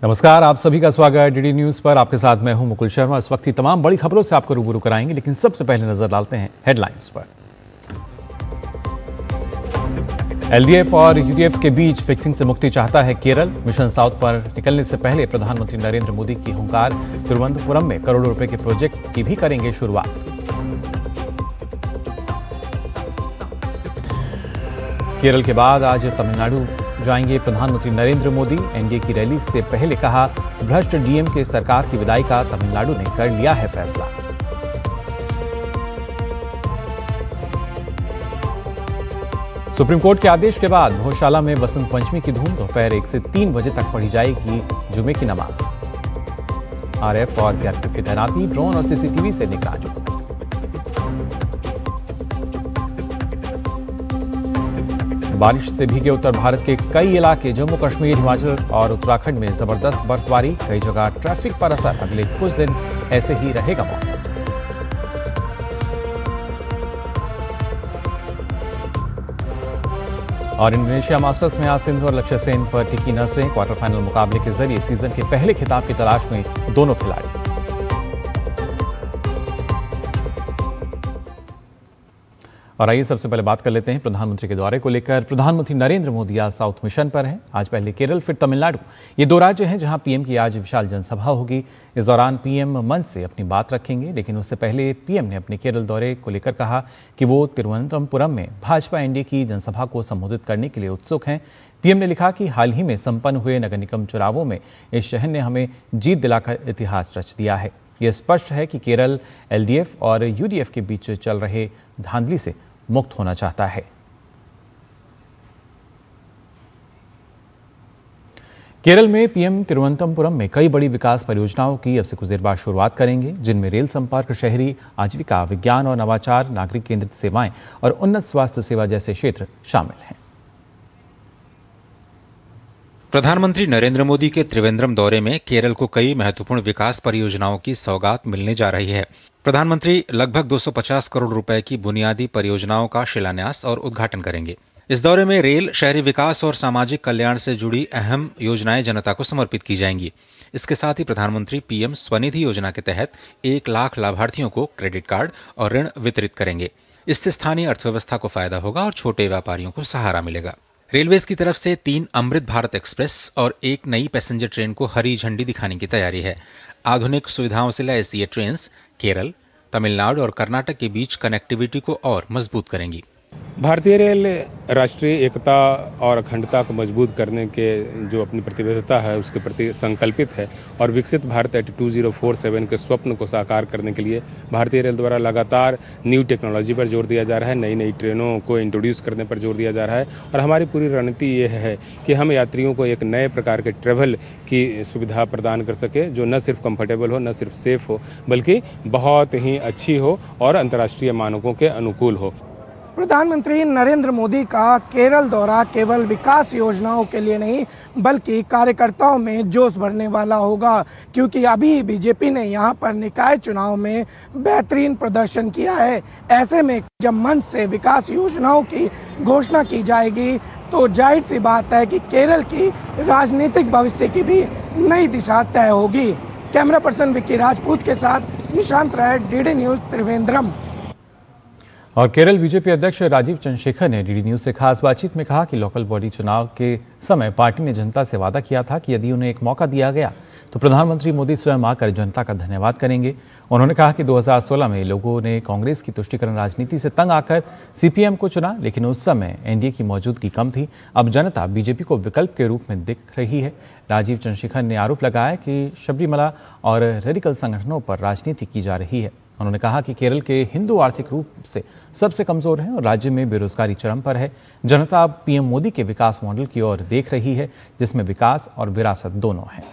नमस्कार, आप सभी का स्वागत है डीडी न्यूज पर। आपके साथ मैं हूं मुकुल शर्मा। इस वक्त की तमाम बड़ी खबरों से आपको रूबरू कराएंगे, लेकिन सबसे पहले नजर डालते हैं हेडलाइंस पर। एलडीएफ और यूडीएफ के बीच फिक्सिंग से मुक्ति चाहता है केरल। मिशन साउथ पर निकलने से पहले प्रधानमंत्री नरेंद्र मोदी की हुंकार। तिरुवनंतपुरम में करोड़ों रुपए के प्रोजेक्ट की भी करेंगे शुरुआत। केरल के बाद आज तमिलनाडु जाएंगे प्रधानमंत्री नरेंद्र मोदी। एनडीए की रैली से पहले कहा, भ्रष्ट डीएमके सरकार की विदाई का तमिलनाडु ने कर लिया है फैसला। सुप्रीम कोर्ट के आदेश के बाद गौशाला में बसंत पंचमी की धूम। दोपहर 1 से 3 बजे तक पढ़ी जाएगी जुमे की नमाज। आरएफ और सीआरपीएफ की तैनाती, ड्रोन और सीसीटीवी से निगरानी। बारिश से भीगे उत्तर भारत के कई इलाके। जम्मू कश्मीर, हिमाचल और उत्तराखंड में जबरदस्त बर्फबारी। कई जगह ट्रैफिक पर असर। अगले कुछ दिन ऐसे ही रहेगा मौसम। और इंडोनेशिया मास्टर्स में आज सिंधु और लक्ष्य सेन पर टिकी नजरें। क्वार्टर फाइनल मुकाबले के जरिए सीजन के पहले खिताब की तलाश में दोनों खिलाड़ी। और आइए सबसे पहले बात कर लेते हैं प्रधानमंत्री के दौरे को लेकर। प्रधानमंत्री नरेंद्र मोदी आज साउथ मिशन पर हैं। आज पहले केरल, फिर तमिलनाडु। ये दो राज्य हैं जहां पीएम की आज विशाल जनसभा होगी। इस दौरान पीएम मंच से अपनी बात रखेंगे, लेकिन उससे पहले पीएम ने अपने केरल दौरे को लेकर कहा कि वो तिरुवनंतपुरम में भाजपा एनडीए की जनसभा को संबोधित करने के लिए उत्सुक हैं। पीएम ने लिखा कि हाल ही में संपन्न हुए नगर निगम चुनावों में इस शहर ने हमें जीत दिलाकर इतिहास रच दिया है। यह स्पष्ट है कि केरल एलडीएफ और यूडीएफ के बीच चल रहे धांधली से मुक्त होना चाहता है। केरल में पीएम तिरुवनंतपुरम में कई बड़ी विकास परियोजनाओं की अब से कुछ देर बाद शुरुआत करेंगे, जिनमें रेल संपर्क, शहरी आजीविका, विज्ञान और नवाचार, नागरिक केंद्रित सेवाएं और उन्नत स्वास्थ्य सेवा जैसे क्षेत्र शामिल हैं। प्रधानमंत्री नरेंद्र मोदी के त्रिवेंद्रम दौरे में केरल को कई महत्वपूर्ण विकास परियोजनाओं की सौगात मिलने जा रही है। प्रधानमंत्री लगभग 250 करोड़ रुपए की बुनियादी परियोजनाओं का शिलान्यास और उद्घाटन करेंगे। इस दौरे में रेल, शहरी विकास और सामाजिक कल्याण से जुड़ी अहम योजनाएं जनता को समर्पित की जाएंगी। इसके साथ ही प्रधानमंत्री पीएम स्वनिधि योजना के तहत 1 लाख लाभार्थियों को क्रेडिट कार्ड और ऋण वितरित करेंगे। इससे स्थानीय अर्थव्यवस्था को फायदा होगा और छोटे व्यापारियों को सहारा मिलेगा। रेलवेज की तरफ से 3 अमृत भारत एक्सप्रेस और 1 नई पैसेंजर ट्रेन को हरी झंडी दिखाने की तैयारी है। आधुनिक सुविधाओं से लैस ये ट्रेन्स केरल, तमिलनाडु और कर्नाटक के बीच कनेक्टिविटी को और मजबूत करेंगी। भारतीय रेल राष्ट्रीय एकता और अखंडता को मजबूत करने के जो अपनी प्रतिबद्धता है उसके प्रति संकल्पित है और विकसित भारत 2047 के स्वप्न को साकार करने के लिए भारतीय रेल द्वारा लगातार न्यू टेक्नोलॉजी पर जोर दिया जा रहा है, नई नई ट्रेनों को इंट्रोड्यूस करने पर जोर दिया जा रहा है। और हमारी पूरी रणनीति ये है कि हम यात्रियों को एक नए प्रकार के ट्रेवल की सुविधा प्रदान कर सके, जो न सिर्फ कंफर्टेबल हो, न सिर्फ सेफ हो, बल्कि बहुत ही अच्छी हो और अंतर्राष्ट्रीय मानकों के अनुकूल हो। प्रधानमंत्री नरेंद्र मोदी का केरल दौरा केवल विकास योजनाओं के लिए नहीं, बल्कि कार्यकर्ताओं में जोश भरने वाला होगा, क्योंकि अभी बीजेपी ने यहां पर निकाय चुनाव में बेहतरीन प्रदर्शन किया है। ऐसे में जब मंच से विकास योजनाओं की घोषणा की जाएगी तो जाहिर सी बात है कि केरल की राजनीतिक भविष्य की भी नई दिशा तय होगी। कैमरा पर्सन विक्की राजपूत के साथ निशांत राय, डीडी न्यूज, त्रिवेंद्रम। और केरल बीजेपी अध्यक्ष राजीव चंद्रशेखर ने डीडी न्यूज से खास बातचीत में कहा कि लोकल बॉडी चुनाव के समय पार्टी ने जनता से वादा किया था कि यदि उन्हें एक मौका दिया गया तो प्रधानमंत्री मोदी स्वयं आकर जनता का धन्यवाद करेंगे। उन्होंने कहा कि 2016 में लोगों ने कांग्रेस की तुष्टीकरण राजनीति से तंग आकर सीपीएम को चुना, लेकिन उस समय एनडीए की मौजूदगी कम थी। अब जनता बीजेपी को विकल्प के रूप में दिख रही है। राजीव चंद्रशेखर ने आरोप लगाया कि सबरीमला और रेडिकल संगठनों पर राजनीति की जा रही है। उन्होंने कहा कि केरल के हिंदू आर्थिक रूप से सबसे कमजोर हैं और राज्य में बेरोजगारी चरम पर है। जनता अब पीएम मोदी के विकास मॉडल की ओर देख रही है, जिसमें विकास और विरासत दोनों हैं।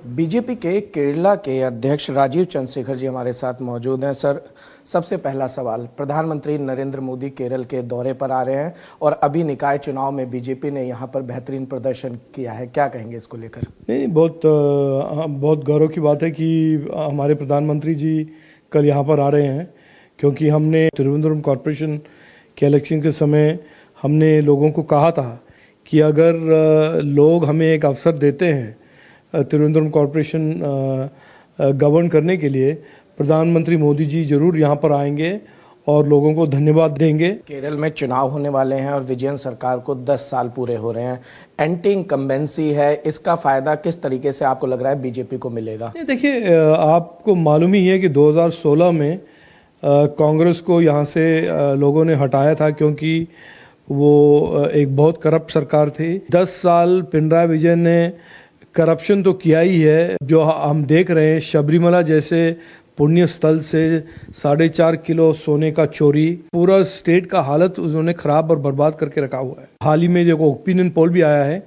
बीजेपी के केरला के अध्यक्ष राजीव चंद्रशेखर जी हमारे साथ मौजूद हैं। सर, सबसे पहला सवाल, प्रधानमंत्री नरेंद्र मोदी केरल के दौरे पर आ रहे हैं और अभी निकाय चुनाव में बीजेपी ने यहां पर बेहतरीन प्रदर्शन किया है, क्या कहेंगे इसको लेकर? नहीं, बहुत गौरव की बात है कि हमारे प्रधानमंत्री जी कल यहाँ पर आ रहे हैं, क्योंकि हमने तिरुवनंतपुरम कॉरपोरेशन के इलेक्शन के समय हमने लोगों को कहा था कि अगर लोग हमें एक अवसर देते हैं त्रिवेंद्रम कॉरपोरेशन गवर्न करने के लिए, प्रधानमंत्री मोदी जी जरूर यहाँ पर आएंगे और लोगों को धन्यवाद देंगे। केरल में चुनाव होने वाले हैं और विजयन सरकार को 10 साल पूरे हो रहे हैं। एंटी इनकम्बेंसी है, इसका फायदा किस तरीके से आपको लग रहा है बीजेपी को मिलेगा? देखिए, आपको मालूम ही है कि 2016 में कांग्रेस को यहाँ से लोगों ने हटाया था क्योंकि वो एक बहुत करप्ट सरकार थी। 10 साल पिनराई विजयन ने करप्शन तो किया ही है। जो हम देख रहे हैं, शबरीमला जैसे पुण्य स्थल से 4.5 किलो सोने का चोरी, पूरा स्टेट का हालत उन्होंने खराब और बर्बाद करके रखा हुआ है। हाल ही में जो ओपिनियन पोल भी आया है,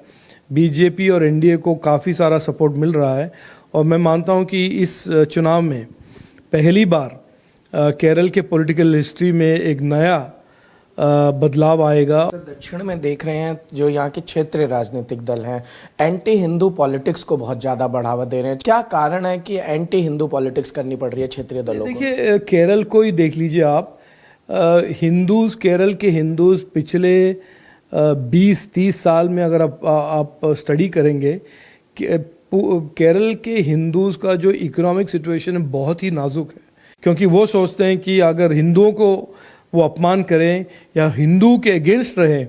बीजेपी और एनडीए को काफ़ी सारा सपोर्ट मिल रहा है और मैं मानता हूं कि इस चुनाव में पहली बार केरल के पॉलिटिकल हिस्ट्री में एक नया बदलाव आएगा। दक्षिण में देख रहे हैं जो यहाँ के क्षेत्रीय राजनीतिक दल हैं, एंटी हिंदू पॉलिटिक्स को बहुत ज्यादा बढ़ावा दे रहे हैं। क्या कारण है कि एंटी हिंदू पॉलिटिक्स करनी पड़ रही है क्षेत्रीय दलों को? देखिए, केरल को ही देख लीजिए आप। हिंदूज, केरल के हिंदूज पिछले 20-30 साल में अगर आप स्टडी करेंगे, केरल के हिंदूज का जो इकोनॉमिक सिचुएशन है बहुत ही नाजुक है, क्योंकि वो सोचते हैं कि अगर हिंदुओं को वो अपमान करें या हिंदू के अगेंस्ट रहे,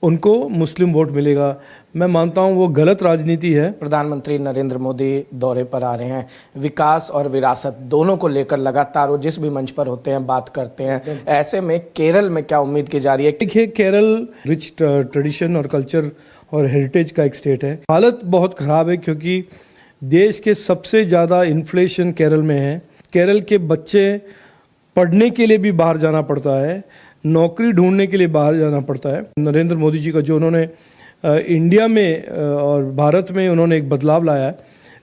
उनको मुस्लिम वोट मिलेगा। मैं मानता हूं वो गलत राजनीति है। प्रधानमंत्री नरेंद्र मोदी दौरे पर आ रहे हैं, विकास और विरासत दोनों को लेकर लगातार वो जिस भी मंच पर होते हैं बात करते हैं। ऐसे में केरल में क्या उम्मीद की जा रही है? देखिए, केरल रिच ट्रेडिशन और कल्चर और हेरिटेज का एक स्टेट है। हालत बहुत खराब है क्योंकि देश के सबसे ज़्यादा इन्फ्लेशन केरल में है। केरल के बच्चे पढ़ने के लिए भी बाहर जाना पड़ता है, नौकरी ढूंढने के लिए बाहर जाना पड़ता है। नरेंद्र मोदी जी का जो उन्होंने इंडिया में और भारत में उन्होंने एक बदलाव लाया है,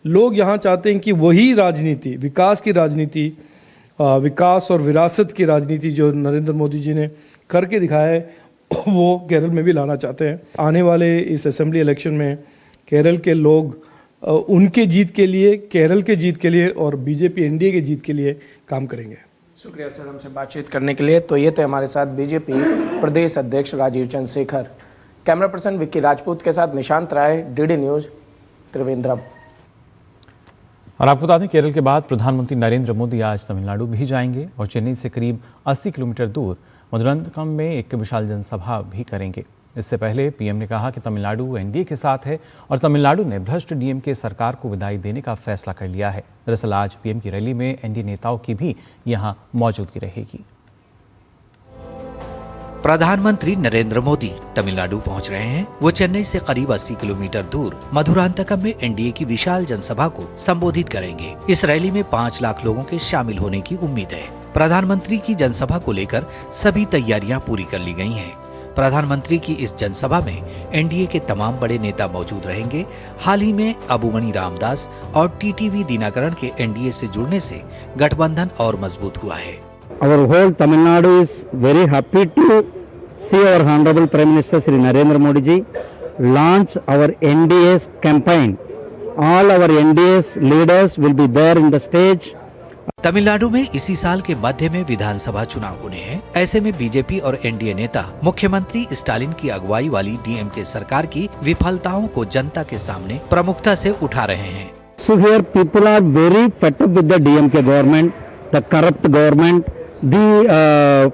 लोग यहाँ चाहते हैं कि वही राजनीति, विकास की राजनीति, विकास और विरासत की राजनीति जो नरेंद्र मोदी जी ने करके दिखाया है, वो केरल में भी लाना चाहते हैं। आने वाले इस असेंबली इलेक्शन में केरल के लोग उनके जीत के लिए, केरल के जीत के लिए और बीजेपी एनडीए के जीत के लिए काम करेंगे। शुक्रिया सर हमसे बातचीत करने के लिए। तो ये थे हमारे साथ बीजेपी प्रदेश अध्यक्ष राजीव चंद्रशेखर। कैमरा पर्सन विक्की राजपूत के साथ निशांत राय, डीडी न्यूज, त्रिवेंद्रम। और आपको बता दें, केरल के बाद प्रधानमंत्री नरेंद्र मोदी आज तमिलनाडु भी जाएंगे और चेन्नई से करीब 80 किलोमीटर दूर मधुरंतकम में एक विशाल जनसभा भी करेंगे। इससे पहले पीएम ने कहा कि तमिलनाडु एनडीए के साथ है और तमिलनाडु ने भ्रष्ट डीएमके सरकार को विदाई देने का फैसला कर लिया है। दरअसल आज पीएम की रैली में एनडीए नेताओं की भी यहां मौजूदगी रहेगी। प्रधानमंत्री नरेंद्र मोदी तमिलनाडु पहुंच रहे हैं। वो चेन्नई से करीब 80 किलोमीटर दूर मधुरांतकम में एनडीए की विशाल जनसभा को संबोधित करेंगे। इस रैली में 5 लाख लोगों के शामिल होने की उम्मीद है। प्रधानमंत्री की जनसभा को लेकर सभी तैयारियां पूरी कर ली गई हैं। प्रधानमंत्री की इस जनसभा में एनडीए के तमाम बड़े नेता मौजूद रहेंगे। हाल ही में अबुमनी रामदास और टीटीवी दिनकरन के एनडीए से जुड़ने से गठबंधन और मजबूत हुआ है। Our whole Tamil Nadu is very happy to see our Honorable Prime Minister Shri Narendra Modi ji launch our NDA's campaign. All our NDA's leaders will be there in the stage. Tamil Nadu में इसी साल के मध्य में विधानसभा चुनाव होने हैं। ऐसे में बीजेपी और एनडीए नेता मुख्यमंत्री स्टालिन की अगुवाई वाली डीएमके सरकार की विफलताओं को जनता के सामने प्रमुखता से उठा रहे हैं। So here people are very fed up with the DMK government, the corrupt government, the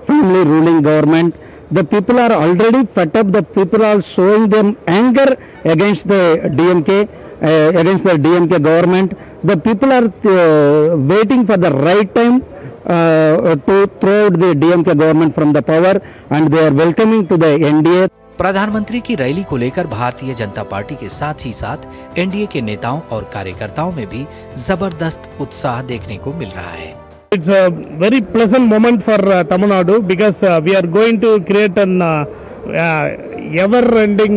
family ruling government. The people are already fed up. The people are showing them anger against the DMK, against the DMK government. The people are waiting for the right time to throw out the DMK government from the power, and they are welcoming to the NDA. प्रधानमंत्री की rally को लेकर Bharatiya Janata party के साथ ही साथ NDA के नेताओं और कार्यकर्ताओं में भी जबरदस्त उत्साह देखने को मिल रहा है। It's a very pleasant moment for Tamil Nadu because we are going to create an ever-ending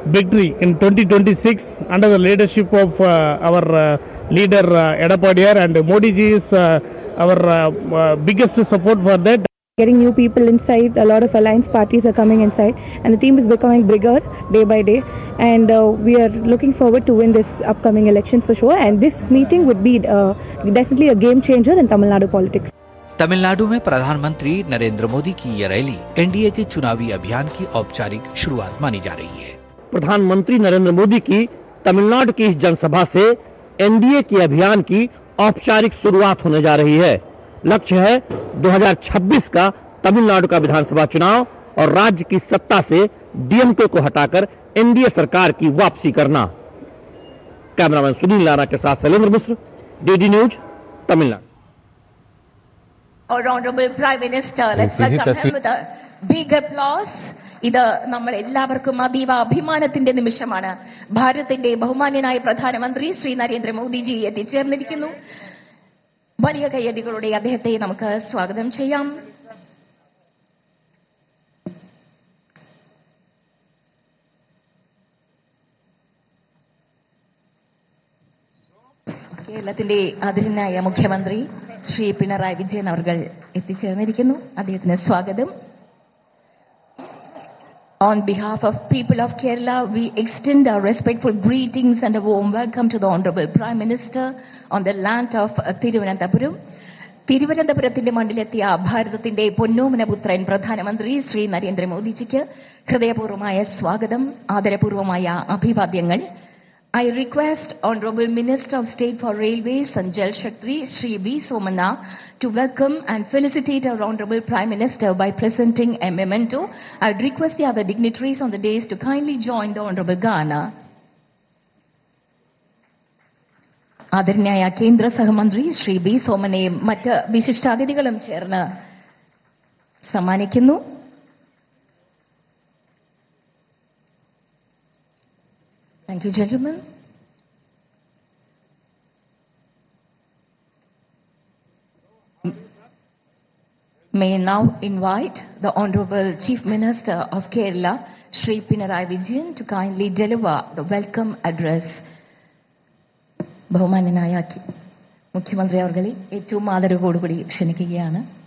victory in 2026 under the leadership of our leader Edapadiyar, and Modi ji is our biggest support for that. Getting new people inside, a lot of alliance parties are coming inside, and the team is becoming bigger day by day, and we are looking forward to win this upcoming elections for sure, and this meeting would be definitely a game changer in Tamil Nadu politics. Tamil Nadu में प्रधानमंत्री नरेंद्र मोदी की ये rally NDA के चुनावी अभियान की औपचारिक शुरुआत मानी जा रही है। प्रधानमंत्री नरेंद्र मोदी की तमिलनाडु की इस जनसभा से एनडीए के अभियान की औपचारिक शुरुआत होने जा रही है। लक्ष्य है 2026 का तमिलनाडु का विधानसभा चुनाव और राज्य की सत्ता से डीएमके को हटाकर एनडीए सरकार की वापसी करना। कैमरामैन सुनील लारा के साथ Shailendra Mishra, DD news, Tamil Nadu. Our Honorable Prime Minister, let's सीधी welcome him तस्वीर- with a big applause. ഇത് നമ്മൾ എല്ലാവർക്കും അതീവ അഭിമാനത്തിന്റെ നിമിഷമാണ്. ഭാരതത്തിന്റെ ബഹുമാന്യനായ പ്രധാനമന്ത്രി ശ്രീ നരേന്ദ്രമോദിജി എത്തിച്ചേർന്നിരിക്കുന്നു. വലിയ കയ്യടികളോടെ അദ്ദേഹത്തെ നമുക്ക് സ്വാഗതം ചെയ്യാം. കേരളത്തിന്റെ ആദരണീയനായ മുഖ്യമന്ത്രി ശ്രീ പിണറായി വിജയൻ അവർ എത്തിച്ചേർന്നിരിക്കുന്നു. അദ്ദേഹത്തിന് സ്വാഗതം. On behalf of people of Kerala, we extend our respectful greetings and a warm welcome to the Honorable Prime Minister on the land of Thiruvananthapuram. തിരുവനന്തപുരത്തിന്റെ മണ്ണിലെത്തിയ ഭാരതത്തിന്റെ പൊന്നോമനപുത്രൻ പ്രധാനമന്ത്രി ശ്രീ നരേന്ദ്രമോദിജിക്ക് ഹൃദയപൂർവ്വമായ സ്വാഗതം, ആദരപൂർവ്വമായ അഭിവാദ്യങ്ങൾ. I request Honorable Minister of State for Railways and Jal Shakti, Shri B. Somana, to welcome and felicitate our Honorable Prime Minister by presenting a memento. I would request the other dignitaries on the dais to kindly join the Honorable Ghana. ആദരണീയായ കേന്ദ്ര സഹമന്ത്രി Shri B സോമനെയും മറ്റ് വിശിഷ്ടാതിഥികളും ചേർന്ന് സമ്മാനിക്കുന്നു. Thank you, gentlemen. May I now invite the Honorable Chief Minister of Kerala, Shri Pinarayi Vijayan, to kindly deliver the welcome address. ബഹുമാന്യനായ മുഖ്യമന്ത്രി അവർകളെ ഏറ്റവും ആദരവോടുകൂടി ക്ഷണിക്കുകയാണ്.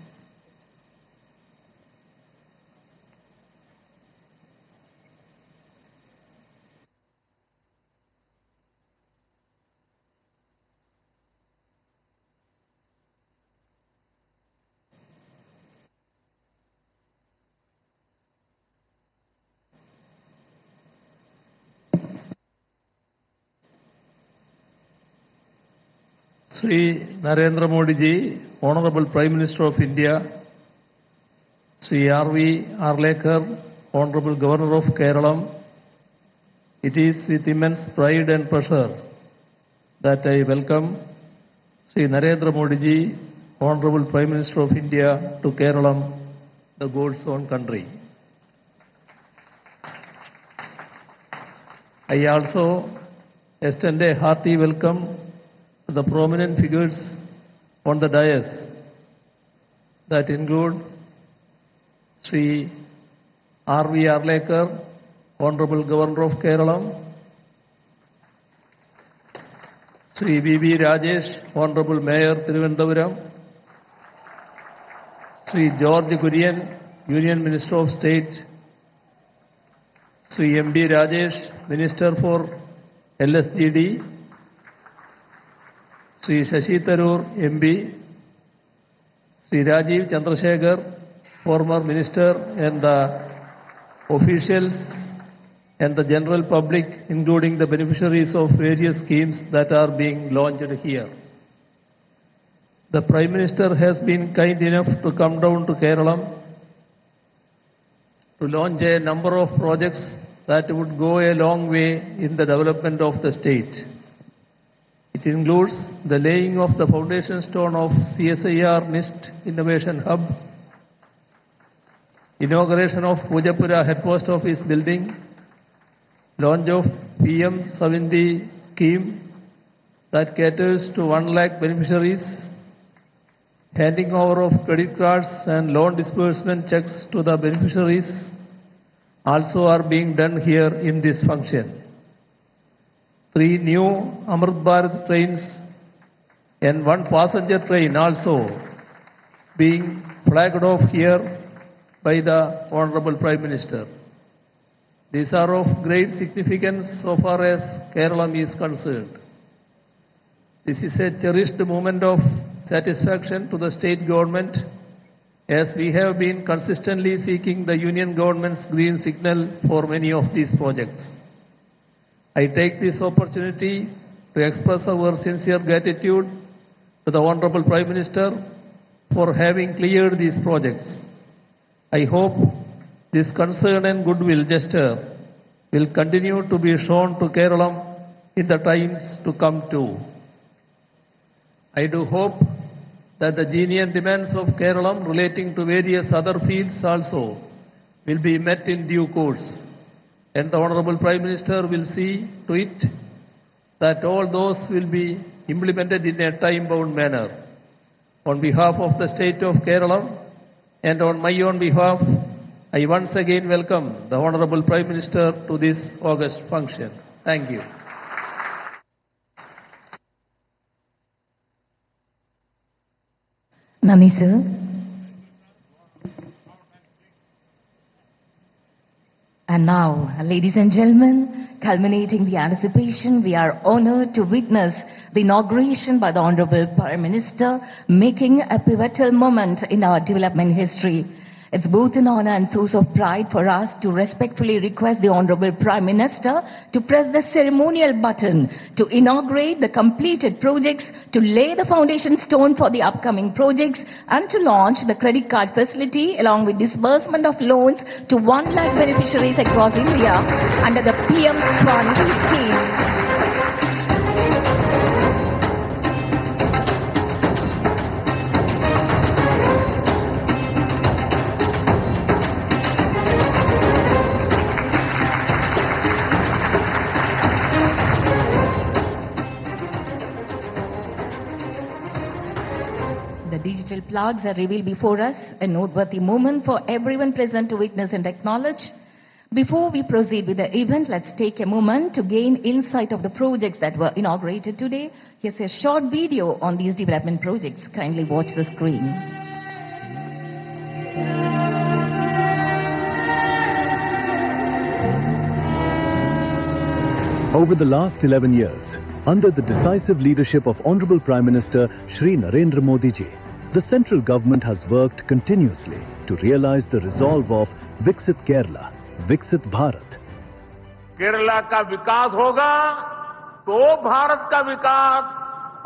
Sri Narendra Modi ji, Honorable Prime Minister of India, Sri R.V. Arlekar, Honorable Governor of Kerala, it is with immense pride and pleasure that I welcome Sri Narendra Modi ji, Honorable Prime Minister of India, to Kerala, the God's own country. I also extend a hearty welcome to the prominent figures on the dais that include Sri R.V. Arlekar, Honorable Governor of Kerala, Sri V.B. Rajesh, Honorable Mayor Thiruvananthapuram, Sri George Kurian, Union Minister of State, Sri M.D. Rajesh, Minister for LSGD, Sri Shashi Tharoor, MP, Sri Rajiv Chandrasekhar, former Minister, and the officials and the general public, including the beneficiaries of various schemes that are being launched here. The Prime Minister has been kind enough to come down to Kerala to launch a number of projects that would go a long way in the development of the state. It includes the laying of the foundation stone of CSIR NIST Innovation Hub, inauguration of Pujapura Head Post Office building, launch of PM Savindi scheme that caters to 1 lakh beneficiaries, handing over of credit cards and loan disbursement checks to the beneficiaries also are being done here in this function. 3 new Amrit Bharat trains and 1 passenger train also being flagged off here by the Honorable Prime Minister. These are of great significance so far as Kerala is concerned. This is a cherished moment of satisfaction to the state government, as we have been consistently seeking the union government's green signal for many of these projects. I take this opportunity to express our sincere gratitude to the Honorable Prime Minister for having cleared these projects. I hope this concern and goodwill gesture will continue to be shown to Kerala in the times to come too. I do hope that the genuine demands of Kerala relating to various other fields also will be met in due course, and the Honorable Prime Minister will see to it that all those will be implemented in a time-bound manner. On behalf of the State of Kerala and on my own behalf, I once again welcome the Honorable Prime Minister to this august function. Thank you. Nani, sir. And now, ladies and gentlemen, culminating the anticipation, we are honored to witness the inauguration by the Honorable Prime Minister, making a pivotal moment in our development history. It's both an honor and source of pride for us to respectfully request the Honorable Prime Minister to press the ceremonial button to inaugurate the completed projects, to lay the foundation stone for the upcoming projects, and to launch the credit card facility along with disbursement of loans to 1 lakh beneficiaries across India under the PM Swanithi scheme. Digital plugs are revealed before us, a noteworthy moment for everyone present to witness and acknowledge. Before we proceed with the event, let's take a moment to gain insight of the projects that were inaugurated today. Here's a short video on these development projects. Kindly watch the screen. Over the last 11 years, under the decisive leadership of Honorable Prime Minister Shri Narendra Modi ji, the central government has worked continuously to realize the resolve of Viksit Kerala, Viksit Bharat. Kerala का विकास होगा तो भारत का विकास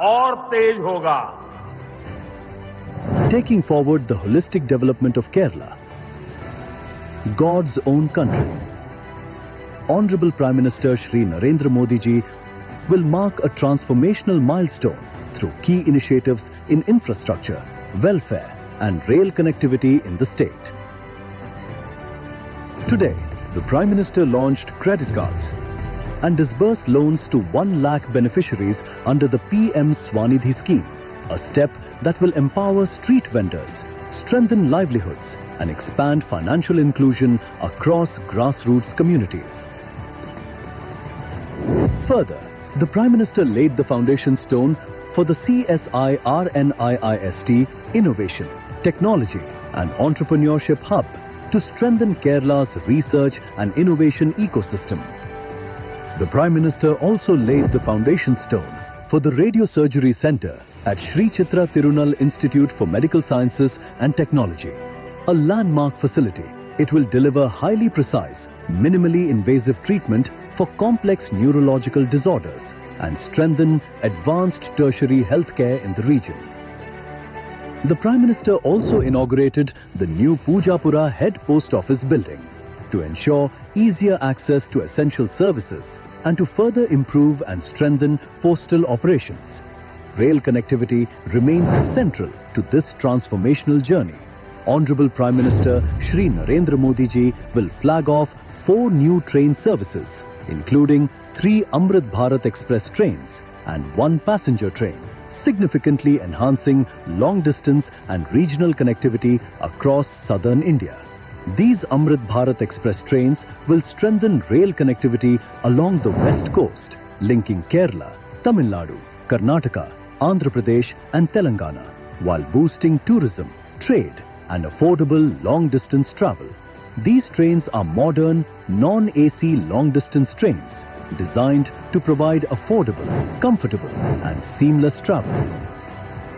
और तेज होगा. Taking forward the holistic development of Kerala, God's own country, Honorable Prime Minister Shri Narendra Modi ji will mark a transformational milestone through key initiatives in infrastructure, welfare and rail connectivity in the state. Today, the Prime Minister launched credit cards and disbursed loans to 1 lakh beneficiaries under the PM Swanithi scheme, a step that will empower street vendors, strengthen livelihoods and expand financial inclusion across grassroots communities. Further, the Prime Minister laid the foundation stone for the CSI RNIIST Innovation, Technology and Entrepreneurship Hub to strengthen Kerala's research and innovation ecosystem. The Prime Minister also laid the foundation stone for the Radiosurgery Center at Sri Chitra Tirunal Institute for Medical Sciences and Technology, a landmark facility. It will deliver highly precise, minimally invasive treatment for complex neurological disorders and strengthen advanced tertiary healthcare in the region. The Prime Minister also inaugurated the new Pujapura Head Post Office building to ensure easier access to essential services and to further improve and strengthen postal operations. Rail connectivity remains central to this transformational journey. Honorable Prime Minister Shri Narendra Modi ji will flag off 4 new train services, including 3 Amrit Bharat Express trains and 1 passenger train, significantly enhancing long-distance and regional connectivity across southern India. These Amrit Bharat Express trains will strengthen rail connectivity along the west coast, linking Kerala, Tamil Nadu, Karnataka, Andhra Pradesh and Telangana, while boosting tourism, trade and affordable long-distance travel. These trains are modern, non-AC long-distance trains designed to provide affordable, comfortable and seamless travel.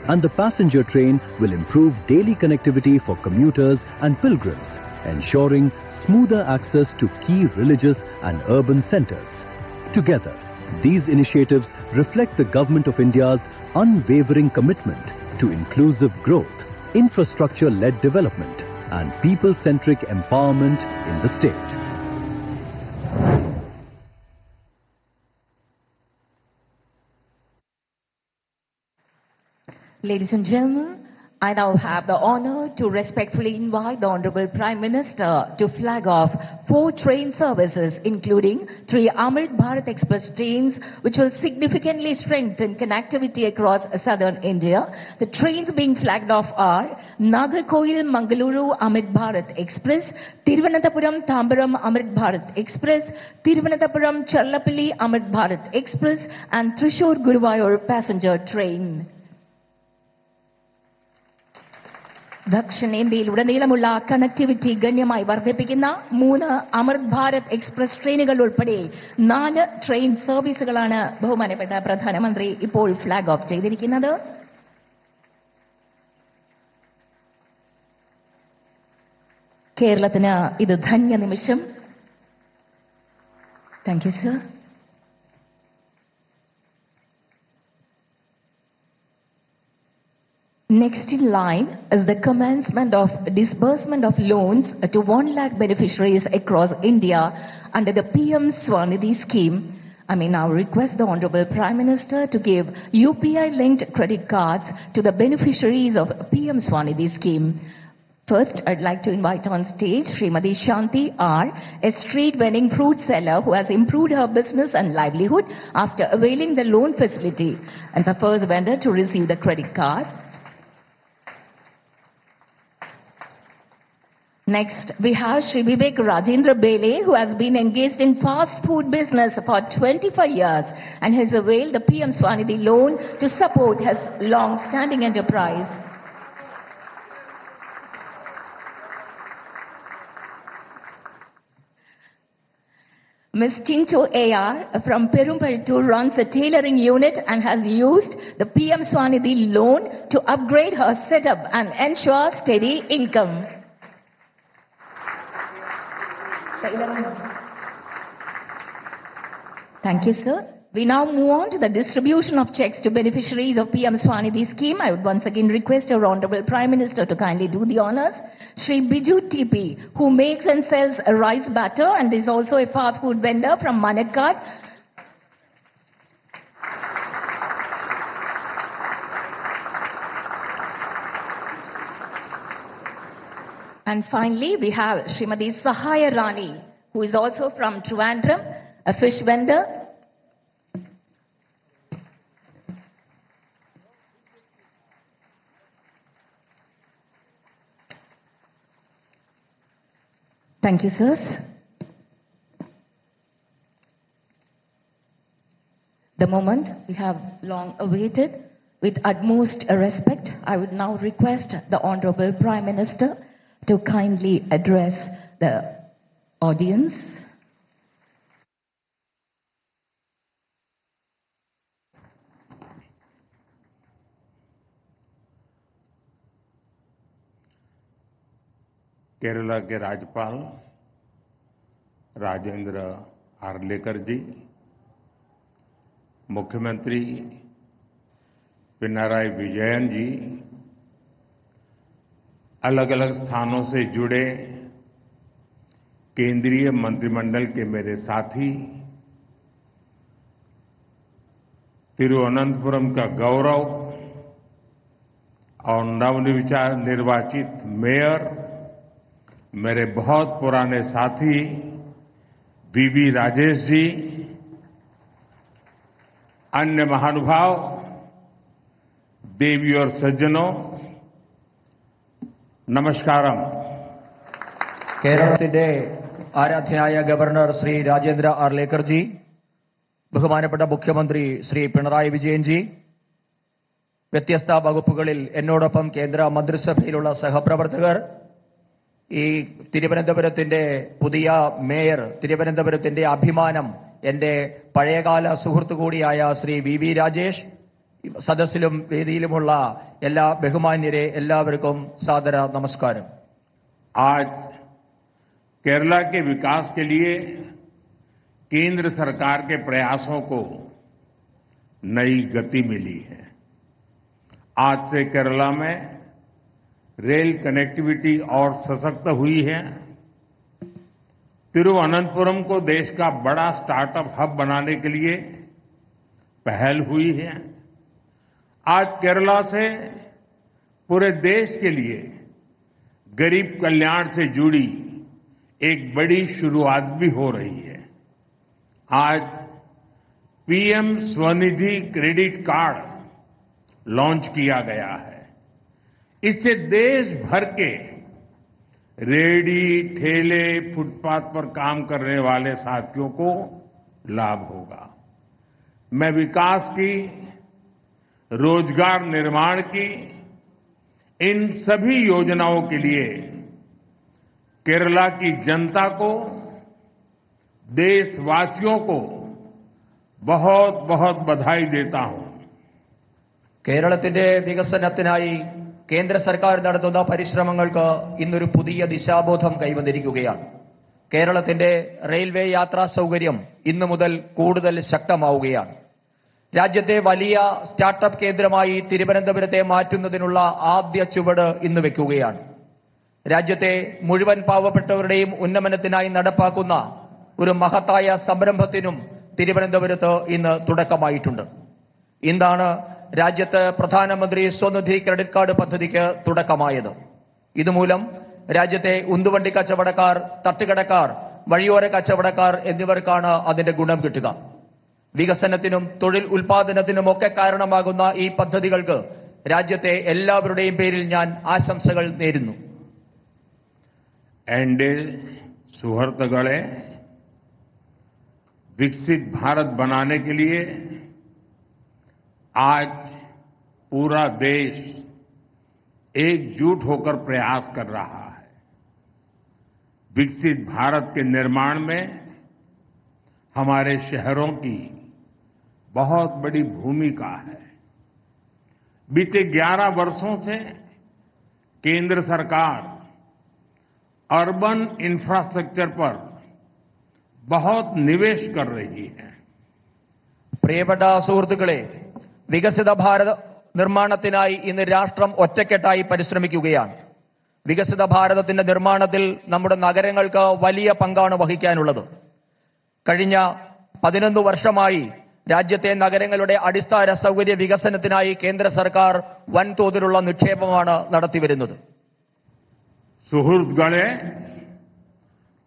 And the passenger train will improve daily connectivity for commuters and pilgrims, ensuring smoother access to key religious and urban centers. Together, these initiatives reflect the Government of India's unwavering commitment to inclusive growth, infrastructure-led development, and people-centric empowerment in the state. Ladies and gentlemen, I now have the honor to respectfully invite the Honorable Prime Minister to flag off 4 train services, including 3 Amrit Bharat Express trains, which will significantly strengthen connectivity across southern India. The trains being flagged off are Nagarkoil Mangaluru Amrit Bharat Express, Thiruvananthapuram Tambaram Amrit Bharat Express, Thiruvananthapuram Challapalli Amrit Bharat Express, and Thrissur Guruvayur passenger train. ദക്ഷിണേന്ത്യയിലുടനീളമുള്ള connectivity ഗണ്യമായി വർദ്ധിപ്പിക്കുന്ന 3 അമൃത് Bharat express ട്രെയിനുകൾ ഉൾപ്പെടെ 4 train സർവീസുകളാണ് ബഹുമാനപ്പെട്ട പ്രധാനമന്ത്രി ഇപ്പോൾ flag off ചെയ്തിരിക്കുന്നത്. കേരളത്തിന് ഇത് ധന്യ നിമിഷം. Thank you sir. Next in line is the commencement of disbursement of loans to 1 lakh beneficiaries across India under the PM Swanidhi scheme. I may now request the Honorable Prime Minister to give UPI-linked credit cards to the beneficiaries of PM Swanidhi scheme. First, I'd like to invite on stage Srimati Shanti R., a street vending fruit seller who has improved her business and livelihood after availing the loan facility, and the first vendor to receive the credit card. Next, we have Shri Vivek Rajendra Bele, who has been engaged in fast food business for 25 years and has availed the PM Swanidhi loan to support his long-standing enterprise. Ms. Tinto A.R. from Perumpaltur runs a tailoring unit and has used the PM Swanidhi loan to upgrade her setup and ensure steady income. Thank you, sir. We now move on to the distribution of checks to beneficiaries of PM Swanidhi scheme. I would once again request our Honorable Prime Minister to kindly do the honors. Shri Biju TP, who makes and sells a rice batter and is also a fast food vendor from Manakad. And finally, we have Srimati Sahaya Rani, who is also from Trivandrum, a fish vendor. Thank you, sirs. The moment we have long awaited, with utmost respect, I would now request the Honorable Prime Minister to kindly address the audience. Kerala के राज्यपाल राजेंद्र आर्लेकर जी, मुख्यमंत्री पिनाराई विजयन जी, अलग अलग स्थानों से जुड़े केंद्रीय मंत्रिमंडल के मेरे साथी, तिरुवनंतपुरम का गौरव और नवनिर्वाचित मेयर, मेरे बहुत पुराने साथी वीवी राजेश जी, अन्य महानुभाव, देवी और सज्जनों, നമസ്കാരം. കേരളത്തിന്റെ ആരാധ്യനായ ഗവർണർ ശ്രീ രാജേന്ദ്ര ആർലേക്കർ ജി, ബഹുമാനപ്പെട്ട മുഖ്യമന്ത്രി ശ്രീ പിണറായി വിജയൻ ജി, വ്യത്യസ്ത വകുപ്പുകളിൽ എന്നോടൊപ്പം കേന്ദ്ര മന്ത്രിസഭയിലുള്ള സഹപ്രവർത്തകർ, ഈ തിരുവനന്തപുരത്തിന്റെ പുതിയ മേയർ, തിരുവനന്തപുരത്തിന്റെ അഭിമാനം, എന്റെ പഴയകാല സുഹൃത്തു കൂടിയായ ശ്രീ വി രാജേഷ്, സദസ്സിലും വേദിയിലുമുള്ള എല്ലാ ബഹുമാന്യരെ എല്ലാവർക്കും സാദര നമസ്കാരം. आज केरला के विकास के लिए केंद्र सरकार के प्रयासों को नई गति मिली है। आज से केरला में रेल कनेक्टिविटी और सशक्त हुई है। तिरुवनंतपुरम को देश का बड़ा स्टार्टअप हब बनाने के लिए पहल हुई है। आज केरला से पूरे देश के लिए गरीब कल्याण से जुड़ी एक बड़ी शुरुआत भी हो रही है। आज PM Svanidhi credit card launch किया गया है। इससे देश भर के रेहड़ी, ठेले, फुटपाथ पर काम करने वाले साथियों को लाभ होगा। मैं विकास की, रोजगार निर्माण की इन सभी योजनाओं के लिए केरला की जनता को, देशवासियों को बहुत बहुत बधाई देता हूं। കേരളത്തിന്റെ വികസനത്തിനായി കേന്ദ്ര സർക്കാർ നടത്തുന്ന പരിശ്രമങ്ങൾക്ക് ഇന്നൊരു പുതിയ ദിശാബോധം കൈവന്നിരിക്കുകയാണ്. കേരളത്തിന്റെ റെയിൽവേ യാത്രാ സൗകര്യം ഇന്നു മുതൽ കൂടുതൽ ശക്തമാവുകയാണ്. രാജ്യത്തെ വലിയ സ്റ്റാർട്ടപ്പ് കേന്ദ്രമായി തിരുവനന്തപുരത്തെ മാറ്റുന്നതിനുള്ള ആദ്യ ചുവട് ഇന്ന് വെക്കുകയാണ്. രാജ്യത്തെ മുഴുവൻ പാവപ്പെട്ടവരുടെയും ഉന്നമനത്തിനായി നടപ്പാക്കുന്ന ഒരു മഹത്തായ സംരംഭത്തിനും തിരുവനന്തപുരത്ത് ഇന്ന് തുടക്കമായിട്ടുണ്ട്. ഇന്നാണ് രാജ്യത്ത് പ്രധാനമന്ത്രി സ്വനിധി ക്രെഡിറ്റ് കാർഡ് പദ്ധതിക്ക് തുടക്കമായത്. ഇതുമൂലം രാജ്യത്തെ ഉന്തുവണ്ടി കച്ചവടക്കാർ, തട്ടുകടക്കാർ, വഴിയോര കച്ചവടക്കാർ എന്നിവർക്കാണ് അതിന്റെ ഗുണം കിട്ടുക. വികസനത്തിനും തൊഴിൽ ഉൽപാദനത്തിനുമൊക്കെ കാരണമാകുന്ന ഈ പദ്ധതികൾക്ക് രാജ്യത്തെ എല്ലാവരുടെയും പേരിൽ ഞാൻ ആശംസകൾ നേരുന്നു. एनडीए सुहृदगणे विकसित भारत बनाने के लिए आज पूरा देश एकजुट होकर प्रयास कर रहा है। विकसित भारत के निर्माण में हमारे शहरों की बहुत बड़ी भूमिका है। बीते 11 वर्षों से केंद्र सरकार अर्बन इंफ्रास्ट्रक्चर पर बहुत निवेश कर रही है. പ്രിയപ്പെട്ട സുഹൃത്തുക്കളെ, വികസിത ഭാരത നിർമ്മാണത്തിനായി ഇന്ന് രാഷ്ട്രം ഒറ്റക്കെട്ടായി പരിശ്രമിക്കുകയാണ്. വികസിത ഭാരതത്തിന്റെ നിർമ്മാണത്തിൽ നമ്മുടെ നഗരങ്ങൾക്ക് വലിയ പങ്കാണ് വഹിക്കാനുള്ളത്. കഴിഞ്ഞ 11 വർഷമായി രാജ്യത്തെ നഗരങ്ങളുടെ അടിസ്ഥാന സൗകര്യ വികസനത്തിനായി കേന്ദ്ര സർക്കാർ വൻതോതിലുള്ള നിക്ഷേപമാണ് നടത്തിവരുന്നത്. सुहृदगणे,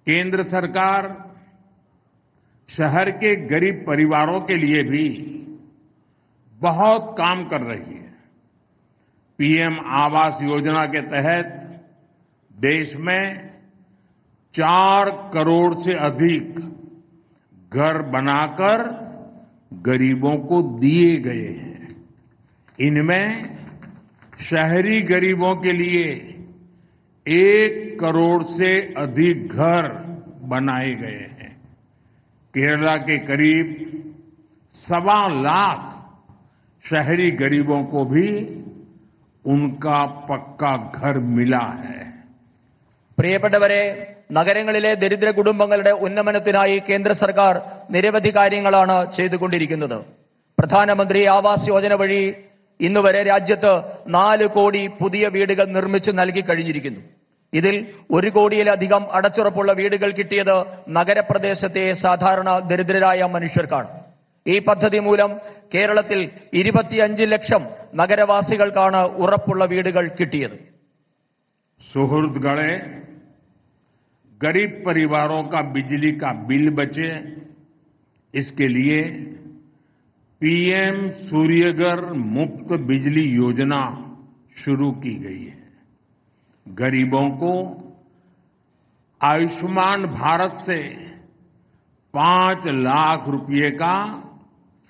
केंद्र सरकार शहर के गरीब परिवारों के लिए भी बहुत काम कर रही है. पीएम आवास योजना के तहत देश में 4 करोड़ से अधिक घर बनाकर गरीबों को दिए गए हैं. इनमें शहरी गरीबों के लिए 1 करोड़ से अधिक घर बनाए गए हैं. केरला के करीब 1.25 लाख शहरी गरीबों को भी उनका पक्का घर मिला है. പ്രിയപ്പെട്ടവരെ, നഗരങ്ങളിലെ ദരിദ്ര കുടുംബങ്ങളുടെ ഉന്നമനത്തിനായി കേന്ദ്ര സർക്കാർ നിരവധി കാര്യങ്ങളാണ് ചെയ്തുകൊണ്ടിരിക്കുന്നത്. പ്രധാനമന്ത്രി ആവാസ് യോജന വഴി ഇന്നുവരെ രാജ്യത്ത് 4 കോടി പുതിയ വീടുകൾ നിർമ്മിച്ചു നൽകി കഴിഞ്ഞിരിക്കുന്നു. ഇതിൽ 1 കോടിയിലധികം അടച്ചുറപ്പുള്ള വീടുകൾ കിട്ടിയത് നഗരപ്രദേശത്തെ സാധാരണ ദരിദ്രരായ മനുഷ്യർക്കാണ്. ഈ പദ്ധതി മൂലം കേരളത്തിൽ 25 ലക്ഷം നഗരവാസികൾക്കാണ് ഉറപ്പുള്ള വീടുകൾ കിട്ടിയത്. सुहृदगणे, गरीब परिवारों का बिजली का बिल बचे, इसके लिए पीएम सूर्यघर मुफ्त बिजली योजना शुरू की गई है. गरीबों को आयुष्मान भारत से 5 लाख रुपए का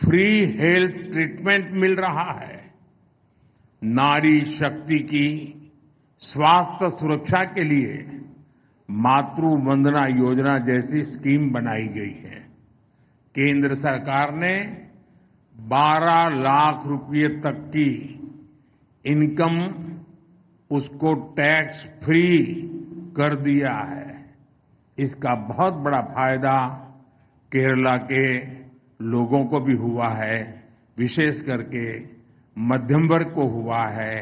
फ्री हेल्थ ट्रीटमेंट मिल रहा है. नारी शक्ति की स्वास्थ्य सुरक्षा के लिए मातृ वंदना योजना जैसी स्कीम बनाई गई है. केंद्र सरकार ने 12 लाख रुपए तक की इनकम उसको टैक्स फ्री कर दिया है. इसका बहुत बड़ा फायदा केरला के लोगों को भी हुआ है, विशेष करके मध्यम वर्ग को हुआ है,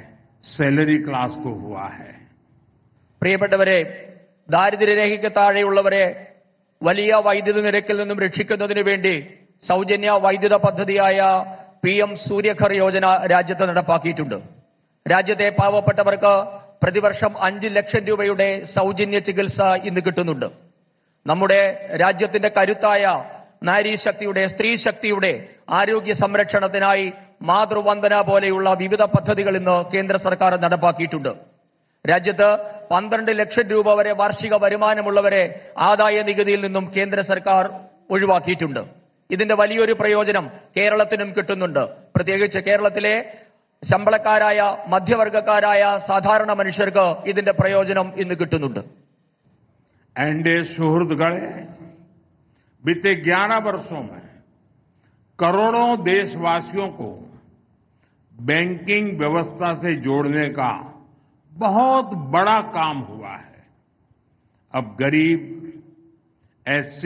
सैलरी क्लास को हुआ है। പ്രിയപ്പെട്ടവരെ, ദാരിദ്ര്യരേഖയ്ക്ക് താഴെയുള്ളവരെ വലിയ വൈദ്യുത നിരക്കിൽ നിന്നും രക്ഷിക്കുന്നതിന് വേണ്ടി സൗജന്യ വൈദ്യുത പദ്ധതിയായ PM സൂര്യഘർ യോജന രാജ്യത്ത് നടപ്പാക്കിയിട്ടുണ്ട്. രാജ്യത്തെ പാവപ്പെട്ടവർക്ക് പ്രതിവർഷം 5 ലക്ഷം രൂപയുടെ സൗജന്യ ചികിത്സ ഇന്ന് കിട്ടുന്നുണ്ട്. നമ്മുടെ രാജ്യത്തിന്റെ കരുത്തായ നാരീശക്തിയുടെ, സ്ത്രീ ശക്തിയുടെ ആരോഗ്യ സംരക്ഷണത്തിനായി മാതൃവന്ദന പോലെയുള്ള വിവിധ പദ്ധതികൾ ഇന്ന് കേന്ദ്ര സർക്കാർ നടപ്പാക്കിയിട്ടുണ്ട്. രാജ്യത്ത് 12 ലക്ഷം രൂപ വരെ വാർഷിക വരുമാനമുള്ളവരെ ആദായ നികുതിയിൽ നിന്നും കേന്ദ്ര സർക്കാർ ഒഴിവാക്കിയിട്ടുണ്ട്. ഇതിന്റെ വലിയൊരു പ്രയോജനം കേരളത്തിനും കിട്ടുന്നുണ്ട്. പ്രത്യേകിച്ച് കേരളത്തിലെ ശമ്പളക്കാരായ, മധ്യവർഗക്കാരായ സാധാരണ മനുഷ്യർക്ക് ഇതിന്റെ പ്രയോജനം ഇന്ന് കിട്ടുന്നുണ്ട്. एनडीए सुहृदगण, बीते 11 वर्षों में करोड़ों देशवासियों को बैंकिंग व्यवस्था से जोड़ने का बहुत बड़ा काम हुआ है। अब गरीब, SC,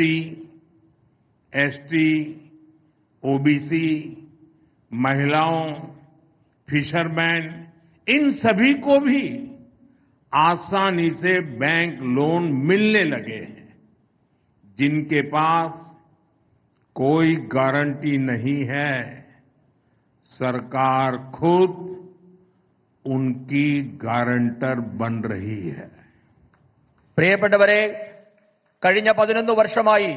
ST, OBC, महिलाओं, फिशरमैन, इन सभी को भी आसानी से बैंक लोन मिलने लगे हैं। जिनके पास कोई गारंटी नहीं है, सरकार खुद उनकी गारंटर बन रही है। പ്രിയപ്പെട്ടവരെ, കഴിഞ്ഞ 11 വർഷമായി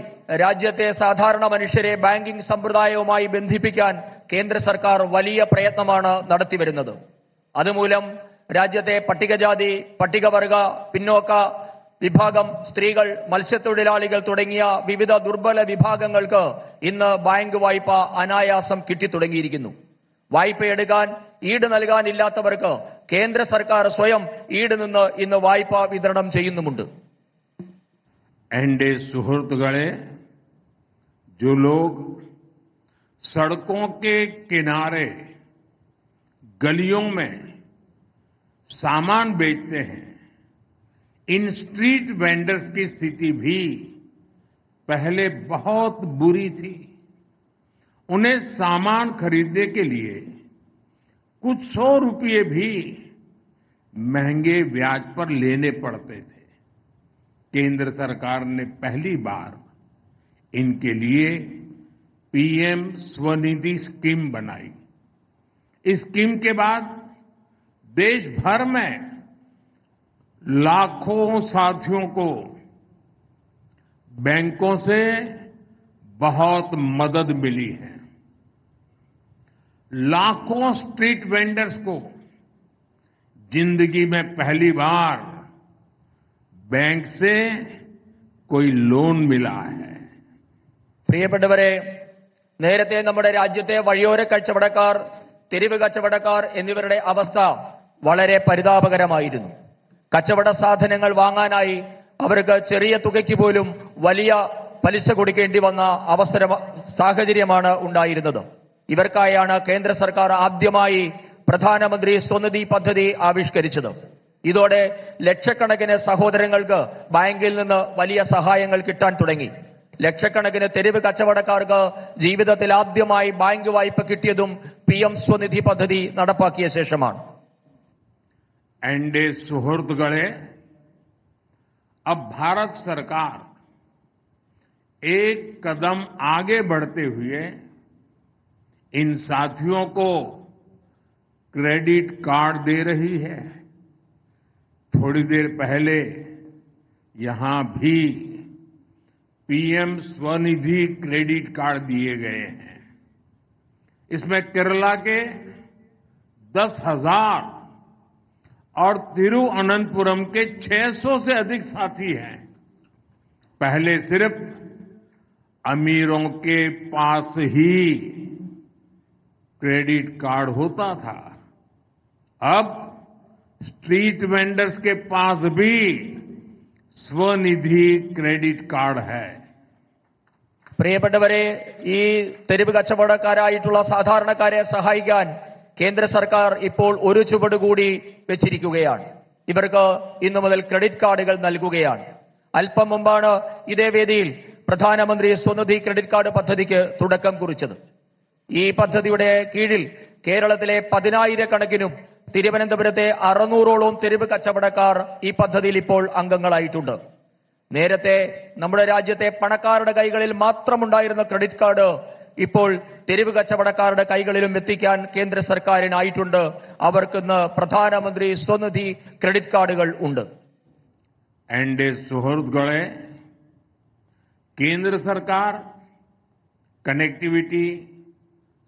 രാജ്യത്തെ സാധാരണ മനുഷ്യരെ ബാങ്കിംഗ് സമ്പ്രദായവുമായി ബന്ധിപ്പിക്കാൻ കേന്ദ്ര സർക്കാർ വലിയ പ്രയത്നമാണ് നടത്തിവരുന്നത്. അതുമൂലം രാജ്യത്തെ പട്ടികജാതി, പട്ടികവർഗ, പിന്നോക്ക വിഭാഗം, സ്ത്രീകൾ, മത്സ്യത്തൊഴിലാളികൾ തുടങ്ങിയ വിവിധ ദുർബല വിഭാഗങ്ങൾക്ക് ഇന്ന് ബാങ്ക് വായ്പ അനായാസം കിട്ടിത്തുടങ്ങിയിരിക്കുന്നു. വായ്പയെടുക്കാൻ ഈട് നൽകാനില്ലാത്തവർക്ക് കേന്ദ്ര സർക്കാർ സ്വയം ഈട് നിന്ന് ഇന്ന് വായ്പ വിതരണം ചെയ്യുന്നുമുണ്ട്. एनडीए सुहृदगणे, जो लोग सड़कों के किनारे, गलियों में सामान बेचते हैं, इन स्ट्रीट वेंडर्स की स्थिति भी पहले बहुत बुरी थी। उन्हें सामान खरीदने के लिए कुछ 100 रुपये भी महंगे ब्याज पर लेने पड़ते थे। केंद्र सरकार ने पहली बार इनके लिए PM स्वनिधि स्कीम बनाई। इस स्कीम के बाद देश भर में लाखों साथियों को बैंकों से बहुत मदद मिली है। लाखों स्ट्रीट वेंडर्स को जिंदगी में पहली बार बैंक से कोई लोन मिला है। പ്രിയപ്പെട്ടവരെ, നേരത്തെ നമ്മുടെ രാജ്യത്തെ വഴിയോര കച്ചവടക്കാർ, തെരുവ് കച്ചവടക്കാർ എന്നിവരുടെ അവസ്ഥ വളരെ പരിതാപകരമായിരുന്നു. കച്ചവട സാധനങ്ങൾ വാങ്ങാനായി അവർക്ക് ചെറിയ തുകയ്ക്ക് പോലും വലിയ പലിശ കൊടുക്കേണ്ടി വന്ന സാഹചര്യമാണ് ഉണ്ടായിരുന്നത്. ഇവർക്കായാണ് കേന്ദ്ര സർക്കാർ ആദ്യമായി പ്രധാനമന്ത്രി സ്വനിധി പദ്ധതി ആവിഷ്കരിച്ചത്. ഇതോടെ ലക്ഷക്കണക്കിന് സഹോദരങ്ങൾക്ക് ബാങ്കിൽ നിന്ന് വലിയ സഹായങ്ങൾ കിട്ടാൻ തുടങ്ങി. ലക്ഷക്കണക്കിന് തെരുവ് കച്ചവടക്കാർക്ക് ജീവിതത്തിൽ ആദ്യമായി ബാങ്ക് വായ്പ കിട്ടിയതും PM स्वनिधि പദ്ധതി നടപ്പാക്കിയ ശേഷമാണ്. एनडीए सुहृदगणे, अब भारत सरकार एक कदम आगे बढ़ते हुए इन साथियों को क्रेडिट कार्ड दे रही है। थोड़ी देर पहले यहां भी PM स्वनिधि क्रेडिट कार्ड दिए गए हैं। इसमें केरला के 10,000 और तिरुवनंतपुरम के 600 से अधिक साथी हैं। पहले सिर्फ अमीरों के पास ही क्रेडिट कार्ड होता था, अब स्ट्रीट वेंडर्स के पास भी स्वनिधि क्रेडिट कार्ड है. പ്രിയപ്പെട്ടവരെ, ഈ തെരുവ് കച്ചവടക്കാരായിട്ടുള്ള സാധാരണക്കാരെ സഹായിക്കാൻ കേന്ദ്ര സർക്കാർ ഇപ്പോൾ ഒരു ചുവട് കൂടി വെച്ചിരിക്കുകയാണ്. ഇവർക്ക് ഇന്നു മുതൽ ക്രെഡിറ്റ് കാർഡുകൾ നൽകുകയാണ്. അല്പം മുമ്പാണ് ഇതേ വേദിയിൽ പ്രധാനമന്ത്രി സ്വനിധി ക്രെഡിറ്റ് കാർഡ് പദ്ധതിക്ക് തുടക്കം കുറിച്ചത്. ഈ പദ്ധതിയുടെ കീഴിൽ കേരളത്തിലെ 10,000 കണക്കിനും തിരുവനന്തപുരത്തെ 600ഓളം തെരുവ് കച്ചവടക്കാർ ഈ പദ്ധതിയിൽ ഇപ്പോൾ അംഗങ്ങളായിട്ടുണ്ട്. നേരത്തെ നമ്മുടെ രാജ്യത്തെ പണക്കാരുടെ കൈകളിൽ മാത്രമുണ്ടായിരുന്ന ക്രെഡിറ്റ് കാർഡ് ഇപ്പോൾ തെരുവ് കച്ചവടക്കാരുടെ കൈകളിലും എത്തിക്കാൻ കേന്ദ്ര സർക്കാരിനായിട്ടുണ്ട്. അവർക്കിന്ന് പ്രധാനമന്ത്രി സ്വനിധി ക്രെഡിറ്റ് കാർഡുകൾ ഉണ്ട്. एनडीए सुहृदगळे केंद्र सरकार कनेक्टिविटी,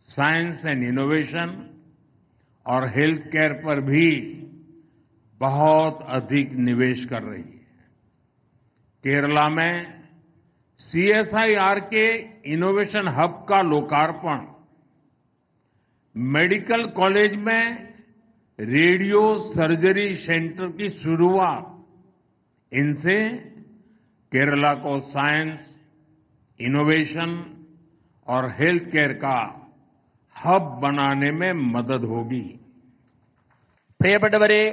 साइंस एंड इनोवेशन और हेल्थ केयर पर भी बहुत अधिक निवेश कर रही है. केरला में सीएसआईआर के इनोवेशन हब का लोकार्पण, मेडिकल कॉलेज में रेडियो सर्जरी सेंटर की शुरुआत, इनसे केरला को साइंस, इनोवेशन और हेल्थ केयर का हब बनाने में मदद होगी. പ്രിയപ്പെട്ടവരെ,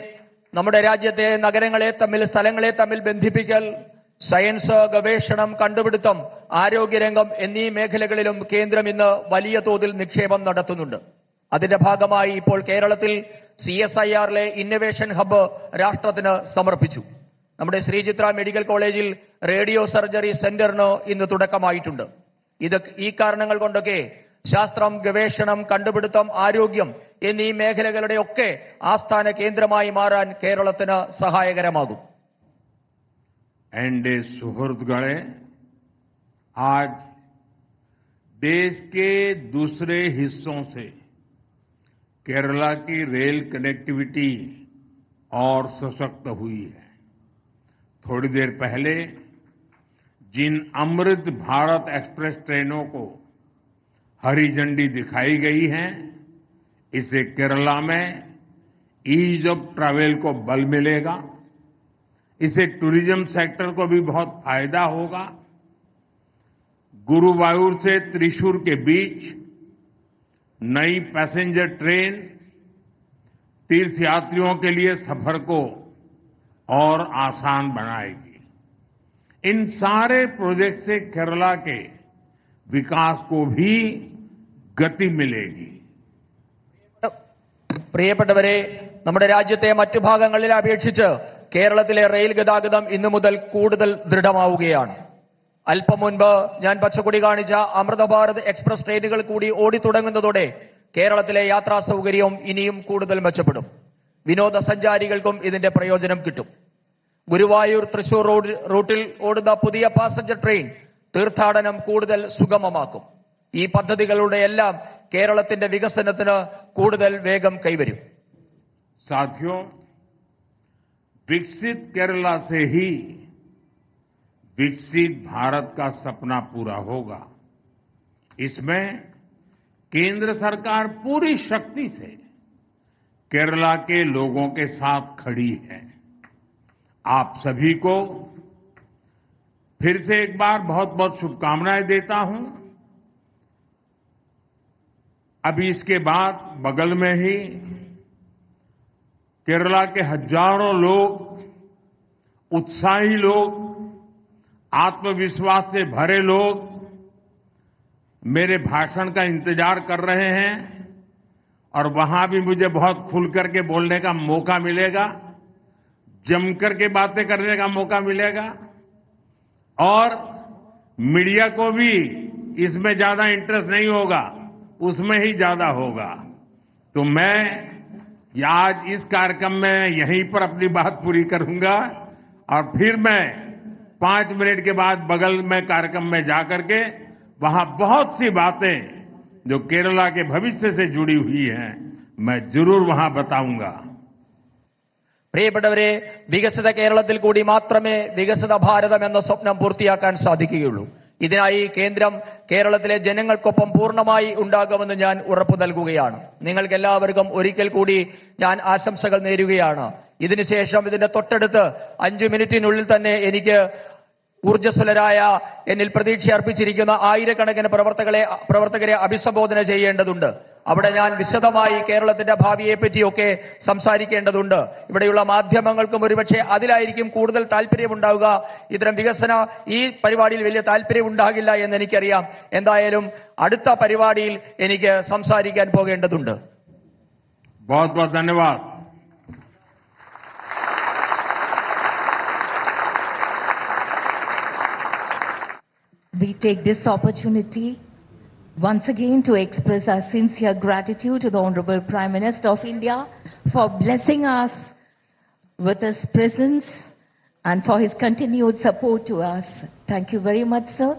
നമ്മുടെ രാജ്യത്തെ നഗരങ്ങളെ തമ്മിൽ, സ്ഥലങ്ങളെ തമ്മിൽ ബന്ധിപ്പിക്കൽ, സയൻസ്, ഗവേഷണം, കണ്ടുപിടുത്തം, ആരോഗ്യരംഗം എന്നീ മേഖലകളിലും കേന്ദ്രം ഇന്ന് വലിയ തോതിൽ നിക്ഷേപം നടത്തുന്നുണ്ട്. അതിന്റെ ഭാഗമായി ഇപ്പോൾ കേരളത്തിൽ CSIRലെ ഇന്നൊവേഷൻ ഹബ്ബ് രാഷ്ട്രത്തിന് സമർപ്പിച്ചു. നമ്മുടെ ശ്രീചിത്ര മെഡിക്കൽ കോളേജിൽ റേഡിയോ സർജറി സെന്ററിന് ഇന്ന് തുടക്കമായിട്ടുണ്ട്. ഈ കാരണങ്ങൾ കൊണ്ടൊക്കെ ശാസ്ത്രം, ഗവേഷണം, കണ്ടുപിടുത്തം, ആരോഗ്യം എന്നീ മേഖലകളുടെയൊക്കെ ആസ്ഥാന കേന്ദ്രമായി മാറാൻ കേരളത്തിന് സഹായകരമാകും. एनडीए सुहृदगळे आज देश के दूसरे हिस्सों से केरला की रेल कनेक्टिविटी और सशक्त हुई है. थोड़ी देर पहले जिन अमृत भारत एक्सप्रेस ट्रेनों को हरी झंडी दिखाई गई है, इससे केरला में ईज ऑफ ट्रैवल को बल मिलेगा. इससे टूरिज्म सेक्टर को भी बहुत फायदा होगा. गुरुवायूर से त्रिशूर के बीच नई पैसेंजर ट्रेन तीर्थयात्रियों के लिए सफर को और आसान बनाएगी. इन सारे प्रोजेक्ट से केरला के विकास को भी गति मिलेगी. പ്രിയപ്പെട്ടവരെ, നമ്മുടെ രാജ്യത്തെ മറ്റു ഭാഗങ്ങളിൽ അപേക്ഷിച്ച് കേരളത്തിലെ റെയിൽ ഗതാഗതം ഇന്നു മുതൽ കൂടുതൽ ദൃഢമാവുകയാണ്. അല്പം മുൻപ് ഞാൻ പച്ചക്കൊടി കാണിച്ച അമൃത ഭാരത് എക്സ്പ്രസ് ട്രെയിനുകൾ കൂടി ഓടിത്തുടങ്ങുന്നതോടെ കേരളത്തിലെ യാത്രാ സൗകര്യവും ഇനിയും കൂടുതൽ മെച്ചപ്പെടും. വിനോദസഞ്ചാരികൾക്കും ഇതിന്റെ പ്രയോജനം കിട്ടും. ഗുരുവായൂർ തൃശൂർ റൂട്ടിൽ ഓടുന്ന പുതിയ പാസഞ്ചർ ട്രെയിൻ തീർത്ഥാടനം കൂടുതൽ സുഗമമാക്കും. ഈ പദ്ധതികളുടെ എല്ലാം കേരളത്തിന്റെ വികസനത്തിന് കൂടുതൽ വേഗം കൈവരും. साथियों, विकसित केरला से ही विकसित भारत का सपना पूरा होगा. इसमें केंद्र सरकार पूरी शक्ति से केरला के लोगों के साथ खड़ी है. आप सभी को फिर से एक बार बहुत बहुत शुभकामनाएं देता हूं. अभी इसके बाद बगल में ही केरला के हजारों लोग, उत्साही लोग, आत्मविश्वास से भरे लोग मेरे भाषण का इंतजार कर रहे हैं और वहां भी मुझे बहुत खुल करके बोलने का मौका मिलेगा, जमकर के बातें करने का मौका मिलेगा और मीडिया को भी इसमें ज्यादा इंटरेस्ट नहीं होगा, उसमें ही ज्यादा होगा. तो मैं आज इस कार्यक्रम में यहीं पर अपनी बात पूरी करूंगा और फिर मैं 5 मिनट के बाद बगल में कार्यक्रम में जाकर के वहां बहुत सी बातें जो केरला के भविष्य से जुड़ी हुई हैं, मैं जरूर वहां बताऊंगा. പ്രിയപ്പെട്ടവരെ, വികസിത കേരളത്തിൽ കൂടി മാത്രമേ വികസിത ഭാരതം എന്ന സ്വപ്നം പൂർത്തിയാക്കാൻ സാധിക്കുകയുള്ളൂ. ഇതിനായി കേന്ദ്രം കേരളത്തിലെ ജനങ്ങൾക്കൊപ്പം പൂർണ്ണമായി ഉണ്ടാകുമെന്ന് ഞാൻ ഉറപ്പു നൽകുകയാണ്. നിങ്ങൾക്ക് എല്ലാവർക്കും ഒരിക്കൽ കൂടി ഞാൻ ആശംസകൾ നേരുകയാണ്. ഇതിനുശേഷം ഇതിന്റെ തൊട്ടടുത്ത് 5 മിനിറ്റിനുള്ളിൽ തന്നെ എനിക്ക് ഊർജ്ജസ്വലരായ, എന്നിൽ പ്രതീക്ഷ അർപ്പിച്ചിരിക്കുന്ന ആയിരക്കണക്കിന് പ്രവർത്തകരെ അഭിസംബോധന ചെയ്യേണ്ടതുണ്ട്. അവിടെ ഞാൻ വിശദമായി കേരളത്തിന്റെ ഭാവിയെ പറ്റിയൊക്കെ സംസാരിക്കേണ്ടതുണ്ട്. ഇവിടെയുള്ള മാധ്യമങ്ങൾക്കും ഒരുപക്ഷെ അതിലായിരിക്കും കൂടുതൽ താല്പര്യമുണ്ടാവുക. ഇത്തരം ഈ പരിപാടിയിൽ വലിയ താല്പര്യം ഉണ്ടാകില്ല എന്ന് എനിക്കറിയാം. എന്തായാലും അടുത്ത പരിപാടിയിൽ എനിക്ക് സംസാരിക്കാൻ പോകേണ്ടതുണ്ട്. बहुत बहुत धन्यवाद. We take this opportunity once again to express our sincere gratitude to the Honorable Prime Minister of India for blessing us with his presence and for his continued support to us. Thank you very much, sir.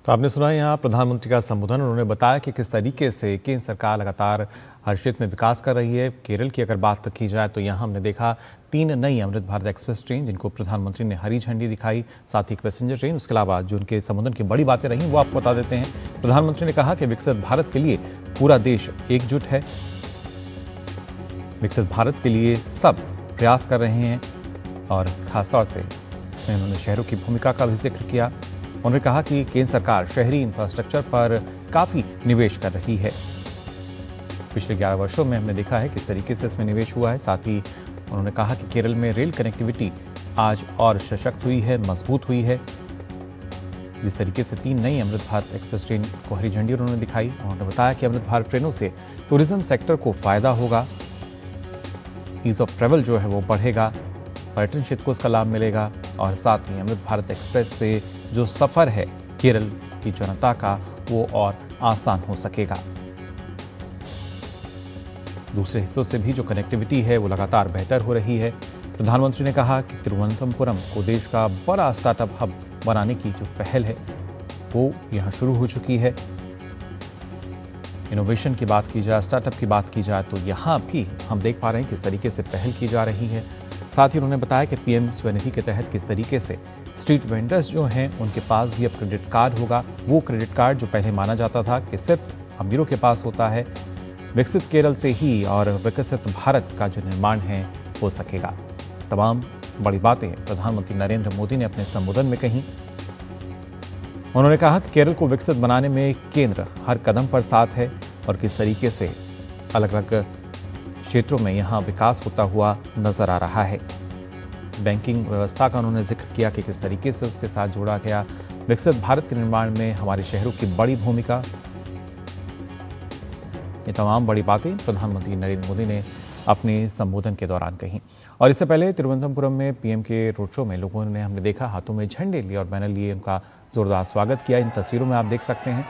तो आपने सुना यहाँ प्रधानमंत्री का संबोधन। उन्होंने बताया कि किस तरीके से केंद्र सरकार लगातार हर क्षेत्र में विकास कर रही है। केरल की अगर बात की जाए तो यहाँ हमने देखा 3 नई अमृत भारत एक्सप्रेस ट्रेन जिनको प्रधानमंत्री ने हरी झंडी दिखाई, साथ ही एक पैसेंजर ट्रेन। उसके अलावा जो उनके संबोधन की बड़ी बातें रहीं वो आपको बता देते हैं। प्रधानमंत्री ने कहा कि विकसित भारत के लिए पूरा देश एकजुट है, विकसित भारत के लिए सब प्रयास कर रहे हैं और खासतौर से इसमें उन्होंने शहरों की भूमिका का भी जिक्र किया। उन्होंने कहा कि केंद्र सरकार शहरी इंफ्रास्ट्रक्चर पर काफ़ी निवेश कर रही है। पिछले 11 वर्षों में हमने देखा है किस तरीके से इसमें निवेश हुआ है। साथ ही उन्होंने कहा कि केरल में रेल कनेक्टिविटी आज और सशक्त हुई है, मजबूत हुई है। जिस तरीके से 3 नई अमृत भारत एक्सप्रेस ट्रेन को हरी झंडी उन्होंने दिखाई। उन्होंने बताया कि अमृत भारत ट्रेनों से टूरिज्म सेक्टर को फ़ायदा होगा, ईज़ ऑफ ट्रैवल जो है वो बढ़ेगा, पर्यटन क्षेत्र को उसका लाभ मिलेगा और साथ ही अमृत भारत एक्सप्रेस से जो सफ़र है केरल की जनता का वो और आसान हो सकेगा। दूसरे हिस्सों से भी जो कनेक्टिविटी है वो लगातार बेहतर हो रही है। प्रधानमंत्री ने कहा कि तिरुवनंतपुरम को देश का बड़ा स्टार्टअप हब बनाने की जो पहल है वो यहाँ शुरू हो चुकी है। इनोवेशन की बात की जाए, स्टार्टअप की बात की जाए तो यहाँ भी हम देख पा रहे हैं किस तरीके से पहल की जा रही है। साथ ही उन्होंने बताया कि पीएम स्वनिधि के तहत किस तरीके से स्ट्रीट वेंडर्स जो हैं उनके पास भी अब क्रेडिट कार्ड होगा। वो क्रेडिट कार्ड जो पहले माना जाता था कि सिर्फ अमीरों के पास होता है, विकसित केरल से ही और विकसित भारत का जो निर्माण है हो सकेगा। तमाम बड़ी बातें प्रधानमंत्री नरेंद्र मोदी ने अपने संबोधन में कही। उन्होंने कहा कि केरल को विकसित बनाने में केंद्र हर कदम पर साथ है और किस तरीके से अलग अलग क्षेत्रों में यहाँ विकास होता हुआ नजर आ रहा है। बैंकिंग व्यवस्था का उन्होंने जिक्र किया कि किस तरीके से उसके साथ जोड़ा गया। विकसित भारत के निर्माण में हमारे शहरों की बड़ी भूमिका। ये तमाम बड़ी बातें प्रधानमंत्री नरेंद्र मोदी ने अपने संबोधन के दौरान कही। और इससे पहले तिरुवनंतपुरम में पीएम के रोड शो में लोगों ने हमने देखा हाथों में झंडे लिए और बैनर लिए उनका जोरदार स्वागत किया। इन तस्वीरों में आप देख सकते हैं।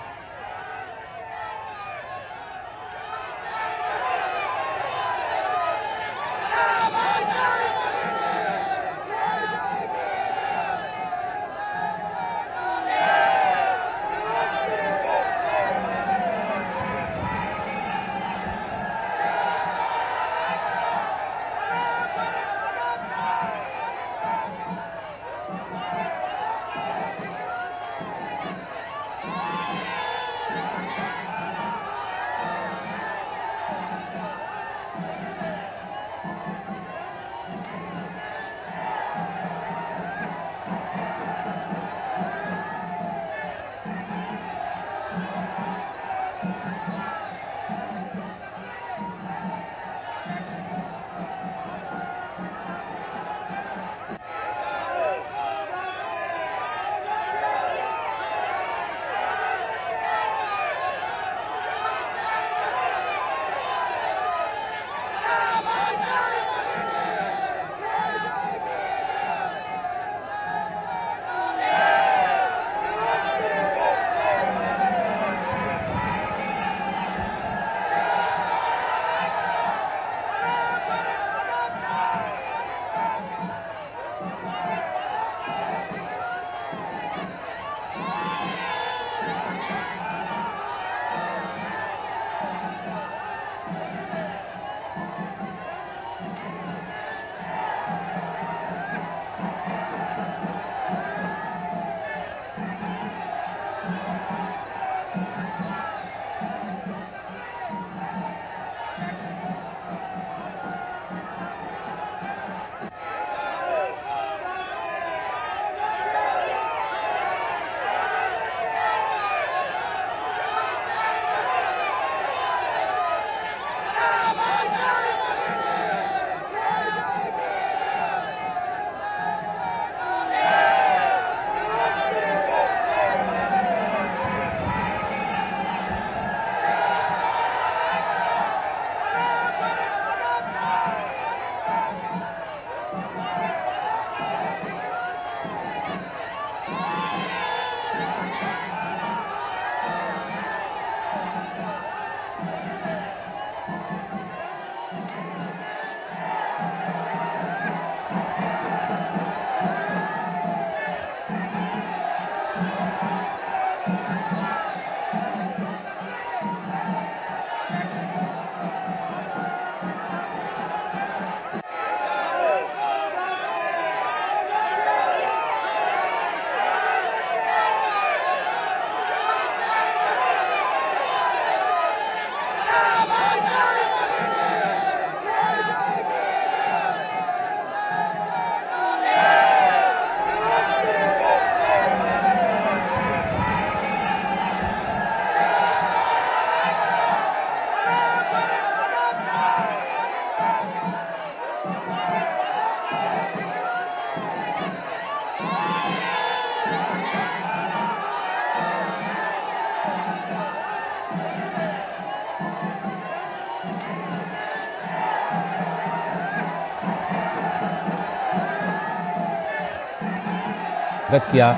स्वागत किया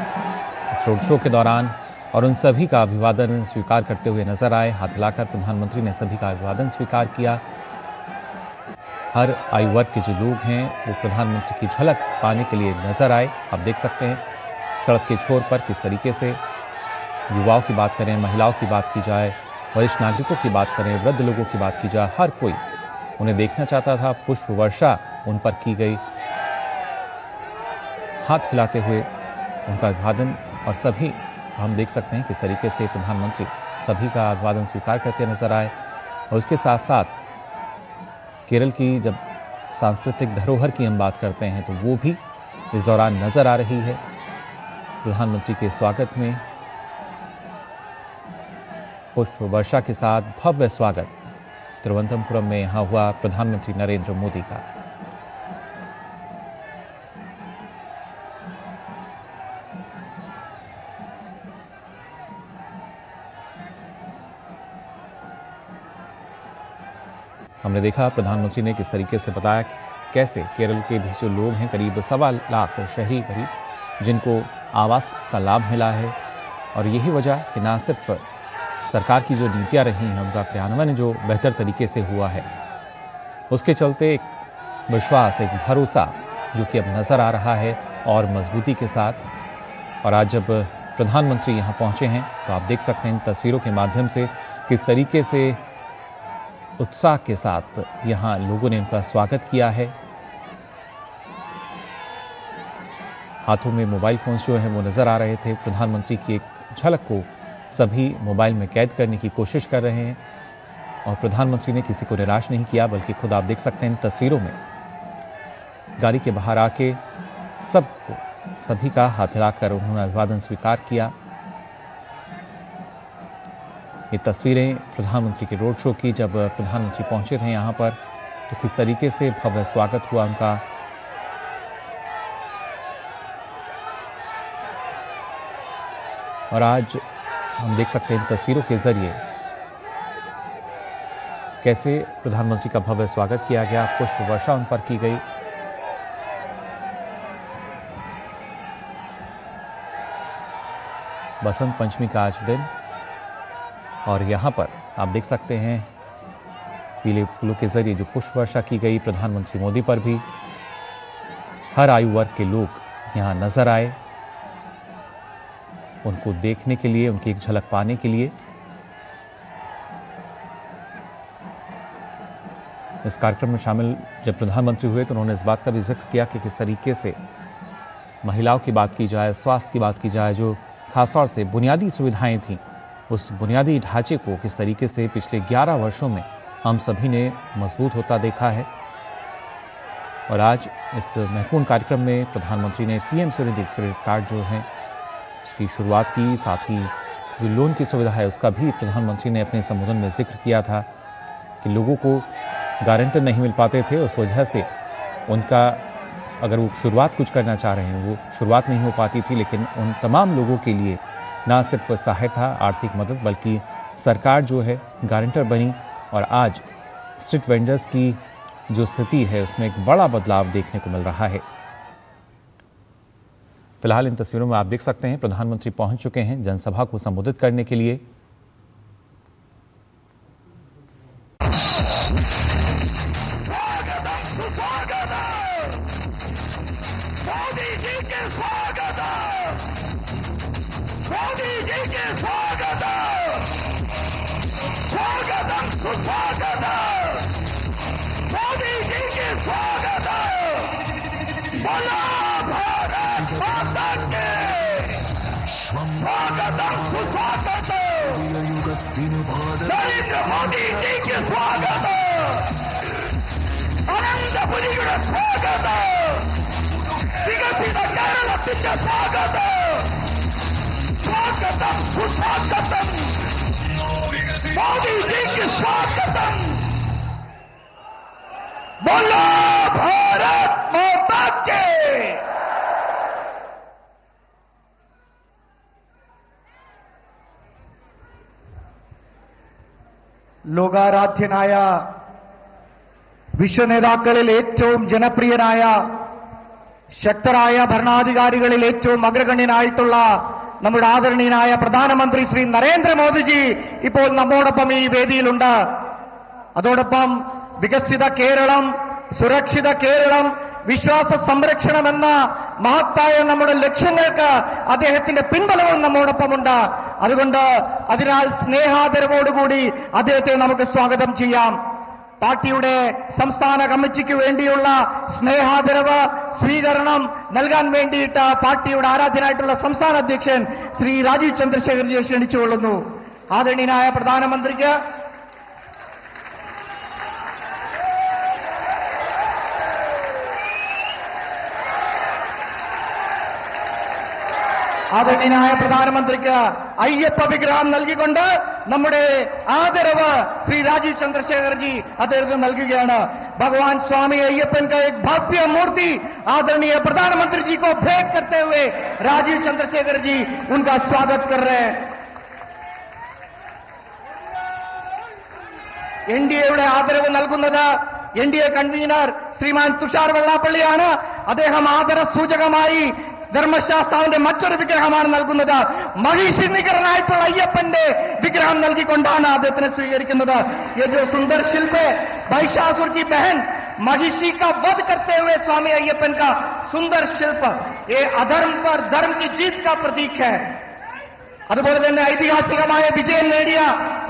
इस रोड शो के दौरान और उन सभी का अभिवादन स्वीकार करते हुए नजर आए। हाथ हिलाकर प्रधानमंत्री ने सभी का अभिवादन स्वीकार किया। हर आयु वर्ग के जो लोग हैं वो प्रधानमंत्री की झलक पाने के लिए नजर आए। आप देख सकते हैं सड़क के छोर पर किस तरीके से युवाओं की बात करें, महिलाओं की बात की जाए, वरिष्ठ नागरिकों की बात करें, वृद्ध लोगों की बात की जाए, हर कोई उन्हें देखना चाहता था। पुष्प वर्षा उन पर की गई, हाथ हिलाते हुए उनका अभिवादन और सभी हम देख सकते हैं किस तरीके से प्रधानमंत्री सभी का अभिवादन स्वीकार करते नजर आए। और उसके साथ साथ केरल की जब सांस्कृतिक धरोहर की हम बात करते हैं तो वो भी इस दौरान नजर आ रही है। प्रधानमंत्री के स्वागत में पुष्प वर्षा के साथ भव्य स्वागत तिरुवनंतपुरम में यहाँ हुआ प्रधानमंत्री नरेंद्र मोदी का। हमने देखा प्रधानमंत्री ने किस तरीके से बताया कि कैसे केरल के भी जो लोग हैं, करीब 1.25 लाख शहरी करीब, जिनको आवास का लाभ मिला है। और यही वजह कि ना सिर्फ सरकार की जो नीतियां रही हैं उनका क्रियान्वयन जो बेहतर तरीके से हुआ है, उसके चलते एक विश्वास, एक भरोसा जो कि अब नज़र आ रहा है और मजबूती के साथ। और आज जब प्रधानमंत्री यहाँ पहुँचे हैं तो आप देख सकते हैं इन तस्वीरों के माध्यम से किस तरीके से उत्साह के साथ यहाँ लोगों ने उनका स्वागत किया है। हाथों में मोबाइल फोन्स जो हैं वो नज़र आ रहे थे। प्रधानमंत्री की एक झलक को सभी मोबाइल में कैद करने की कोशिश कर रहे हैं और प्रधानमंत्री ने किसी को निराश नहीं किया, बल्कि खुद आप देख सकते हैं इन तस्वीरों में गाड़ी के बाहर आके सबको, सभी का हाथ हिलाकर उन्होंने अभिवादन स्वीकार किया। ये तस्वीरें प्रधानमंत्री के रोड शो की, जब प्रधानमंत्री पहुंचे थे यहाँ पर तो किस तरीके से भव्य स्वागत हुआ उनका। और आज हम देख सकते हैं इन तस्वीरों के जरिए कैसे प्रधानमंत्री का भव्य स्वागत किया गया, पुष्प वर्षा उन पर की गई। बसंत पंचमी का आज दिन और यहाँ पर आप देख सकते हैं पीले फूलों के जरिए जो पुष्प वर्षा की गई प्रधानमंत्री मोदी पर भी। हर आयु वर्ग के लोग यहाँ नजर आए उनको देखने के लिए, उनकी एक झलक पाने के लिए। इस कार्यक्रम में शामिल जब प्रधानमंत्री हुए तो उन्होंने इस बात का भी जिक्र किया कि किस तरीके से महिलाओं की बात की जाए, स्वास्थ्य की बात की जाए, जो खासतौर से बुनियादी सुविधाएं थीं, उस बुनियादी ढांचे को किस तरीके से पिछले 11 वर्षों में हम सभी ने मजबूत होता देखा है। और आज इस महत्वपूर्ण कार्यक्रम में प्रधानमंत्री ने पीएम स्वनिधि क्रेडिट कार्ड जो है उसकी शुरुआत की, साथ ही जो लोन की सुविधा है उसका भी प्रधानमंत्री ने अपने संबोधन में जिक्र किया था कि लोगों को गारंटर नहीं मिल पाते थे, उस वजह से उनका अगर वो शुरुआत कुछ करना चाह रहे हैं वो शुरुआत नहीं हो पाती थी। लेकिन उन तमाम लोगों के लिए ना सिर्फ सहायता, आर्थिक मदद, बल्कि सरकार जो है गारंटर बनी और आज स्ट्रीट वेंडर्स की जो स्थिति है उसमें एक बड़ा बदलाव देखने को मिल रहा है। फिलहाल इन तस्वीरों में आप देख सकते हैं प्रधानमंत्री पहुंच चुके हैं जनसभा को संबोधित करने के लिए। नरेंद्र मोदी जी മോദിക്ക് സ്വാഗതം, അനന്തപുരിയുടെ സ്വാഗതം, വികസിത കേരളത്തിന്റെ സ്വാഗതം, സ്വാഗതം സുസ്വാഗതം, മോദിജിക്ക് സ്വാഗതം. बोलो भारत माता के. ലോകാരാധ്യനായ വിശ്വനേതാക്കളിൽ ഏറ്റവും ജനപ്രിയനായ ശക്തരായ ഭരണാധികാരികളിൽ ഏറ്റവും അഗ്രഗണ്യനായിട്ടുള്ള നമ്മുടെ ആദരണീയനായ പ്രധാനമന്ത്രി ശ്രീ നരേന്ദ്രമോദിജി ഇപ്പോൾ നമ്മോടൊപ്പം ഈ വേദിയിലുണ്ട്. അതോടൊപ്പം വികസിത കേരളം, സുരക്ഷിത കേരളം, വിശ്വാസ സംരക്ഷണം എന്ന മഹത്തായ നമ്മുടെ ലക്ഷ്യങ്ങൾക്ക് അദ്ദേഹത്തിന്റെ പിൻബലവും നമ്മോടൊപ്പമുണ്ട്. അതുകൊണ്ട് അതിനാൽ സ്നേഹാദരവോടുകൂടി അദ്ദേഹത്തെ നമുക്ക് സ്വാഗതം ചെയ്യാം. പാർട്ടിയുടെ സംസ്ഥാന കമ്മിറ്റിക്ക് വേണ്ടിയുള്ള സ്നേഹാദരവ് സ്വീകരണം നൽകാൻ വേണ്ടിയിട്ട് പാർട്ടിയുടെ ആരാധ്യനായിട്ടുള്ള സംസ്ഥാന അധ്യക്ഷൻ ശ്രീ രാജീവ് ചന്ദ്രശേഖർജിയെ ക്ഷണിച്ചുകൊള്ളുന്നു. ആദരണീയനായ പ്രധാനമന്ത്രിക്ക് അയ്യപ്പ വിഗ്രഹം നൽകിക്കൊണ്ട് നമ്മുടെ ആദരവ് ശ്രീ രാജീവ് ചന്ദ്രശേഖർജി അദ്ദേഹത്തിന് നൽകുകയാണ്. भगवान स्वामी अय्यप्पन का एक भव्य मूर्ति आदरणीय प्रधानमंत्री जी को भेंट करते हुए राजीव चंद्रशेखर जी उनका स्वागत कर रहे हैं. എൻഡിഎയുടെ ആദരവ് നൽകുന്നത് എൻഡിഎ കൺവീനർ ശ്രീമാൻ തുഷാർ വെള്ളാപ്പള്ളിയാണ്. അദ്ദേഹം ആദര സൂചകമായി ധർമ്മശാസ്താവിന്റെ മറ്റൊരു വിഗ്രഹമാണ് നൽകുന്നത്. മഹിഷി നികരനായിട്ടുള്ള അയ്യപ്പന്റെ വിഗ്രഹം നൽകിക്കൊണ്ടാണ് അദ്ദേഹത്തിനെ സ്വീകരിക്കുന്നത്. ये जो सुंदर शिल्प है महिषासुर की बहन महिषी का वध करते हुए स्वामी अय्यप्पन का सुंदर शिल्प, ये अधर्म पर धर्म की जीत का प्रतीक है. അതുപോലെ തന്നെ ഐതിഹാസികമായ വിജയം നേടിയ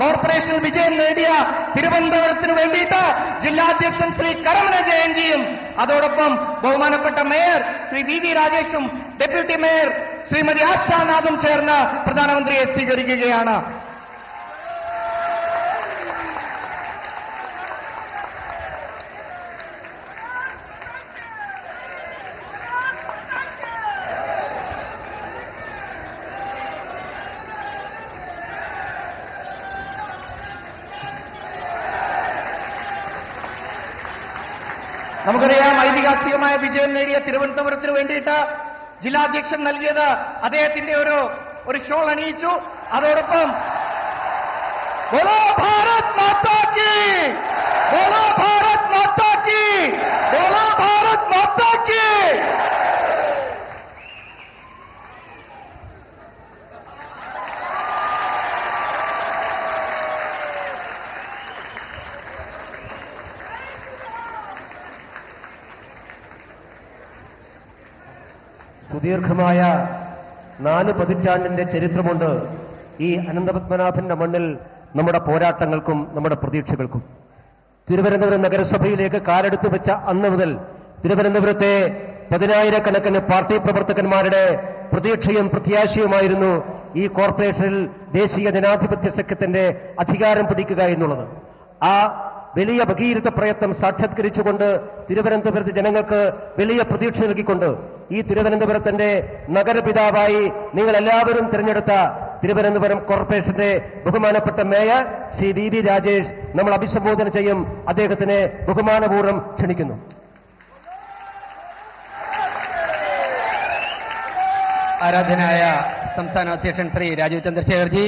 കോർപ്പറേഷൻ വിജയം നേടിയ തിരുവനന്തപുരത്തിന് വേണ്ടിയിട്ട് ജില്ലാധ്യക്ഷൻ ശ്രീ കരമന ജയന്തിയും അതോടൊപ്പം ബഹുമാനപ്പെട്ട മേയർ ശ്രീ വി വി രാജേഷും ഡെപ്യൂട്ടി മേയർ ശ്രീമതി ആശാനാഥും ചേർന്ന് പ്രധാനമന്ത്രിയെ സ്വീകരിക്കുകയാണ്. നമുക്കറിയാം ഐതിഹാസികമായ വിജയം നേടിയ തിരുവനന്തപുരത്തിന് വേണ്ടിയിട്ട് ജില്ലാധ്യക്ഷൻ നൽകിയത് അദ്ദേഹത്തിന്റെ ഒരു ഷോൾ അണിയിച്ചു. അതോടൊപ്പം ബോലോ ഭാരത് മാതാ കി, ബോലോ ഭാരത് മാതാ കി, ബോലോ ഭാരത് മാതാ കി. സുദീർഘമായ 4 പതിറ്റാണ്ടിന്റെ ചരിത്രമുണ്ട് ഈ അനന്തപത്മനാഭന്റെ മണ്ണിൽ നമ്മുടെ പോരാട്ടങ്ങൾക്കും നമ്മുടെ പ്രതീക്ഷകൾക്കും. തിരുവനന്തപുരം നഗരസഭയിലേക്ക് കാലെടുത്തു വെച്ച അന്ന് മുതൽ തിരുവനന്തപുരത്തെ 10,000-കണക്കിന് പാർട്ടി പ്രവർത്തകന്മാരുടെ പ്രതീക്ഷയും പ്രത്യാശയുമായിരുന്നു ഈ കോർപ്പറേഷനിൽ ദേശീയ ജനാധിപത്യ സഖ്യത്തിന്റെ അധികാരം പിടിക്കുക എന്നുള്ളത്. ആ വലിയ ഭഗീരഥ പ്രയത്നം സാക്ഷാത്കരിച്ചുകൊണ്ട് തിരുവനന്തപുരത്ത് ജനങ്ങൾക്ക് വലിയ പ്രതീക്ഷ നൽകിക്കൊണ്ട് ഈ തിരുവനന്തപുരത്തിന്റെ നഗരപിതാവായി നിങ്ങൾ എല്ലാവരും തിരഞ്ഞെടുത്ത തിരുവനന്തപുരം കോർപ്പറേഷന്റെ ബഹുമാനപ്പെട്ട mayor Shri V V Rajesh നമ്മൾ അഭിസംബോധന ചെയ്യും. അദ്ദേഹത്തിനെ ബഹുമാനപൂർവ്വം ക്ഷണിക്കുന്നു. ആരാധനായ സംസ്ഥാന അധ്യക്ഷൻ ശ്രീ രാജീവ് ചന്ദ്രശേഖർജി,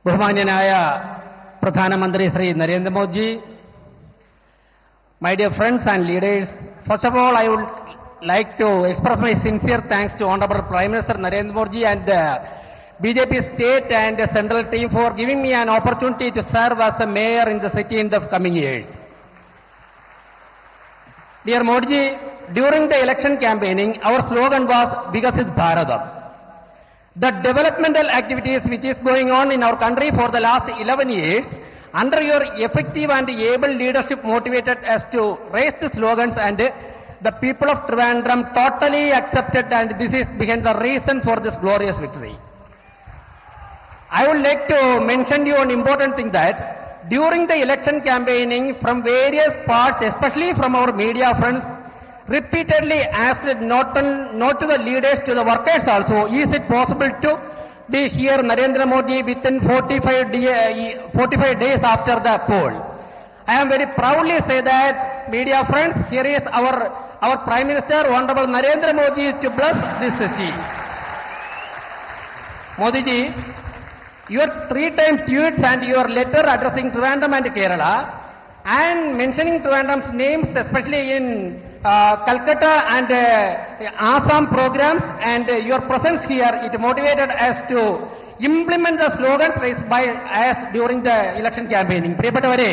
ബഹുമാന്യനായ പ്രധാനമന്ത്രി Shri Narendra Modi, my dear friends and leaders, first of all I would like to express my sincere thanks to Honorable Prime Minister Narendra Modi and the BJP state and the central team for giving me an opportunity to serve as the mayor in the city in the coming years. Dear Modi, during the election campaigning, our slogan was Vikasit Bharatam. The developmental activities which is going on in our country for the last 11 years, under your effective and able leadership motivated us to raise the slogans, and the people of Trivandrum totally accepted, and this is behind the reason for this glorious victory. I would like to mention you an important thing that during the election campaigning from various parts, especially from our media friends, repeatedly asked not to the leaders, to the workers also, is it possible to be here Narendra Modi within 45 days after the poll? I am very proudly say that, media friends, here is our Prime Minister, Honorable Narendra Modi, to bless this city. Modi ji, your 3-time tweets and your letter addressing Trivandrum and Kerala and mentioning Trivandrum's names, especially in Calcutta and Assam programs, and your presence here, it motivated us to implement the slogans raised by us during the election campaigning. പ്രിയപ്പെട്ടവരെ,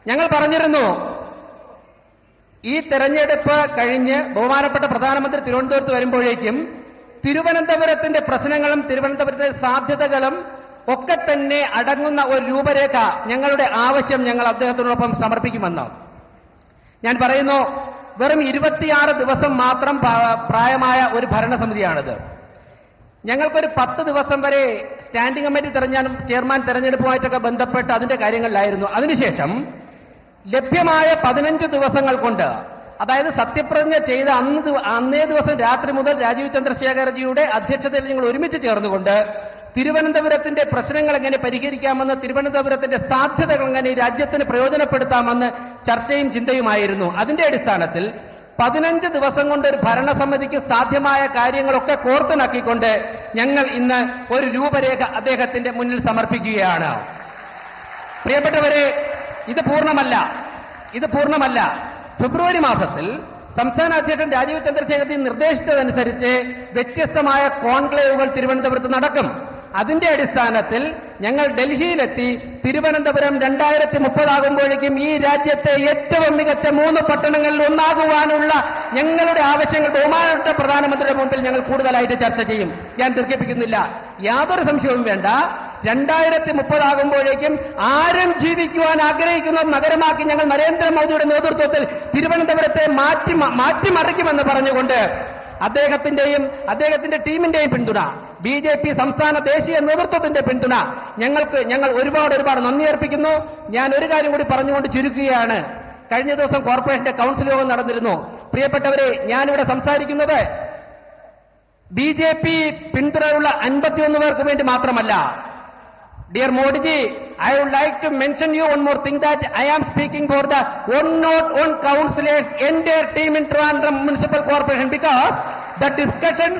ഞങ്ങൾ പറഞ്ഞിരുന്നു ഈ തെരഞ്ഞെടുപ്പ് കഴിഞ്ഞ് ബഹുമാനപ്പെട്ട പ്രധാനമന്ത്രി തിരുവനന്തപുരത്ത് വരുമ്പോഴേക്കും തിരുവനന്തപുരത്തിന്റെ പ്രശ്നങ്ങളും തിരുവനന്തപുരത്തെ സാധ്യതകളും ഒക്കെ തന്നെ അടങ്ങുന്ന ഒരു രൂപരേഖ, ഞങ്ങളുടെ ആവശ്യം ഞങ്ങൾ അദ്ദേഹത്തിനോടൊപ്പം സമർപ്പിക്കുമെന്ന്. ഞാൻ പറയുന്നു, വെറും 26 ദിവസം മാത്രം പ്രായമായ ഒരു ഭരണസമിതിയാണിത്. ഞങ്ങൾക്കൊരു 10 ദിവസം വരെ സ്റ്റാൻഡിംഗ് കമ്മിറ്റി ചെയർമാൻ തെരഞ്ഞെടുപ്പുമായിട്ടൊക്കെ ബന്ധപ്പെട്ട് അതിന്റെ കാര്യങ്ങളിലായിരുന്നു. അതിനുശേഷം ലഭ്യമായ 15 ദിവസങ്ങൾ കൊണ്ട്, അതായത് സത്യപ്രതിജ്ഞ ചെയ്ത അന്നേ ദിവസം രാത്രി മുതൽ രാജീവ് ചന്ദ്രശേഖർജിയുടെ അധ്യക്ഷതയിൽ ഞങ്ങൾ ഒരുമിച്ച് ചേർന്നുകൊണ്ട് തിരുവനന്തപുരത്തിന്റെ പ്രശ്നങ്ങൾ എങ്ങനെ പരിഹരിക്കാമെന്ന്, തിരുവനന്തപുരത്തിന്റെ സാധ്യതകൾ എങ്ങനെ രാജ്യത്തിന് പ്രയോജനപ്പെടുത്താമെന്ന് ചർച്ചയും ചിന്തയുമായിരുന്നു. അതിന്റെ അടിസ്ഥാനത്തിൽ 15 ദിവസം കൊണ്ട് ഒരു ഭരണസമിതിക്ക് സാധ്യമായ കാര്യങ്ങളൊക്കെ കോർത്തിണക്കിക്കൊണ്ട് ഞങ്ങൾ ഇന്ന് ഒരു രൂപരേഖ അദ്ദേഹത്തിന്റെ മുന്നിൽ സമർപ്പിക്കുകയാണ്. പ്രിയപ്പെട്ടവരെ, ഇത് പൂർണ്ണമല്ല. ഫെബ്രുവരി മാസത്തിൽ സംസ്ഥാന അധ്യക്ഷൻ രാജീവ് ചന്ദ്രശേഖർജി നിർദ്ദേശിച്ചതനുസരിച്ച് വ്യത്യസ്തമായ കോൺക്ലേവുകൾ തിരുവനന്തപുരത്ത് നടക്കും. അതിന്റെ അടിസ്ഥാനത്തിൽ ഞങ്ങൾ ഡൽഹിയിലെത്തി തിരുവനന്തപുരം 2030 ആകുമ്പോഴേക്കും ഈ രാജ്യത്തെ ഏറ്റവും മികച്ച 3 പട്ടണങ്ങളിൽ ഒന്നാകുവാനുള്ള ഞങ്ങളുടെ ആവശ്യങ്ങൾ ബഹുമാനപ്പെട്ട പ്രധാനമന്ത്രിയുടെ മുമ്പിൽ ഞങ്ങൾ കൂടുതലായിട്ട് ചർച്ച ചെയ്യും. ഞാൻ ദീർഘിപ്പിക്കുന്നില്ല, യാതൊരു സംശയവും വേണ്ട. 2030 ആകുമ്പോഴേക്കും ആരും ജീവിക്കുവാൻ ആഗ്രഹിക്കുന്ന നഗരമാക്കി ഞങ്ങൾ നരേന്ദ്രമോദിയുടെ നേതൃത്വത്തിൽ തിരുവനന്തപുരത്തെ മാറ്റിമറിക്കുമെന്ന് പറഞ്ഞുകൊണ്ട് അദ്ദേഹത്തിന്റെ ടീമിന്റെയും പിന്തുണ, BJP സംസ്ഥാന ദേശീയ നേതൃത്വത്തിന്റെ പിന്തുണ ഞങ്ങൾ ഒരുപാട് നന്ദി അർപ്പിക്കുന്നു. ഞാൻ ഒരു കാര്യം കൂടി പറഞ്ഞുകൊണ്ട് ചുരുക്കുകയാണ്. കഴിഞ്ഞ ദിവസം കോർപ്പറേഷന്റെ കൗൺസിൽ യോഗം നടന്നിരുന്നു. പ്രിയപ്പെട്ടവരെ, ഞാനിവിടെ സംസാരിക്കുന്നത് BJP പിന്തുണയുള്ള 51 പേർക്ക് വേണ്ടി മാത്രമല്ല. Dear Modi ji, I would like to mention you one more thing, that I am speaking for the 101 councillors, entire team in Trivandrum Municipal Corporation, because the discussions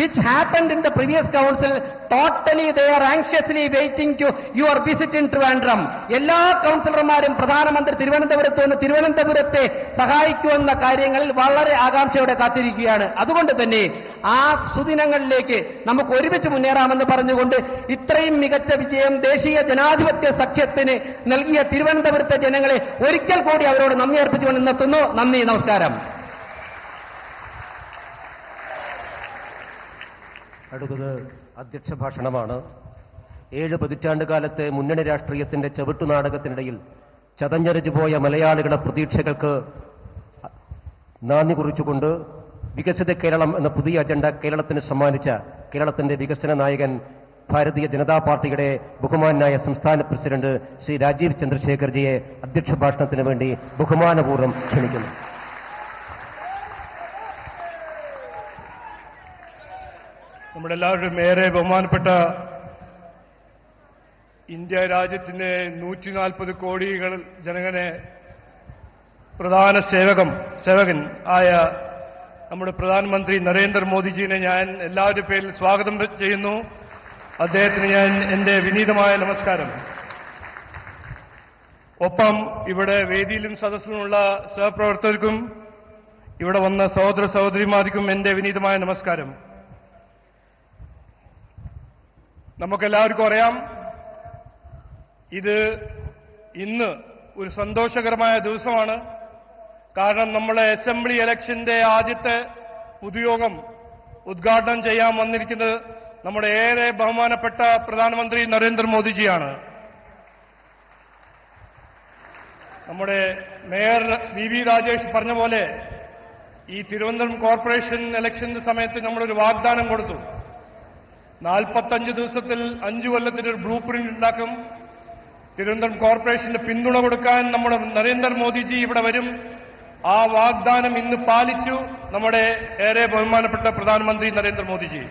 which happened in the previous council, totally they are anxiously waiting to your visit in Trivandrum. എല്ലാ കൗൺസിലർമാരും പ്രധാനമന്ത്രി തിരുവനന്തപുരത്ത് വന്ന് തിരുവനന്തപുരത്തെ സഹായിക്കുമെന്ന കാര്യങ്ങളിൽ വളരെ ആകാംക്ഷയോടെ കാത്തിരിക്കുകയാണ്. അതുകൊണ്ട് തന്നെ ആ സുദിനങ്ങളിലേക്ക് നമുക്ക് ഒരുമിച്ച് മുന്നേറാമെന്ന് പറഞ്ഞുകൊണ്ട് ഇത്രയും മികച്ച വിജയം ദേശീയ ജനാധിപത്യ സഖ്യത്തിന് നൽകിയ തിരുവനന്തപുരത്തെ ജനങ്ങളെ ഒരിക്കൽ കൂടി അവരോട് നന്ദി അർപ്പിച്ചുകൊണ്ട് നിർത്തുന്നു. നന്ദി, നമസ്കാരം. അടുത്തത് അധ്യക്ഷ ഭാഷണമാണ്. 7 പതിറ്റാണ്ട് കാലത്തെ മുന്നണി രാഷ്ട്രീയത്തിന്റെ ചവിട്ടുനാടകത്തിനിടയിൽ ചതഞ്ഞരച്ചു പോയ മലയാളികളുടെ പ്രതീക്ഷകൾക്ക് നാന്ദി കുറിച്ചുകൊണ്ട് വികസിത കേരളം എന്ന പുതിയ അജണ്ട കേരളത്തിന് സമ്മാനിച്ച കേരളത്തിന്റെ വികസന നായകൻ ഭാരതീയ ജനതാ പാർട്ടിയുടെ ബഹുമാനായ സംസ്ഥാന പ്രസിഡന്റ് ശ്രീ രാജീവ് ചന്ദ്രശേഖർജിയെ അധ്യക്ഷ ഭാഷണത്തിന് വേണ്ടി ബഹുമാനപൂർവ്വം ക്ഷണിക്കുന്നു. നമ്മുടെ എല്ലാവരുടെയും ഏറെ ബഹുമാനപ്പെട്ട ഇന്ത്യ രാജ്യത്തിന്റെ 140 കോടി ജനങ്ങളെ പ്രധാന സേവകൻ ആയ നമ്മുടെ പ്രധാനമന്ത്രി നരേന്ദ്രമോദിജിനെ ഞാൻ എല്ലാവരുടെ പേരിൽ സ്വാഗതം ചെയ്യുന്നു. അദ്ദേഹത്തിന് ഞാൻ എന്റെ വിനീതമായ നമസ്കാരം. ഒപ്പം ഇവിടെ വേദിയിലും സദസ്സിലുമുള്ള സഹപ്രവർത്തകർക്കും ഇവിടെ വന്ന സഹോദര സഹോദരിമാർക്കും എന്റെ വിനീതമായ നമസ്കാരം. നമുക്കെല്ലാവർക്കും അറിയാം, ഇന്ന് ഒരു സന്തോഷകരമായ ദിവസമാണ്. കാരണം നമ്മളെ അസംബ്ലി ഇലക്ഷന്റെ ആദ്യത്തെ പൊതുയോഗം ഉദ്ഘാടനം ചെയ്യാൻ വന്നിരിക്കുന്നത് നമ്മുടെ ഏറെ ബഹുമാനപ്പെട്ട പ്രധാനമന്ത്രി നരേന്ദ്രമോദിജിയാണ്. നമ്മുടെ മേയർ VV രാജേഷ് പറഞ്ഞ പോലെ ഈ തിരുവനന്തപുരം കോർപ്പറേഷൻ ഇലക്ഷന്റെ സമയത്ത് നമ്മളൊരു വാഗ്ദാനം കൊടുത്തു. 45 ദിവസത്തിൽ 5 കൊല്ലത്തിന്റെ ഒരു ബ്ലൂ പ്രിന്റ് ഉണ്ടാക്കും. തിരുവനന്തപുരം കോർപ്പറേഷന് പിന്തുണ കൊടുക്കാൻ നമ്മുടെ നരേന്ദ്രമോദിജി ഇവിടെ വരും. ആ വാഗ്ദാനം ഇന്ന് പാലിച്ചു നമ്മുടെ ഏറെ ബഹുമാനപ്പെട്ട പ്രധാനമന്ത്രി നരേന്ദ്രമോദിജി.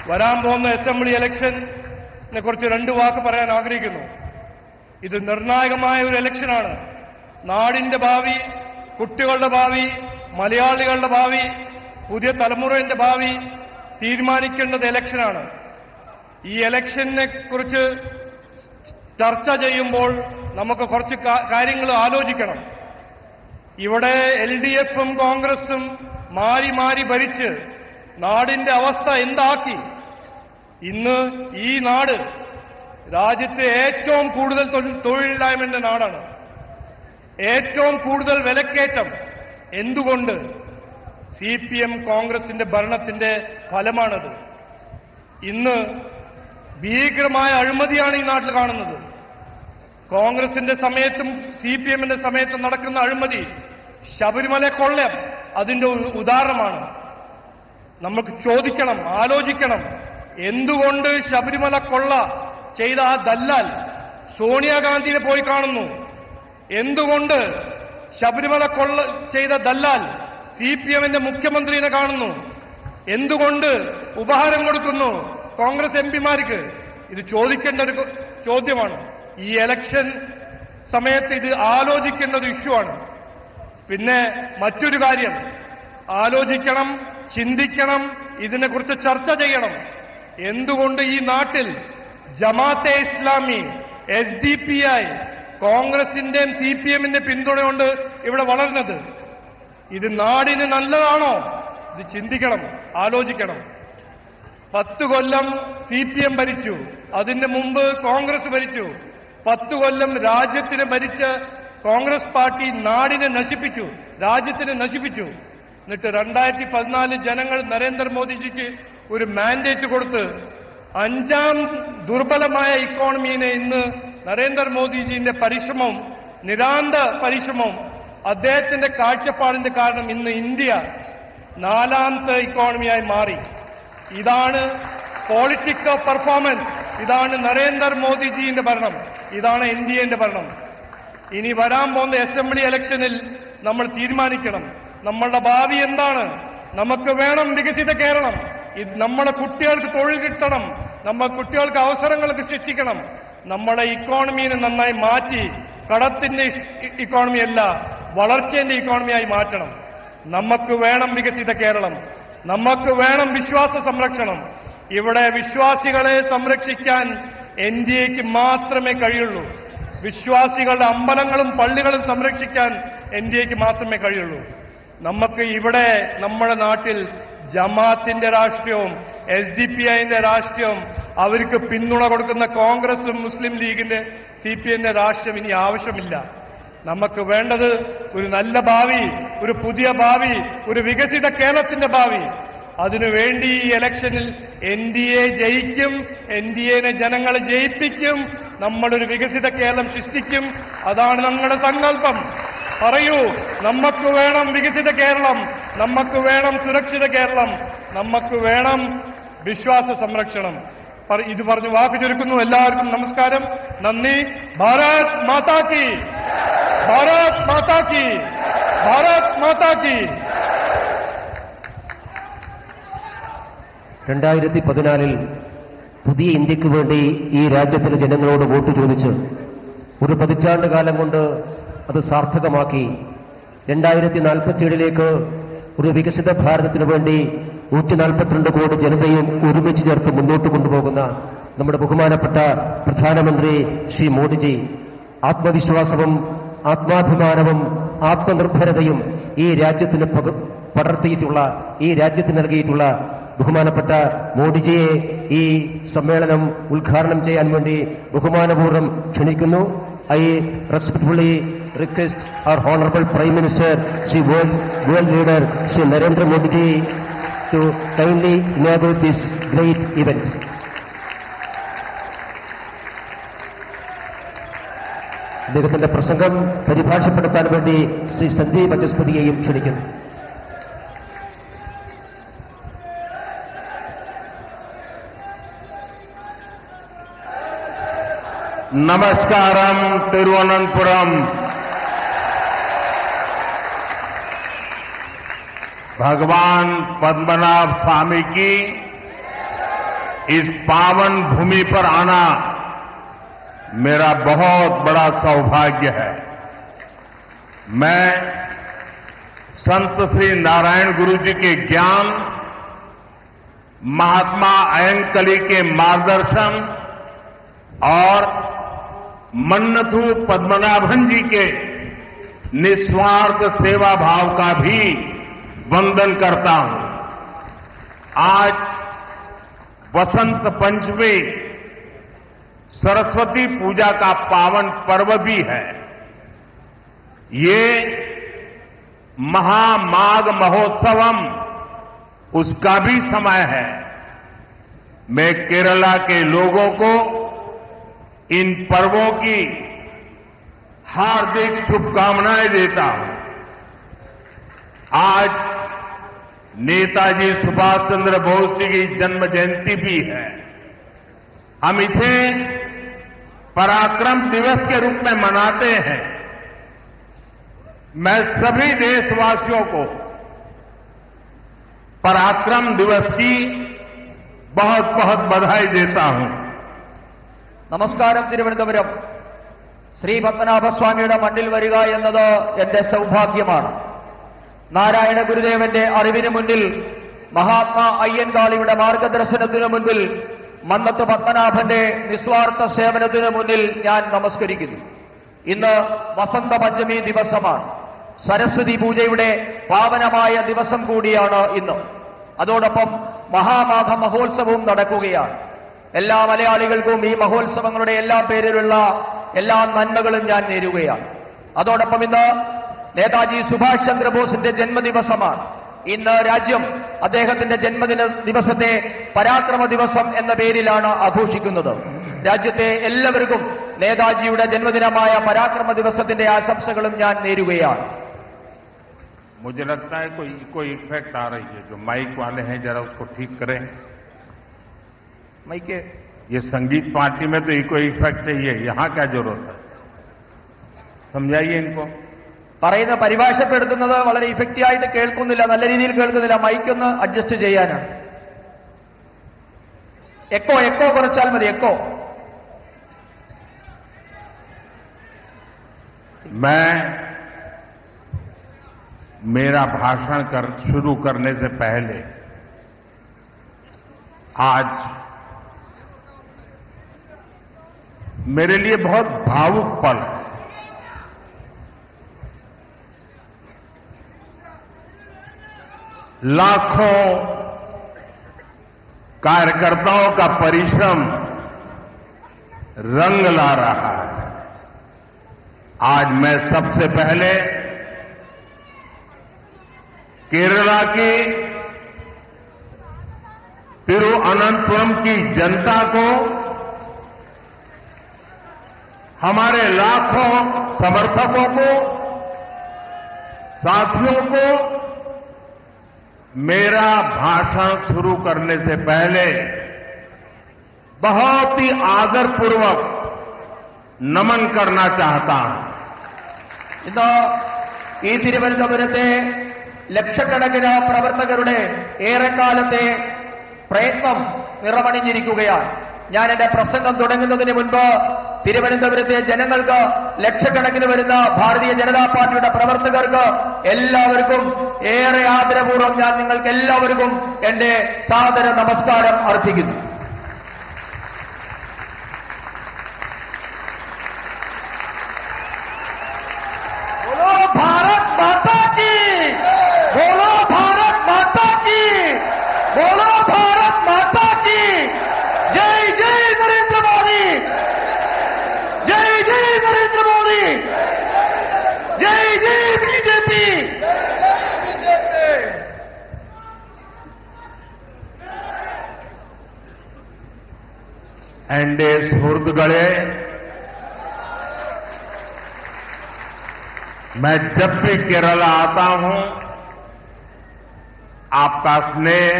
വരാൻ പോകുന്ന അസംബ്ലി ഇലക്ഷനെ കുറിച്ച് 2 വാക്ക് പറയാൻ ആഗ്രഹിക്കുന്നു. ഇത് നിർണായകമായ ഒരു ഇലക്ഷനാണ്. നാടിന്റെ ഭാവി, കുട്ടികളുടെ ഭാവി, മലയാളികളുടെ ഭാവി, പുതിയ തലമുറയുടെ ഭാവി തീരുമാനിക്കേണ്ടത് ഇലക്ഷനാണ്. ഈ ഇലക്ഷനെ കുറിച്ച് ചർച്ച ചെയ്യുമ്പോൾ നമുക്ക് കുറച്ച് കാര്യങ്ങൾ ആലോചിക്കണം. ഇവിടെ LDFും കോൺഗ്രസും മാറി മാറി ഭരിച്ച് നാടിന്റെ അവസ്ഥ എന്താക്കി? ഇന്ന് ഈ നാട് രാജ്യത്തെ ഏറ്റവും കൂടുതൽ തൊഴിലില്ലായ്മയുടെ നാടാണ്. ഏറ്റവും കൂടുതൽ വിലക്കയറ്റം. എന്തുകൊണ്ട്? CPM കോൺഗ്രസിന്റെ ഭരണത്തിന്റെ ഫലമാണത്. ഇന്ന് ഭീകരമായ അഴിമതിയാണ് ഈ നാട്ടിൽ കാണുന്നത്. കോൺഗ്രസിന്റെ സമയത്തും CPMന്റെ സമയത്തും നടക്കുന്ന അഴിമതി, ശബരിമല കൊള്ള അതിന്റെ ഉദാഹരണമാണ്. നമുക്ക് ചോദിക്കണം, ആലോചിക്കണം, എന്തുകൊണ്ട് ശബരിമല കൊള്ള ചെയ്ത ആ ദല്ലാൽ സോണിയാഗാന്ധിയെ പോയി കാണുന്നു? എന്തുകൊണ്ട് ശബരിമല കൊള്ള ചെയ്ത ദല്ലാൽ CPMന്റെ മുഖ്യമന്ത്രിയെ കാണുന്നു? എന്തുകൊണ്ട് ഉപഹാരം കൊടുക്കുന്നു കോൺഗ്രസ് MPമാർക്ക്? ഇത് ചോദിക്കേണ്ട ഒരു ചോദ്യമാണ്. ഈ ഇലക്ഷൻ സമയത്ത് ഇത് ആലോചിക്കേണ്ട ഒരു ഇഷ്യൂ ആണ്. പിന്നെ മറ്റൊരു കാര്യം ആലോചിക്കണം, ചിന്തിക്കണം, ഇതിനെക്കുറിച്ച് ചർച്ച ചെയ്യണം. എന്തുകൊണ്ട് ഈ നാട്ടിൽ ജമാഅത്തെ ഇസ്ലാമി, SDPI, കോൺഗ്രസിന്റെയും CPMന്റെ പിന്തുണയുണ്ട് ഇവിടെ വളർന്നത്? ഇത് നാടിന് നല്ലതാണോ? ഇത് ചിന്തിക്കണം, ആലോചിക്കണം. 10 കൊല്ലം CPM ഭരിച്ചു, അതിന് മുമ്പ് കോൺഗ്രസ് ഭരിച്ചു. 10 കൊല്ലം രാജ്യത്തിന് ഭരിച്ച കോൺഗ്രസ് പാർട്ടി നാടിനെ നശിപ്പിച്ചു, രാജ്യത്തിനെ നശിപ്പിച്ചു. എന്നിട്ട് 2014 ജനങ്ങൾ നരേന്ദ്രമോദിജിക്ക് ഒരു മാൻഡേറ്റ് കൊടുത്ത് 5ാം ദുർബലമായ ഇക്കോണമിയെ ഇന്ന് നരേന്ദ്രമോദിജിന്റെ പരിശ്രമവും നിരാന്ത പരിശ്രമവും അദ്ദേഹത്തിന്റെ കാഴ്ചപ്പാടിന്റെ കാരണം ഇന്ന് ഇന്ത്യ 4ാമത്തെ ഇക്കോണമിയായി മാറി. ഇതാണ് പോളിറ്റിക്സ് ഓഫ് പെർഫോമൻസ്. ഇതാണ് നരേന്ദ്രമോദിജിന്റെ ഭരണം. ഇതാണ് NDAന്റെ ഭരണം. ഇനി വരാൻ പോകുന്ന അസംബ്ലി ഇലക്ഷനിൽ നമ്മൾ തീരുമാനിക്കണം നമ്മളുടെ ഭാവി എന്താണ്. നമുക്ക് വേണം വികസിത കേരളം. നമ്മുടെ കുട്ടികൾക്ക് തൊഴിൽ കിട്ടണം, നമ്മുടെ കുട്ടികൾക്ക് അവസരങ്ങൾ സൃഷ്ടിക്കണം. നമ്മുടെ ഇക്കോണമിയെ നന്നായി മാറ്റി കടത്തിന്റെ ഇക്കോണമിയല്ല, വളർച്ചയുടെ ഇക്കോണമിയായി മാറ്റണം. നമുക്ക് വേണം വികസിത കേരളം. നമുക്ക് വേണം വിശ്വാസ സംരക്ഷണം. ഇവിടെ വിശ്വാസികളെ സംരക്ഷിക്കാൻ NDAക്ക് മാത്രമേ കഴിയുള്ളൂ. വിശ്വാസികളുടെ അമ്പലങ്ങളും പള്ളികളും സംരക്ഷിക്കാൻ NDAക്ക് മാത്രമേ കഴിയുള്ളൂ. നമുക്ക് ഇവിടെ നമ്മുടെ നാട്ടിൽ ജമാഅത്തിന്റെ രാഷ്ട്രീയവും SDPIന്റെ രാഷ്ട്രീയവും അവർക്ക് പിന്തുണ കൊടുക്കുന്ന കോൺഗ്രസും മുസ്ലിം ലീഗിന്റെ CPMന്റെ രാഷ്ട്രീയം ഇനി ആവശ്യമില്ല. നമുക്ക് വേണ്ടത് ഒരു നല്ല ഭാവി, ഒരു പുതിയ ഭാവി, ഒരു വികസിത കേരളത്തിന്റെ ഭാവി. അതിനുവേണ്ടി ഈ ഇലക്ഷനിൽ NDA ജയിക്കും, NDAനെ ജനങ്ങൾ ജയിപ്പിക്കും, നമ്മളൊരു വികസിത കേരളം സൃഷ്ടിക്കും. അതാണ് ഞങ്ങളുടെ സങ്കല്പം. പറയൂ, നമുക്ക് വേണം വികസിത കേരളം, നമുക്ക് വേണം സുരക്ഷിത കേരളം, നമുക്ക് വേണം വിശ്വാസ സംരക്ഷണം. ഇത് പറഞ്ഞു വാക്ക് ചുരുക്കുന്നു. എല്ലാവർക്കും നമസ്കാരം, നന്ദി. ഭാരത് മാതാ കി, ഭാരത് മാതാ കി, ഭാരത് മാതാ കി. 2014 പുതിയ ഇന്ത്യക്ക് വേണ്ടി ഈ രാജ്യത്തിലെ ജനങ്ങളോട് വോട്ട് ചോദിച്ച് ഒരു പതിറ്റാണ്ട് കാലം കൊണ്ട് അത് സാർത്ഥകമാക്കി 2047 ഒരു വികസിത ഭാരതത്തിനു വേണ്ടി 142 കോടി ജനതയും ഒരുമിച്ച് ചേർത്ത് മുന്നോട്ട് കൊണ്ടുപോകുന്ന നമ്മുടെ ബഹുമാനപ്പെട്ട പ്രധാനമന്ത്രി ശ്രീ മോദിജി ആത്മവിശ്വാസവും ആത്മാഭിമാനവും ആത്മനിർഭരതയും ഈ രാജ്യത്തിന് പടർത്തിയിട്ടുള്ള, ഈ രാജ്യത്തിന് നൽകിയിട്ടുള്ള ബഹുമാനപ്പെട്ട മോദിജിയെ ഈ സമ്മേളനം ഉദ്ഘാടനം ചെയ്യാൻ വേണ്ടി ബഹുമാനപൂർവ്വം ക്ഷണിക്കുന്നു. I respectfully request our Honorable Prime Minister, Shri World Leader, Shri Narendra Modi ji, to kindly inaugurate this great event. അദ്ദേഹത്തിന്റെ പ്രസംഗം പരിഭാഷപ്പെടുത്താൻ വേണ്ടി ശ്രീ സന്ദീപ് വചസ്പതിയെയും ക്ഷണിക്കുന്നു. नमस्कारम तिरुवनंतपुरम। भगवान पद्मनाभ स्वामी की इस पावन भूमि पर आना मेरा बहुत बड़ा सौभाग्य है। मैं संत श्री नारायण गुरु जी के ज्ञान, महात्मा अयंकली के मार्गदर्शन और मन्नथु पद्मनाभन जी के निस्वार्थ सेवा भाव का भी वंदन करता हूं। आज वसंत पंचमी सरस्वती पूजा का पावन पर्व भी है। ये महामाघ महोत्सवम उसका भी समय है। मैं केरला के लोगों को इन पर्वों की हार्दिक शुभकामनाएं देता हूं। आज नेताजी सुभाष चंद्र बोस जी की जन्म जयंती भी है। हम इसे पराक्रम दिवस के रूप में मनाते हैं। मैं सभी देशवासियों को पराक्रम दिवस की बहुत बहुत बधाई देता हूं। നമസ്കാരം. തിരുവനന്തപുരം ശ്രീ പത്മനാഭസ്വാമിയുടെ മണ്ണിൽ വരിക എന്നത് എന്റെ സൗഭാഗ്യമാണ്. നാരായണ ഗുരുദേവന്റെ അറിവിന് മുന്നിൽ, മഹാത്മാ അയ്യൻകാളിയുടെ മാർഗദർശനത്തിനു മുൻപിൽ, മന്നത്ത് പത്മനാഭന്റെ നിസ്വാർത്ഥ സേവനത്തിനു മുന്നിൽ ഞാൻ നമസ്കരിക്കുന്നു. ഇന്ന് വസന്ത പഞ്ചമി ദിവസമാണ്. സരസ്വതി പൂജയുടെ പാവനമായ ദിവസം കൂടിയാണ് ഇന്ന്. അതോടൊപ്പം മഹാമാഘ മഹോത്സവവും നടക്കുകയാണ്. എല്ലാ മലയാളികൾക്കും ഈ മഹോത്സവങ്ങളുടെ എല്ലാ പേരിലുള്ള എല്ലാ നന്മകളും ഞാൻ നേരുകയാണ്. അതോടൊപ്പം ഇന്ന് നേതാജി സുഭാഷ് ചന്ദ്രബോസിന്റെ ജന്മദിവസമാണ്. ഇന്ന് രാജ്യം അദ്ദേഹത്തിന്റെ ജന്മദിന ദിവസത്തെ പരാക്രമ ദിവസം എന്ന പേരിലാണ് ആഘോഷിക്കുന്നത്. രാജ്യത്തെ എല്ലാവർക്കും നേതാജിയുടെ ജന്മദിനമായ പരാക്രമ ദിവസത്തിന്റെ ആശംസകളും ഞാൻ നേരുകയാണ്. मुझे लगता है कोई इफेक्ट आ रही है। जो माइक वाले हैं जरा उसको ठीक करें। माइक ये संगीत पार्टी में तो इको इफेक्ट चाहिए, यहां क्या जरूरत है? समझाइए इनको। പറയുന്ന പരിഭാഷപ്പെടുത്തുന്നത് വളരെ ഇഫക്റ്റീവ് ആയിട്ട് കേൾക്കുന്നില്ല, നല്ല രീതിയിൽ കേൾക്കുന്നില്ല. മൈക്ക് ഒന്ന് അഡ്ജസ്റ്റ് ചെയ്യാനാണ്. എക്കോ കുറച്ചാൽ മതി. എക്കോ. मैं मेरा भाषण शुरू करने से पहले आज मेरे लिए बहुत भावुक पल है। लाखों कार्यकर्ताओं का परिश्रम रंग ला रहा है। आज मैं सबसे पहले केरला की तिरुअनंतपुरम की जनता को, हमारे लाखों समर्थकों को, साथियों को मेरा भाषण शुरू करने से पहले बहुत ही आदरपूर्वक नमन करना चाहता हूं। ഇന്ന് ഈ തിരുവനന്തപുരത്തെ ലക്ഷക്കണക്കിന് പ്രവർത്തകരുടെ ഏറെക്കാലത്തെ പ്രയത്നം നിറമണിഞ്ഞിരിക്കുകയാണ്. ഞാൻ എന്റെ പ്രസംഗം തുടങ്ങുന്നതിന് മുൻപ് തിരുവനന്തപുരത്തെ ജനങ്ങൾക്ക്, ലക്ഷക്കണക്കിന് വരുന്ന ഭാരതീയ ജനതാ പാർട്ടിയുടെ പ്രവർത്തകർക്ക് എല്ലാവർക്കും ഏറെ ആദരപൂർവ്വം ഞാൻ നിങ്ങൾക്ക് എല്ലാവർക്കും എന്റെ സാദര നമസ്കാരം അർപ്പിക്കുന്നു. बोलो भारत माता की, बोलो भारत माता की, बोलो भारत माता की। जय जय नरेंद्र मोदी, जय जय नरेंद्र मोदी, जय जय बीजेपी। एंडे सुहृदगणे, मैं जब भी केरला आता हूं आपका स्नेह,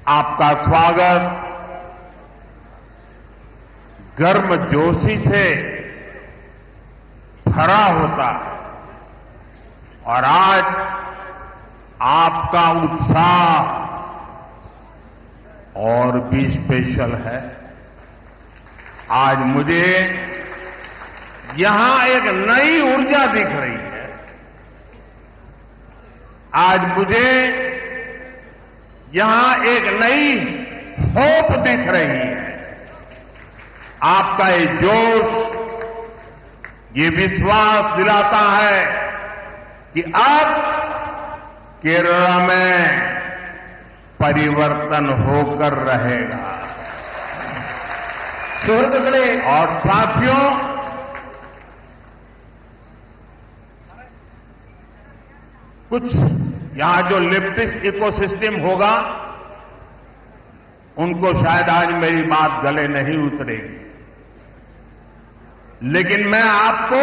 आपका स्वागत गर्मजोशी से भरा होता है और आज आपका उत्साह और भी स्पेशल है। आज मुझे यहां एक नई ऊर्जा दिख रही है। आज मुझे यहां एक नई होप दिख रही है। आपका ये जोश, ये विश्वास दिलाता है कि अब केरला में परिवर्तन होकर रहेगा। സുഹൃത്തുക്കളെ, और साथियों, कुछ यहां जो लेफ्टिस्ट इकोसिस्टम होगा उनको शायद आज मेरी बात गले नहीं उतरेगी, लेकिन मैं आपको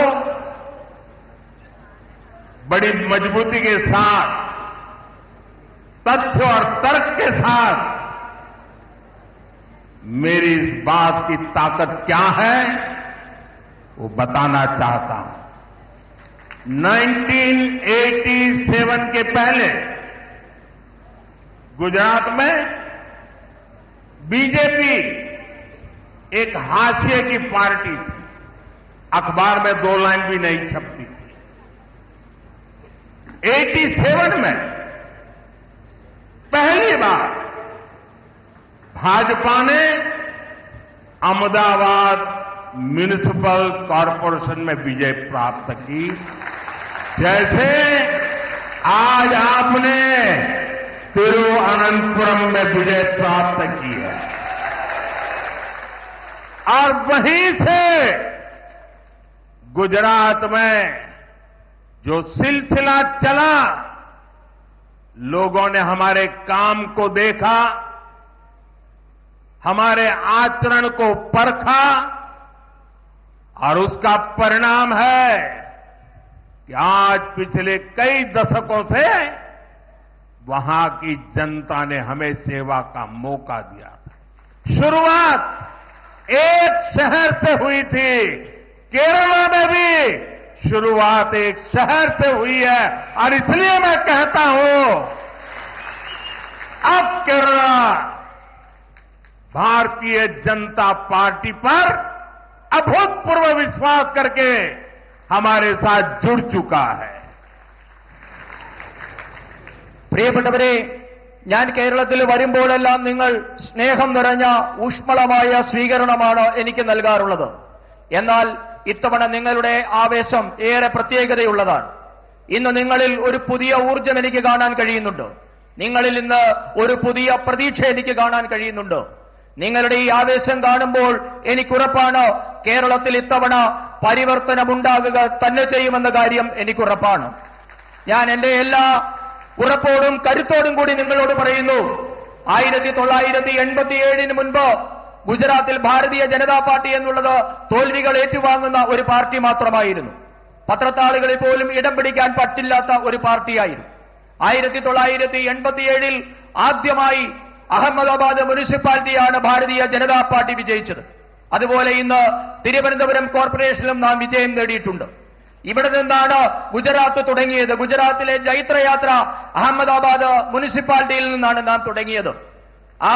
बड़ी मजबूती के साथ, तथ्य और तर्क के साथ मेरी इस बात की ताकत क्या है वो बताना चाहता हूं। 1987 के पहले गुजरात में बीजेपी एक हाशिए की पार्टी थी, अखबार में 2 लाइन भी नहीं छपती थी। 87 में पहली बार भाजपा ने अहमदाबाद म्युनिसिपल कॉरपोरेशन में विजय प्राप्त की, जैसे आज आपने तिरुवनंतपुरम में विजय प्राप्त की है। और वहीं से गुजरात में जो सिलसिला चला, लोगों ने हमारे काम को देखा, हमारे आचरण को परखा और उसका परिणाम है कि आज पिछले कई दशकों से वहां की जनता ने हमें सेवा का मौका दिया था। शुरुआत एक शहर से हुई थी, केरला में भी शुरुआत एक शहर से हुई है, और इसलिए मैं कहता हूं अब केरला भारतीय जनता पार्टी पर अभूतपूर्व विश्वास करके हमारे साथ जुड़ चुका है। പ്രിയപ്പെട്ടവരെ, ഞാൻ കേരളത്തിൽ വരുമ്പോഴെല്ലാം നിങ്ങൾ സ്നേഹം നിറഞ്ഞ ഊഷ്മളമായ സ്വീകരണമാണ് എനിക്ക് നൽകാറുള്ളത്. എന്നാൽ ഇത്തവണ നിങ്ങളുടെ ആവേശം ഏറെ പ്രത്യേകതയുള്ളതാണ്. ഇന്ന് നിങ്ങളിൽ ഒരു പുതിയ ഊർജ്ജം എനിക്ക് കാണാൻ കഴിയുന്നുണ്ട്. നിങ്ങളിൽ ഇന്ന് ഒരു പുതിയ പ്രതീക്ഷ എനിക്ക് കാണാൻ കഴിയുന്നുണ്ട്. നിങ്ങളുടെ ഈ ആവേശം കാണുമ്പോൾ എനിക്കുറപ്പാണ് കേരളത്തിൽ ഇത്തവണ പരിവർത്തനമുണ്ടാകുക തന്നെ ചെയ്യുമെന്ന കാര്യം എനിക്കുറപ്പാണ്. ഞാൻ എന്റെ എല്ലാ ഉറപ്പോടും കരുത്തോടും കൂടി നിങ്ങളോട് പറയുന്നു, 1987 മുൻപ് ഗുജറാത്തിൽ ഭാരതീയ ജനതാ പാർട്ടി എന്നുള്ളത് തോൽവികൾ ഏറ്റുവാങ്ങുന്ന ഒരു പാർട്ടി മാത്രമായിരുന്നു. പത്രത്താളുകളിൽ പോലും ഇടം പിടിക്കാൻ പറ്റില്ലാത്ത ഒരു പാർട്ടിയായിരുന്നു. 1987 ആദ്യമായി അഹമ്മദാബാദ് മുനിസിപ്പാലിറ്റിയാണ് ഭാരതീയ ജനതാ പാർട്ടി വിജയിച്ചത്. അതുപോലെ ഇന്ന് തിരുവനന്തപുരം കോർപ്പറേഷനിലും നാം വിജയം നേടിയിട്ടുണ്ട്. ഇവിടെ നിന്നാണ് ഗുജറാത്ത് തുടങ്ങിയത്. ഗുജറാത്തിലെ ജൈത്രയാത്ര അഹമ്മദാബാദ് മുനിസിപ്പാലിറ്റിയിൽ നിന്നാണ് നാം തുടങ്ങിയത്. ആ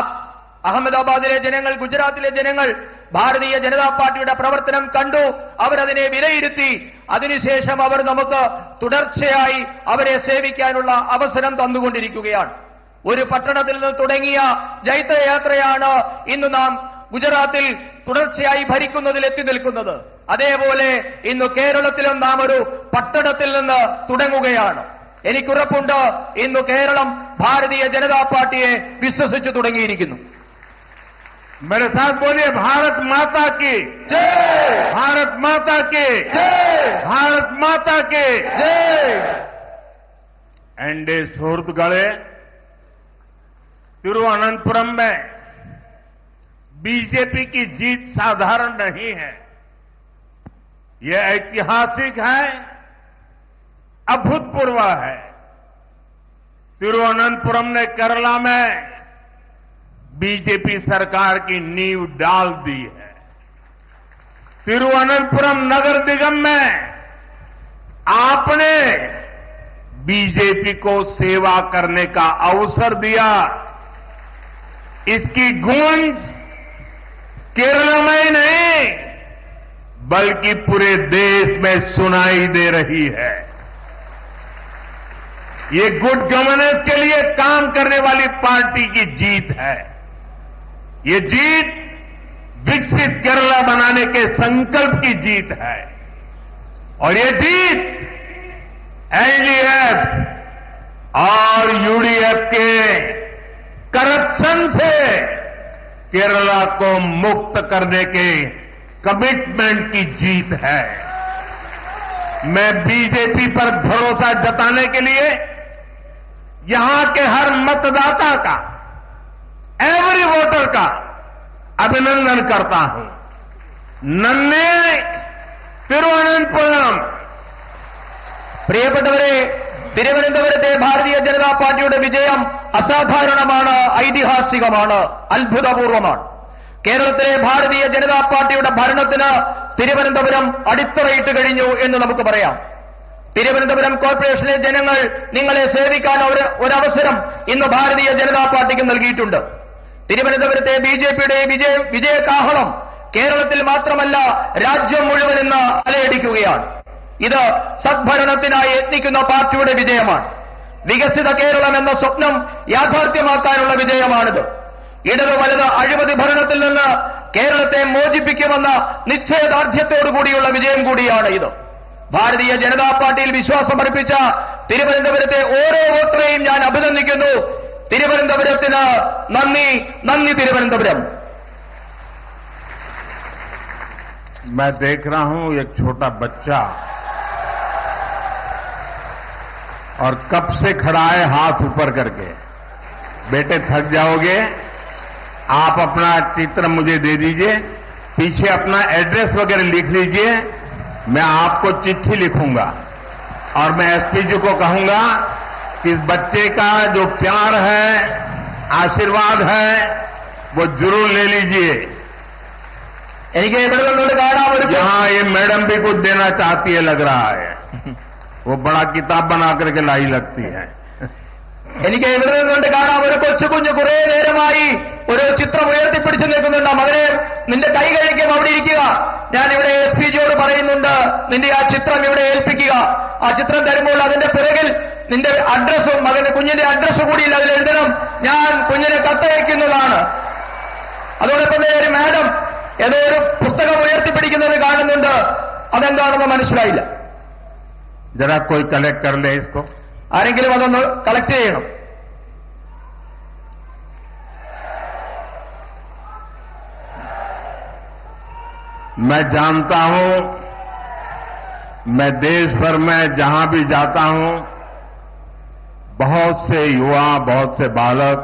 അഹമ്മദാബാദിലെ ജനങ്ങൾ, ഗുജറാത്തിലെ ജനങ്ങൾ ഭാരതീയ ജനതാ പാർട്ടിയുടെ പ്രവർത്തനം കണ്ടു, അവരതിനെ വിലയിരുത്തി. അതിനുശേഷം അവർ നമുക്ക് തുടർച്ചയായി അവരെ സേവിക്കാനുള്ള അവസരം തന്നുകൊണ്ടിരിക്കുകയാണ്. ഒരു പട്ടണത്തിൽ നിന്ന് തുടങ്ങിയ ജൈത്രയാത്രയാണ് ഇന്ന് നാം ഗുജറാത്തിൽ തുടർച്ചയായി ഭരിക്കുന്നതിൽ എത്തി നിൽക്കുന്നത്. അതേപോലെ ഇന്ന് കേരളത്തിലും നാം ഒരു പട്ടണത്തിൽ നിന്ന് തുടങ്ങുകയാണ്. എനിക്കുറപ്പുണ്ട് ഇന്ന് കേരളം ഭാരതീയ ജനതാ പാർട്ടിയെ വിശ്വസിച്ചു തുടങ്ങിയിരിക്കുന്നു. मेरे साथ बोलिए, भारत माता की जय, भारत माता की जय, भारत माता की जय। एंडे सुहृदगळे, तिरुवनंतपुरम में बीजेपी की जीत साधारण नहीं है, यह ऐतिहासिक है, अभूतपूर्व है। तिरुवनंतपुरम ने केरला में बीजेपी सरकार की नींव डाल दी है। तिरुवनंतपुरम नगर निगम में आपने बीजेपी को सेवा करने का अवसर दिया। इसकी गूंज केरल में ही नहीं बल्कि पूरे देश में सुनाई दे रही है। ये गुड गवर्नेंस के लिए काम करने वाली पार्टी की जीत है। ये जीत विकसित केरला बनाने के संकल्प की जीत है और ये जीत एलडीएफ और यूडीएफ के करप्शन से केरला को मुक्त करने के कमिटमेंट की जीत है। मैं बीजेपी पर भरोसा जताने के लिए यहां के हर मतदाता का, एवरी वोटर का अभिनंदन करता हूं। नन्हे തിരുവനന്തപുരം പ്രിയപ്പെട്ടവരെ, തിരുവനന്തപുരത്തെ ഭാരതീയ ജനതാ പാർട്ടിയുടെ വിജയം അസാധാരണമാണ്, ഐതിഹാസികമാണ്, അത്ഭുതപൂർവമാണ്. കേരളത്തിലെ ഭാരതീയ ജനതാ പാർട്ടിയുടെ ഭരണത്തിന് തിരുവനന്തപുരം അടിത്തറയിട്ട് കഴിഞ്ഞു എന്ന് നമുക്ക് പറയാം. തിരുവനന്തപുരം കോർപ്പറേഷനിലെ ജനങ്ങൾ നിങ്ങളെ സേവിക്കാൻ ഒരവസരം ഇന്ന് ഭാരതീയ ജനതാ പാർട്ടിക്ക് നൽകിയിട്ടുണ്ട്. തിരുവനന്തപുരത്തെ ബിജെപിയുടെ വിജയകാഹളം കേരളത്തിൽ മാത്രമല്ല രാജ്യം മുഴുവൻ ഇന്ന് അലയടിക്കുകയാണ്. ഇത് സദ്ഭരണത്തിനായി യത്നിക്കുന്ന പാർട്ടിയുടെ വിജയമാണ്. വികസിത കേരളം എന്ന സ്വപ്നം യാഥാർത്ഥ്യമാക്കാനുള്ള വിജയമാണിത്. ഇടത് വലത് അഴിമതി ഭരണത്തിൽ നിന്ന് കേരളത്തെ മോചിപ്പിക്കുമെന്ന നിശ്ചയദാർഢ്യത്തോടുകൂടിയുള്ള വിജയം കൂടിയാണ് ഇത്. ഭാരതീയ ജനതാ പാർട്ടിയിൽ വിശ്വാസമർപ്പിച്ച തിരുവനന്തപുരത്തെ ഓരോ വോട്ടറെയും ഞാൻ അഭിനന്ദിക്കുന്നു. തിരുവനന്തപുരത്തിന് നന്ദി, നന്ദി തിരുവനന്തപുരം. मैं देख रहा हूं एक छोटा बच्चा और कब से खड़ा है हाथ ऊपर करके। बेटे थक जाओगे, आप अपना चित्र मुझे दे दीजिए, पीछे अपना एड्रेस वगैरह लिख लीजिए, मैं आपको चिट्ठी लिखूंगा और मैं एसपी जी को कहूंगा कि इस बच्चे का जो प्यार है, आशीर्वाद है, वो जरूर ले लीजिए। यहाँ ये मैडम भी कुछ देना चाहती है लग रहा है, वो बड़ा किताब बना करके लाई लगती है. എനിക്ക് ഇവിടെ നിന്നുകൊണ്ട് കാണാം ഒരു കൊച്ചുകുഞ്ഞ് കുറെ നേരമായി ഒരു ചിത്രം ഉയർത്തിപ്പിടിച്ചു നിൽക്കുന്നുണ്ട്. മകനെ, നിന്റെ കൈ കഴിക്കും, അവിടെ ഇരിക്കുക. ഞാൻ ഇവിടെ എസ് പി ജിയോട് പറയുന്നുണ്ട്, നിന്റെ ആ ചിത്രം ഇവിടെ ഏൽപ്പിക്കുക. ആ ചിത്രം തരുമ്പോൾ അതിന്റെ പിറകിൽ നിന്റെ അഡ്രസ്സും മകന്റെ കുഞ്ഞിന്റെ അഡ്രസ്സും കൂടി അതിൽ എഴുതണം. ഞാൻ കുഞ്ഞിനെ കത്തയക്കുന്നതാണ്. അതോടൊപ്പം തന്നെ ഒരു മാഡം ഏതോ ഒരു പുസ്തകം ഉയർത്തിപ്പിടിക്കുന്നത് കാണുന്നുണ്ട്. അതെന്താണെന്ന് മനസ്സിലായില്ല. जरा कोई कलेक्ट कर ले इसको. ആരെങ്കിലും അതൊന്ന് കളക്ട് ചെയ്യണം. मैं जानता हूं, मैं देश भर में जहां भी जाता हूं, बहुत से युवा, बहुत से बालक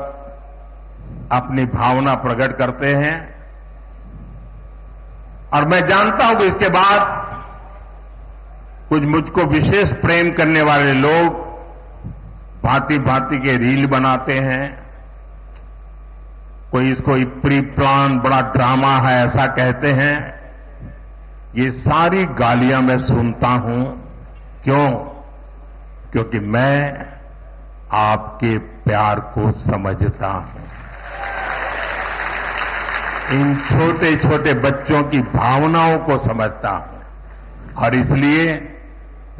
अपनी भावना प्रकट करते हैं और मैं जानता हूं कि इसके बाद कुछ मुझको विशेष प्रेम करने वाले लोग भांति भांति के रील बनाते हैं. कोई इसको प्री प्लान बड़ा ड्रामा है ऐसा कहते हैं. ये सारी गालियां मैं सुनता हूं. क्यों? क्योंकि मैं आपके प्यार को समझता हूं. इन छोटे छोटे बच्चों की भावनाओं को समझता हूं और इसलिए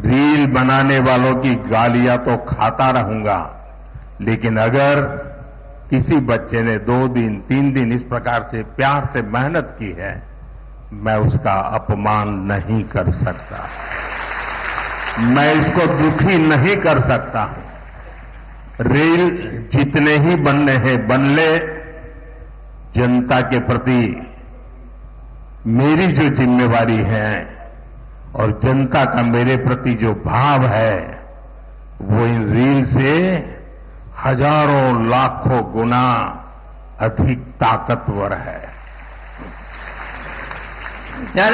रील बनाने वालों की गालियां तो खाता रहूंगा, लेकिन अगर किसी बच्चे ने 2 दिन 3 दिन इस प्रकार से प्यार से मेहनत की है, मैं उसका अपमान नहीं कर सकता, मैं इसको दुखी नहीं कर सकता. रील जितने ही बनने हैं बन ले. जनता के प्रति मेरी जो जिम्मेवारी है और जनता का मेरे प्रति जो भाव है, वो इन रील से हजारों लाखों गुना अधिक ताकतवर है. ഞാൻ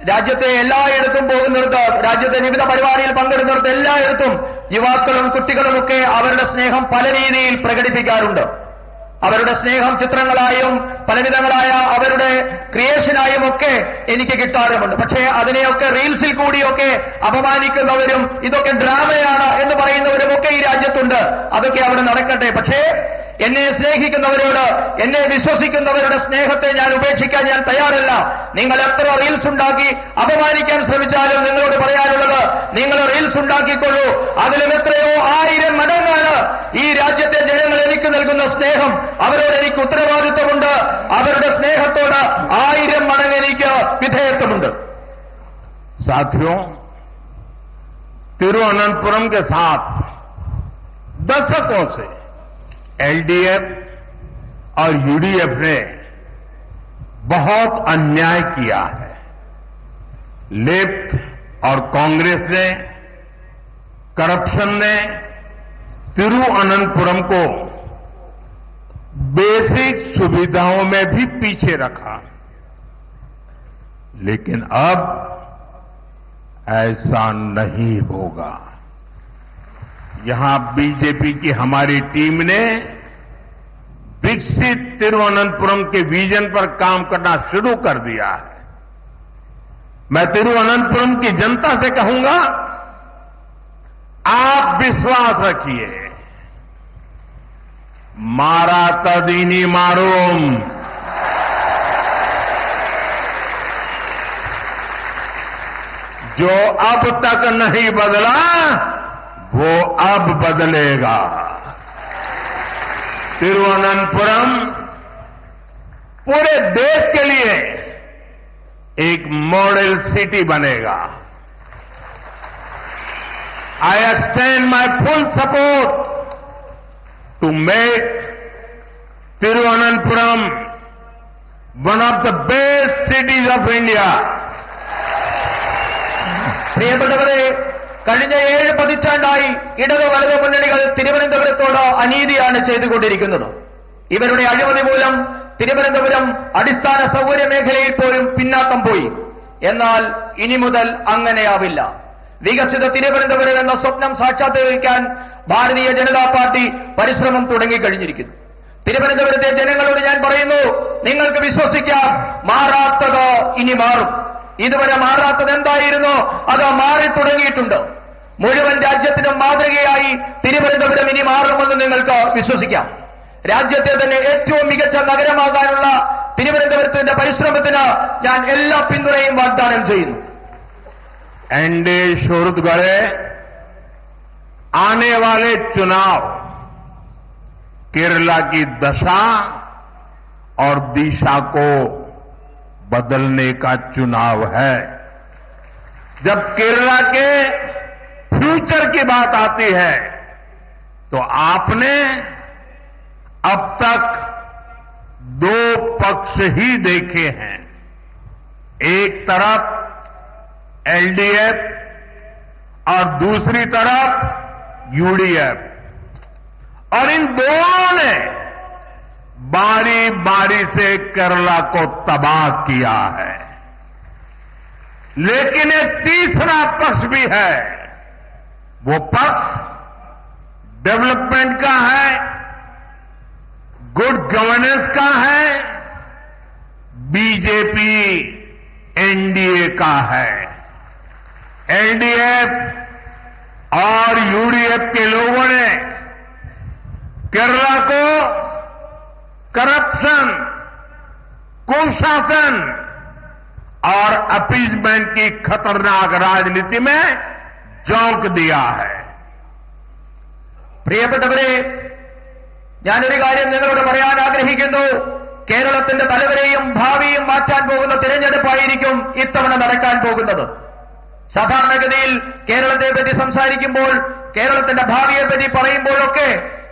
രാജ്യത്തെ എല്ലായിടത്തും പോകുന്നിടത്ത്, രാജ്യത്തെ വിവിധ പരിപാടിയിൽ പങ്കെടുക്കുന്നിടത്ത് എല്ലായിടത്തും യുവാക്കളും കുട്ടികളുമൊക്കെ അവരുടെ സ്നേഹം പല രീതിയിൽ പ്രകടിപ്പിക്കാറുണ്ട്. അവരുടെ സ്നേഹം ചിത്രങ്ങളായും പലവിധങ്ങളായ അവരുടെ ക്രിയേഷനായും ഒക്കെ എനിക്ക് കിട്ടാറുമുണ്ട്. പക്ഷേ അതിനെയൊക്കെ റീൽസിൽ കൂടിയൊക്കെ അപമാനിക്കുന്നവരും ഇതൊക്കെ ഡ്രാമയാണ് എന്ന് പറയുന്നവരും ഒക്കെ ഈ രാജ്യത്തുണ്ട്. അതൊക്കെ അവിടെ നടക്കട്ടെ. പക്ഷേ എന്നെ സ്നേഹിക്കുന്നവരോട്, എന്നെ വിശ്വസിക്കുന്നവരുടെ സ്നേഹത്തെ ഞാൻ ഉപേക്ഷിക്കാൻ ഞാൻ തയ്യാറല്ല. നിങ്ങൾ എത്ര റീൽസ് ഉണ്ടാക്കി അപമാനിക്കാൻ ശ്രമിച്ചാലും നിങ്ങളോട് പറയാനുള്ളത്, നിങ്ങൾ റീൽസ് ഉണ്ടാക്കിക്കൊള്ളൂ. അതിലും എത്രയോ 1000 മടങ്ങാണ് ഈ രാജ്യത്തെ ജനങ്ങൾ എനിക്ക് നൽകുന്ന സ്നേഹം. അവരോട് എനിക്ക് ഉത്തരവാദിത്വമുണ്ട്. അവരുടെ സ്നേഹത്തോട് 1000 മടങ്ങ് എനിക്ക് വിധേയത്വമുണ്ട്. साथियों, तिरुवनंतपुरम के साथ दशकों से एलडीएफ और यूडीएफ ने बहुत अन्याय किया है. लेफ्ट और कांग्रेस ने, करप्शन ने तिरुवनंतपुरम को बेसिक सुविधाओं में भी पीछे रखा. लेकिन अब ऐसा नहीं होगा. यहां बीजेपी की हमारी टीम ने विकसित तिरुवनंतपुरम के विजन पर काम करना शुरू कर दिया है. मैं तिरुवनंतपुरम की जनता से कहूंगा, आप विश्वास रखिए. मारा तदीनी मारूम. जो अब तक नहीं बदला वो अब बदलेगा. तिरुवनंतपुरम पूरे देश के लिए एक मॉडल सिटी बनेगा. I extend my full support to make Tiruvananthapuram one of the best cities of India. പ്രിയപ്പെട്ടവരെ, കഴിഞ്ഞ 7 പതിറ്റാണ്ടായി ഇടത് വലത് മുന്നണികൾ തിരുവനന്തപുരത്തോട് അനീതിയാണ് ചെയ്തുകൊണ്ടിരിക്കുന്നത്. ഇവരുടെ അഴിമതി മൂലം തിരുവനന്തപുരം അടിസ്ഥാന സൗകര്യ മേഖലയിൽ പോലും പിന്നാക്കം പോയി. എന്നാൽ ഇനി മുതൽ അങ്ങനെയാവില്ല. വികസിത തിരുവനന്തപുരം എന്ന സ്വപ്നം സാക്ഷാത്കരിക്കാൻ ഭാരതീയ ജനതാ പാർട്ടി പരിശ്രമം തുടങ്ങിക്കഴിഞ്ഞിരിക്കുന്നു. തിരുവനന്തപുരത്തെ ജനങ്ങളോട് ഞാൻ പറയുന്നു, നിങ്ങൾക്ക് വിശ്വസിക്കാം, മാറാത്തത് ഇനി മാറും. ഇതുവരെ മാറാത്തത് എന്തായിരുന്നു, അത് മാറി തുടങ്ങിയിട്ടുണ്ട്. മുഴുവൻ രാജ്യത്തിനും മാതൃകയായി തിരുവനന്തപുരം ഇനി മാറുമെന്ന് നിങ്ങൾക്ക് വിശ്വസിക്കാം. രാജ്യത്തെ തന്നെ ഏറ്റവും മികച്ച നഗരമാകാനുള്ള തിരുവനന്തപുരത്തിന്റെ പരിശ്രമത്തിന് ഞാൻ എല്ലാ പിന്തുണയും വാഗ്ദാനം ചെയ്യുന്നു. एनडीए शोरुत गढ़े आने वाले चुनाव केरला की दशा और दिशा को बदलने का चुनाव है. जब केरला के फ्यूचर की बात आती है तो आपने अब तक 2 पक्ष ही देखे हैं. एक तरफ एलडीएफ और दूसरी तरफ यूडीएफ, और इन दोनों ने बारी बारी से केरला को तबाह किया है. लेकिन एक तीसरा पक्ष भी है. वो पक्ष डेवलपमेंट का है, गुड गवर्नेंस का है, बीजेपी एनडीए का है. एलडीएफ और यूडीएफ के लोगों ने केरला को करप्शन, कुशासन और अपीजमेंट की खतरनाक राजनीति में झोंक दिया है. പ്രിയപ്പെട്ടവരെ, ഞാനൊരു കാര്യം നിങ്ങളോട് പറയാൻ ആഗ്രഹിക്കുന്നു. കേരളത്തിന്റെ തലവരെയും ഭാവിയും മാറ്റാൻ പോകുന്ന തിരഞ്ഞെടുപ്പായിരിക്കും ഇത്തവണ നടക്കാൻ പോകുന്നത്. സാധാരണഗതിയിൽ കേരളത്തെ പറ്റി സംസാരിക്കുമ്പോൾ, കേരളത്തിന്റെ ഭാവിയെപ്പറ്റി പറയുമ്പോഴൊക്കെ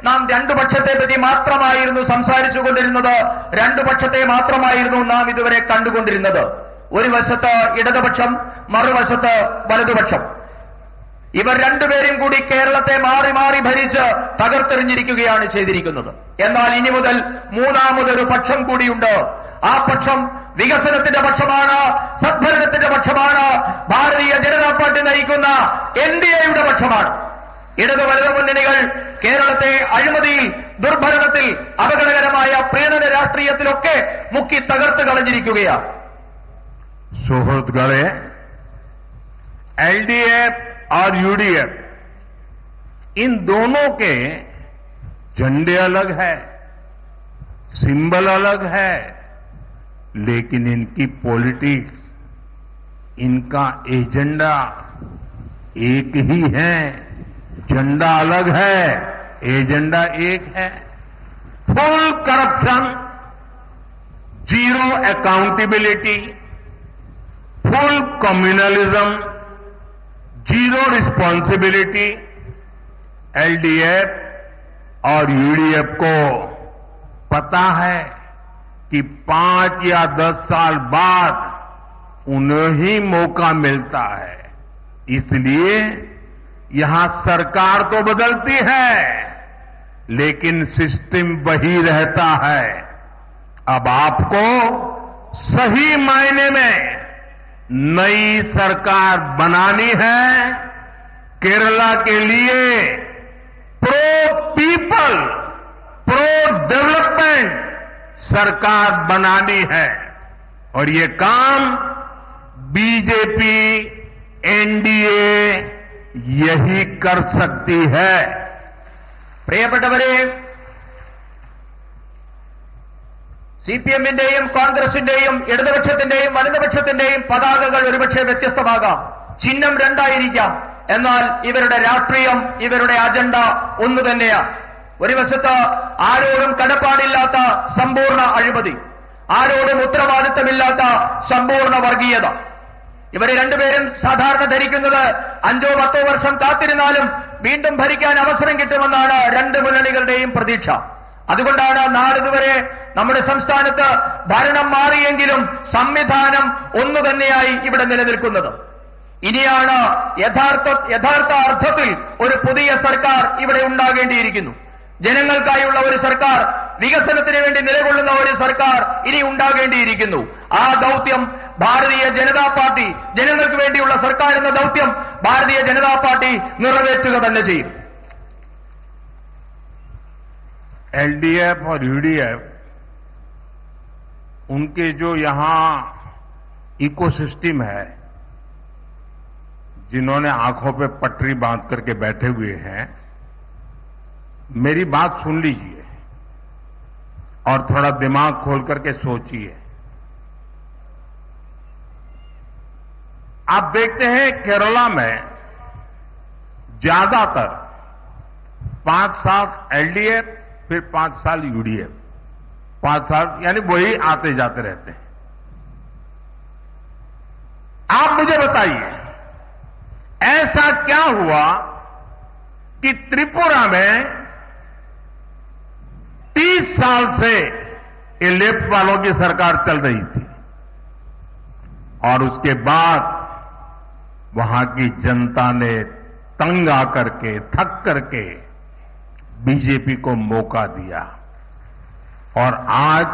നാം 2 പക്ഷത്തെപ്പറ്റി മാത്രമായിരുന്നു സംസാരിച്ചുകൊണ്ടിരുന്നത്. 2 പക്ഷത്തെ മാത്രമായിരുന്നു നാം ഇതുവരെ കണ്ടുകൊണ്ടിരുന്നത്. ഒരു വശത്ത് ഇടതുപക്ഷം, മറുവശത്ത് വലതുപക്ഷം. ഇവർ രണ്ടുപേരും കൂടി കേരളത്തെ മാറി മാറി ഭരിച്ച് തകർത്തെറിഞ്ഞിരിക്കുകയാണ് ചെയ്തിരിക്കുന്നത്. എന്നാൽ ഇനി മുതൽ മൂന്നാമതൊരു പക്ഷം കൂടിയുണ്ട്. ആ പക്ഷം വികസനത്തിന്റെ പക്ഷമാണ്, സദ്ഭരണത്തിന്റെ പക്ഷമാണ്, ഭാരതീയ ജനതാ പാർട്ടി നയിക്കുന്ന എൻഡിഎയുടെ പക്ഷമാണ്. ഇടതു വലതു മുന്നണികൾ കേരളത്തെ അഴിമതിയിൽ, ദുർഭരണത്തിൽ, അപകടകരമായ പ്രീണന രാഷ്ട്രീയത്തിലൊക്കെ മുക്കി തകർത്ത് കളഞ്ഞിരിക്കുകയാണ്. സുഹൃത്തുക്കളെ, एलडीएफ और यूडीएफ इन दोनों के झंडे अलग है, सिंबल अलग है, लेकिन इनकी पॉलिटिक्स, इनका एजेंडा एक ही है. झंडा अलग है, एजेंडा एक है. Full corruption, zero accountability, full communalism, zero responsibility. LDF और यूडीएफ को पता है कि 5 या 10 साल बाद उन्हें ही मौका मिलता है. इसलिए यहां सरकार तो बदलती है, लेकिन सिस्टम वही रहता है. अब आपको सही मायने में नई सरकार बनानी है. केरला के लिए प्रो पीपल, प्रो डेवलपमेंट सरकार बनानी है. और ये काम बीजेपी, एनडीए यही कर सकती है. പ്രിയപ്പെട്ടവരെ, സിപിഎമ്മിന്റെയും കോൺഗ്രസിന്റെയും ഇടതുപക്ഷത്തിന്റെയും വലതുപക്ഷത്തിന്റെയും പതാകകൾ ഒരുപക്ഷെ വ്യത്യസ്തമാകാം, ചിഹ്നം രണ്ടായിരിക്കാം, എന്നാൽ ഇവരുടെ രാഷ്ട്രീയം, ഇവരുടെ അജണ്ട ഒന്നു തന്നെയാണ്. ഒരു വശത്ത് ആരോടും കടപ്പാടില്ലാത്ത സമ്പൂർണ്ണ അഴിമതി, ആരോടും ഉത്തരവാദിത്തമില്ലാത്ത സമ്പൂർണ്ണ വർഗീയത. ഇവരെ രണ്ടുപേരും സാധാരണ ധരിക്കുന്നത് 5-10 വർഷം കാത്തിരുന്നാലും വീണ്ടും ഭരിക്കാൻ അവസരം കിട്ടുമെന്നാണ് രണ്ട് മുന്നണികളുടെയും പ്രതീക്ഷ. അതുകൊണ്ടാണ് നാളിതുവരെ നമ്മുടെ സംസ്ഥാനത്ത് ഭരണം മാറിയെങ്കിലും സംവിധാനം ഒന്നു തന്നെയായി ഇവിടെ നിലനിൽക്കുന്നത്. ഇനിയാണ് യഥാർത്ഥ അർത്ഥത്തിൽ ഒരു പുതിയ സർക്കാർ ഇവിടെ ഉണ്ടാകേണ്ടിയിരിക്കുന്നു. ജനങ്ങൾക്കായുള്ള ഒരു സർക്കാർ, വികസനത്തിന് വേണ്ടി നിലകൊള്ളുന്ന ഒരു സർക്കാർ ഇനി ഉണ്ടാകേണ്ടിയിരിക്കുന്നു. ആ ദൗത്യം ഭാരതീയ ജനതാ പാർട്ടി, ജനങ്ങൾക്ക് വേണ്ടിയുള്ള സർക്കാർ എന്ന ദൗത്യം ഭാരതീയ ജനതാ പാർട്ടി നിറവേറ്റുക തന്നെ ചെയ്യും. एलडीएफ और यूडीएफ, उनके जो यहां इकोसिस्टम है, जिन्होंने आंखों पे पटरी बांध करके बैठे हुए हैं, मेरी बात सुन लीजिए और थोड़ा दिमाग खोल करके सोचिए. आप देखते हैं केरला में ज्यादातर 5 साल एलडीएफ, फिर 5 साल यूडीएफ, 5 साल यानी वही आते जाते रहते हैं. आप मुझे बताइए, ऐसा क्या हुआ कि त्रिपुरा में 30 साल से ये लेफ्ट वालों की सरकार चल रही थी और उसके बाद वहां की जनता ने तंग आकर के, थक करके बीजेपी को मौका दिया और आज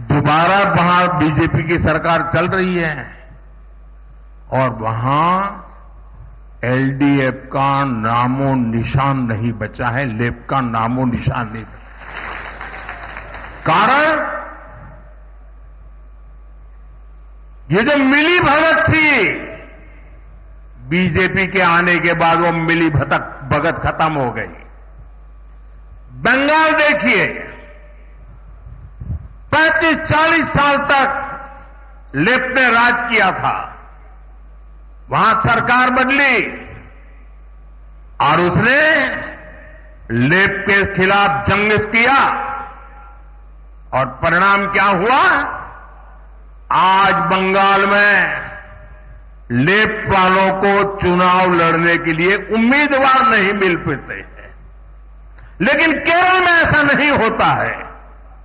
दोबारा वहां बीजेपी की सरकार चल रही है और वहां एलडीएफ का नामो निशान नहीं बचा है, लेफ्ट का नामो निशान नहीं बचा. कारण ये जो मिली भगत थी, बीजेपी के आने के बाद वो मिली भगत खत्म हो गई. बंगाल देखिए, 35-40 साल तक लेफ्ट ने राज किया था. वहां सरकार बदली और उसने लेफ्ट के खिलाफ जंग किया और परिणाम क्या हुआ? आज बंगाल में लेफ्ट वालों को चुनाव लड़ने के लिए उम्मीदवार नहीं मिल पाते हैं. लेकिन केरल में ऐसा नहीं होता है,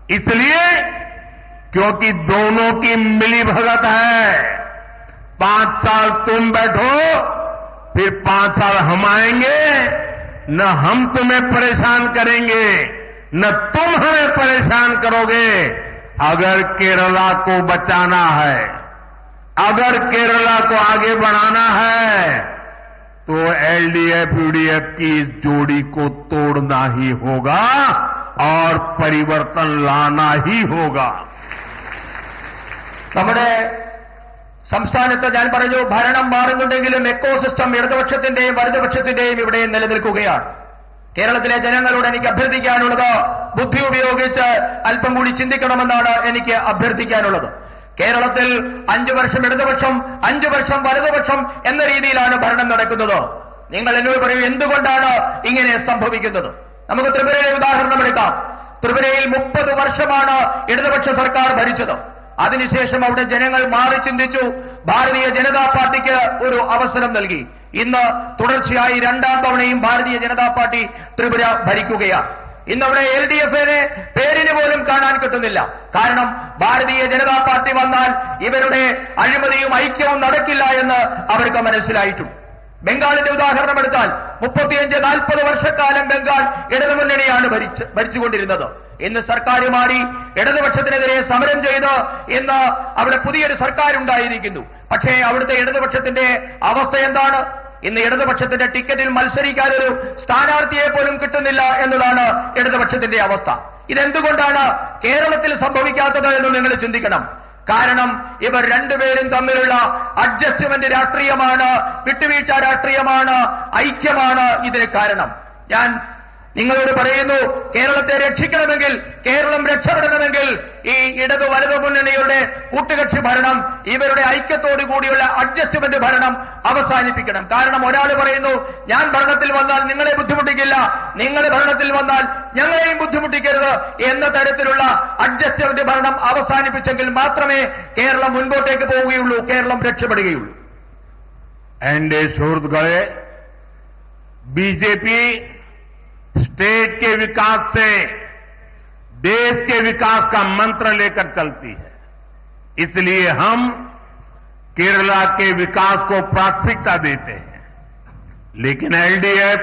इसलिए क्योंकि दोनों की मिलीभगत है. 5 साल तुम बैठो, फिर 5 साल हम आएंगे, न हम तुम्हें परेशान करेंगे, न तुम हमें परेशान करोगे. अगर केरला को बचाना है, अगर केरला को आगे बढ़ाना है, तो एलडीएफ यूडीएफ की इस जोड़ी को तोड़ना ही होगा और परिवर्तन लाना ही होगा. നമ്മുടെ സംസ്ഥാനത്ത് ഞാൻ പറഞ്ഞു ഭരണം മാറുന്നുണ്ടെങ്കിലും എക്കോസിസ്റ്റം ഇടതുപക്ഷത്തിന്റെയും വലതുപക്ഷത്തിന്റെയും ഇവിടെ നിലനിൽക്കുകയാണ്. കേരളത്തിലെ ജനങ്ങളോട് എനിക്ക് അഭ്യർത്ഥിക്കാനുള്ളത് ബുദ്ധി ഉപയോഗിച്ച് അല്പം കൂടി ചിന്തിക്കണമെന്നാണ് എനിക്ക് അഭ്യർത്ഥിക്കാനുള്ളത്. കേരളത്തിൽ 5 വർഷം ഇടതുപക്ഷം 5 വർഷം വലതുപക്ഷം എന്ന രീതിയിലാണ് ഭരണം നടക്കുന്നത്. നിങ്ങൾ എന്നോട് പറയൂ, എന്തുകൊണ്ടാണ് ഇങ്ങനെ സംഭവിക്കുന്നത്? നമുക്ക് ത്രിപുരയിലെ ഉദാഹരണം എടുക്കാം. ത്രിപുരയിൽ 30 വർഷമാണ് ഇടതുപക്ഷ സർക്കാർ ഭരിച്ചത്. അതിനുശേഷം അവിടെ ജനങ്ങൾ മാറി ചിന്തിച്ചു. ഭാരതീയ ജനതാ പാർട്ടിക്ക് ഒരു അവസരം നൽകി. ഇന്ന് തുടർച്ചയായി 2ാം തവണയും ഭാരതീയ ജനതാ പാർട്ടി ത്രിപുര ഭരിക്കുകയാണ്. ഇന്നവിടെ LDFനെ പേരിന് പോലും കാണാൻ കിട്ടുന്നില്ല. കാരണം ഭാരതീയ ജനതാ പാർട്ടി വന്നാൽ ഇവരുടെ അഴിമതിയും ഐക്യവും നടക്കില്ല എന്ന് അവർക്ക് മനസ്സിലായിട്ടുണ്ട്. ബംഗാളിന്റെ ഉദാഹരണം എടുത്താൽ 35-40 വർഷക്കാലം ബംഗാൾ ഇടതുമുന്നണിയാണ് ഭരിച്ചുകൊണ്ടിരുന്നത്. ഇന്ന് സർക്കാർ മാറി ഇടതുപക്ഷത്തിനെതിരെ സമരം ചെയ്ത് ഇന്ന് അവിടെ പുതിയൊരു സർക്കാർ ഉണ്ടായിരിക്കുന്നു. പക്ഷേ അവിടുത്തെ ഇടതുപക്ഷത്തിന്റെ അവസ്ഥ എന്താണ്? ഇന്ന് ഇടതുപക്ഷത്തിന്റെ ടിക്കറ്റിൽ മത്സരിക്കാൻ ഒരു സ്ഥാനാർത്ഥിയെ പോലും കിട്ടുന്നില്ല എന്നതാണ് ഇടതുപക്ഷത്തിന്റെ അവസ്ഥ. ഇതെന്തുകൊണ്ടാണ് കേരളത്തിൽ സംഭവിക്കാത്തത് എന്ന് നിങ്ങൾ ചിന്തിക്കണം. കാരണം ഇവർ രണ്ടുപേരും തമ്മിലുള്ള അഡ്ജസ്റ്റ്മെന്റ് രാഷ്ട്രീയമാണ്, വിട്ടുവീഴ്ച രാഷ്ട്രീയമാണ്, ഐക്യമാണ് ഇതിന് കാരണം. ഞാൻ നിങ്ങളോട് പറയുന്നു, കേരളത്തെ രക്ഷിക്കണമെങ്കിൽ, കേരളം രക്ഷപ്പെടണമെങ്കിൽ ഈ ഇടതു വലതു മുന്നണിയുടെ കൂട്ടുകക്ഷി ഭരണം, ഇവരുടെ ഐക്യത്തോടു കൂടിയുള്ള അഡ്ജസ്റ്റ്മെന്റ് ഭരണം അവസാനിപ്പിക്കണം. കാരണം ഒരാൾ പറയുന്നു, ഞാൻ ഭരണത്തിൽ വന്നാൽ നിങ്ങളെ ബുദ്ധിമുട്ടിക്കില്ല, നിങ്ങൾ ഭരണത്തിൽ വന്നാൽ ഞങ്ങളെയും ബുദ്ധിമുട്ടിക്കരുത് എന്ന തരത്തിലുള്ള അഡ്ജസ്റ്റ്മെന്റ് ഭരണം അവസാനിപ്പിച്ചെങ്കിൽ മാത്രമേ കേരളം മുൻപോട്ടേക്ക് പോവുകയുള്ളൂ, കേരളം രക്ഷപ്പെടുകയുള്ളൂ. एनडीए सुहृदगणे, बीजेपी स्टेट के विकास से देश के विकास का मंत्र लेकर चलती है. इसलिए हम केरला के विकास को प्राथमिकता देते हैं. लेकिन एलडीएफ